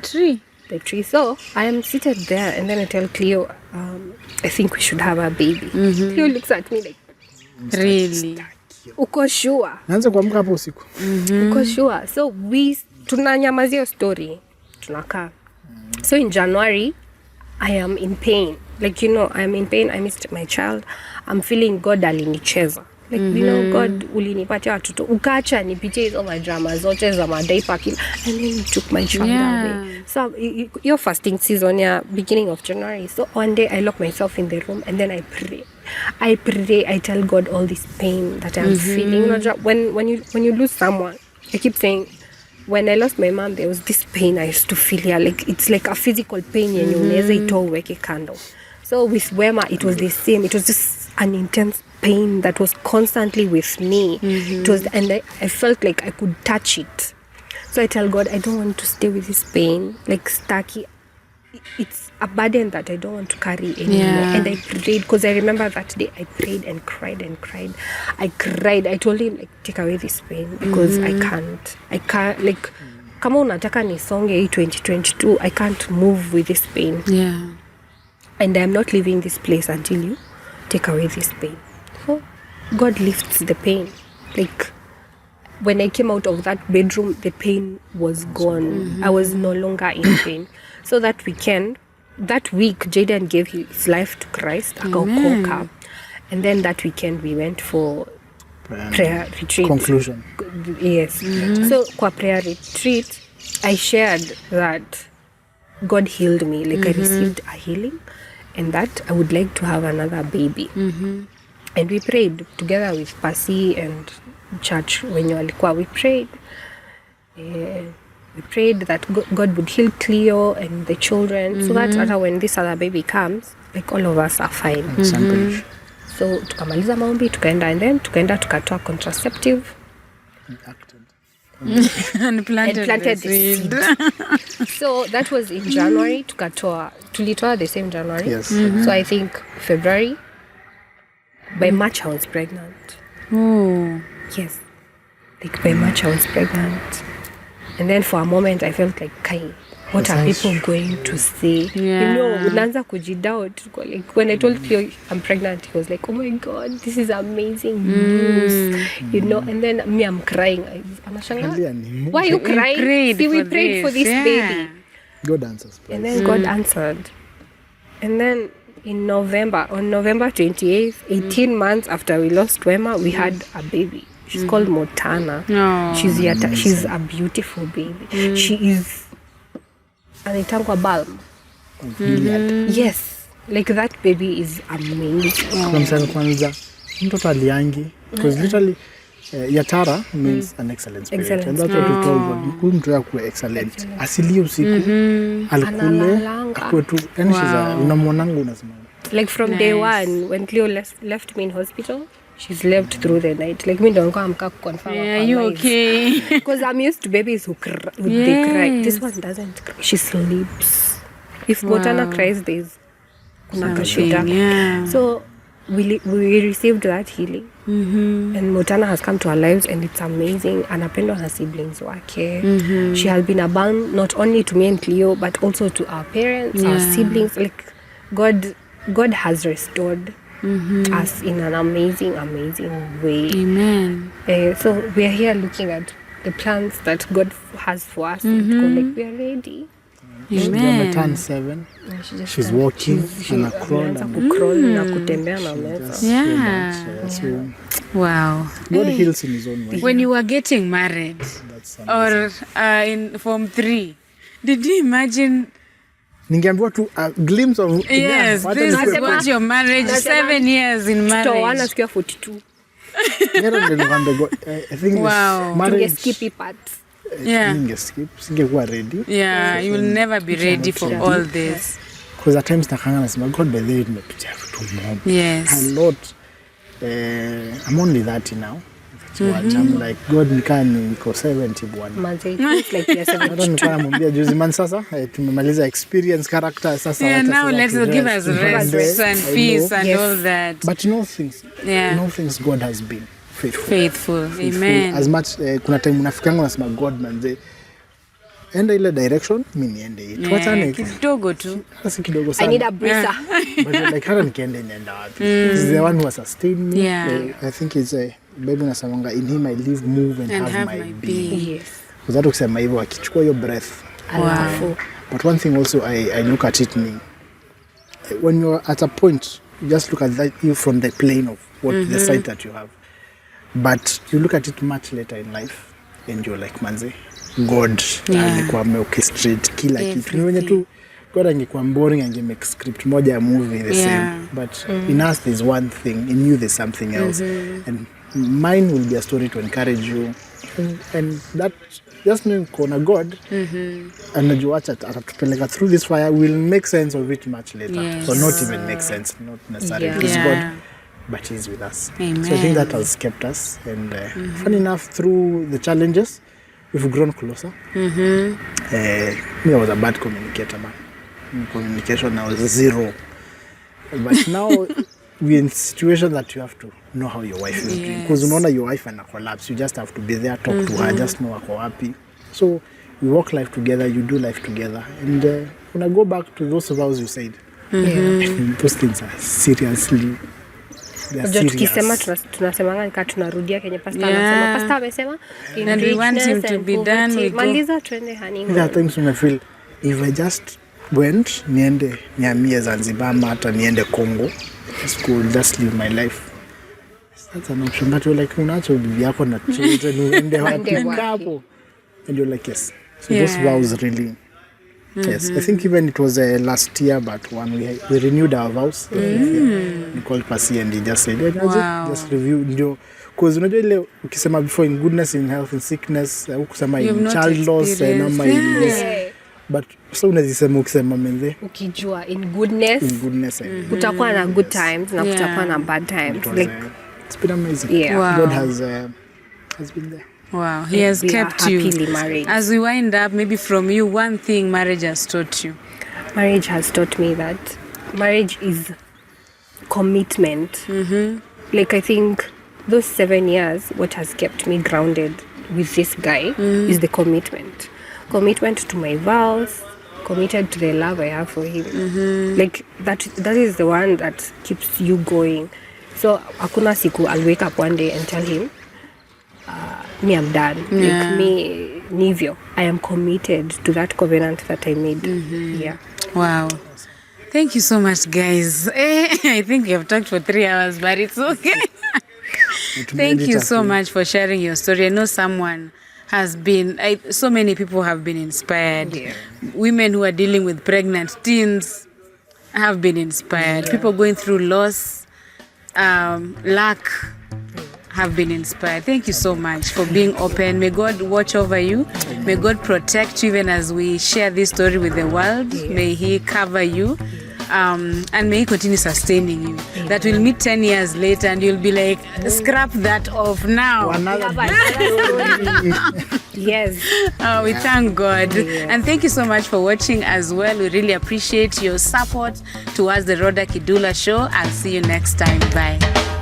tree. The tree. So I am seated there, and then I tell Cleo, I think we should have a baby. Cleo looks at me like, really? Uko sure? Naanza kuamka hapo usiku. Uko sure? So tunanyamazia story, tunakaa. So in January, I am in pain. Like, you know, I'm in pain. I missed my child. I'm feeling God alinicheza. Like, you know, God ulinipatia watoto. Ukaacha nipitie hizo madrama zote za madiaper kill. And then you took my child away. So, your fasting season, beginning of January. So, one day I lock myself in the room and then I pray. I tell God all this pain that I'm feeling. You know, when you lose someone, I keep saying, when I lost my mom, there was this pain I used to feel here. Like, it's like a physical pain. Yenye unaweza itoa uweke kando. So with Wema, it was the same. It was just an intense pain that was constantly with me. It was, and I felt like I could touch it. So I tell God, I don't want to stay with this pain. Like, Staki, it's a burden that I don't want to carry anymore. And I prayed, because I remember that day I prayed and cried and cried. I cried. I told him, like, take away this pain, because I can't, like, kama unataka nisonge hii 2022, I can't move with this pain. And I'm not leaving this place until you take away this pain. So God lifts the pain. Like, when I came out of that bedroom, the pain was gone. I was no longer in pain. So that week, Jaden gave his life to Christ. Akaokoka. And then that weekend, we went for prayer retreat. Conclusion. Yes. So, kwa prayer retreat, I shared that God healed me. Like, I received a healing, and that I would like to have another baby. And we prayed together with Pasi and church. When you alikuwa, we prayed. We prayed that God would heal Cleo and the children, so that when this other baby comes, like, all of us are fine. So tukamaliza maombi, tukaenda tukatoa contraceptive. and planted the seed. So that was in January. Tulitoa the same January. Yes. So I think February. By March I was pregnant. Oh. Yes. Like, by March I was pregnant. And then for a moment I felt like, what are people going to say? You know, unaanza kujidoubt. Like when I told Cleo I'm pregnant, he was like, oh my God, this is amazing news. You know, and then me, I'm crying. Anashanga, why are you crying? See, we prayed for this baby. God answers. And then God answered. And then on November 28th, 18 months after we lost Wema, we had a baby. She's called Montana. She's a beautiful baby. She is anaitangwa bulb. Yes, like that baby is amazing. Kwanza mtoto aliangi because literally Yatara means an excellent spirit. And that's what we told God. Huyu mtu yakuwe excellent. Asilie usiku. Alikule. Akwe tu. Yani unamwonanga unasema. Like from day one, when Cleo left me in hospital, she slept through the night. Like me don't come confirm. Yeah, you okay? Because I'm used to babies who they cry. This one doesn't cry. She sleeps. If Montana cries, there's yeah. So we received that healing. And Montana has come to our lives, and it's amazing. Anapendwa na siblings wake. She has been a bond not only to me and Cleo, but also to our parents, our siblings. Like God has restored us in an amazing way. Amen. So we are here looking at the plans that God has for us. Like we are ready. Amen. She turned 7. She's walking and crawl na kutembea na meza. Yeah. So Wow. God heals in his own way. When you were getting married or in Form 3, did you imagine? Ningeambiwa tu a glimpse of yes, this is what your marriage, 7 years in marriage. Tutaoana siku ya 42. I think wow. Marriage skippy parts. Singekuwa ready. Yeah, you will never be ready for all this. Because at times nakanga nasema God by the way nimepitia vitu mob. Yes. A lot. I'm only 30 now. So I'm like God niko 70 bwana. Manze, it's like you're 72. Hata nilikuwa namwambia juzi man sasa tumemaliza experience character sasa. Yeah, now let's give us rest and peace and all that. But no things God has been faithful. Amen. As much kuna time unafikanga unasema God manze enda ile direction mimi niende hii. Tuachane kidogo tu. Sasa kidogo sana. I need a breather. But like hata nikienda nienda wapi? This is the one who has sustained me. Yeah. I think it's a Bible nasamanga in him I live, move and have my being. Yes. Kwa sababu kusema hivyo akichukua hiyo breath. Wow. But one thing also I look at it me when you're at a point you just look at that you from the plane of what the side that you have. But you look at it much later in life and you're like manze God alikuwa ameorchestrate kila kitu. Ni wenye tu God angekuwa boring angemake script moja ya movie the same. But in us there's one thing, in you there's something else. And mine will be a story to encourage you. And that just knowing kuna God anajua atatupeleka through this fire will make sense of it much later. Yes. So not even make sense, not necessarily because God, but He's with us. Amen. So I think that has kept us. And funny enough, through the challenges, we've grown closer. Me, I was a bad communicator, man. In communication, I was 0. But now we're in a situation that you have to know how your wife is doing. Because unaona your wife and a collapse, you just have to be there, talk to her, just know wako happy. So we walk life together, you do life together. And when I go back to those vows you said, those things are seriously. Tukisema tunasemanga nika tunarudia kenye pastor anasema. Pastor amesema and we want him to be done. We maliza twende honeymoon. There are times when I feel if I just went niende niamie Zanzibar hata niende Congo, just live my life. That's an option. But you're like unaacha bibi yako na children uende wapi hapo, and you're like yes. So those vows really. Yes, I think even it was last year, but when we renewed our vows, we called Pasi and he just said, just review, because unajua ile ukisema before in goodness, in health, in sickness, ukisema in child loss, number in this, but so unazisema ukisema menze, ukijua in goodness, utakuwa na good times na kutakuwa na bad times. Like it's been amazing. Yeah. Wow. God has been there. Wow, He has kept you. Married. As we wind up, maybe from you, one thing marriage has taught you. Marriage has taught me that marriage is commitment. Like I think those 7 years, what has kept me grounded with this guy is the commitment. Commitment to my vows, committed to the love I have for him. Like that is the one that keeps you going. So hakuna siku I'll wake up one day and tell him, me I'm done. Like me nivyo. I am committed to that covenant that I made. Yeah. Wow. Thank you so much, guys. I think we have talked for 3 hours, but it's okay. Thank you so much for sharing your story. I know someone has been, so many people have been inspired. Yeah. Women who are dealing with pregnant teens have been inspired. People going through loss, lack, have been inspired. Thank you so much for being open. May God watch over you. May God protect you even as we share this story with the world. May He cover you. And may He continue sustaining you. That we'll meet 10 years later and you'll be like, scrap that off now. Yes. We thank God. And thank you so much for watching as well. We really appreciate your support towards the Rawder Kidula Show. I'll see you next time. Bye.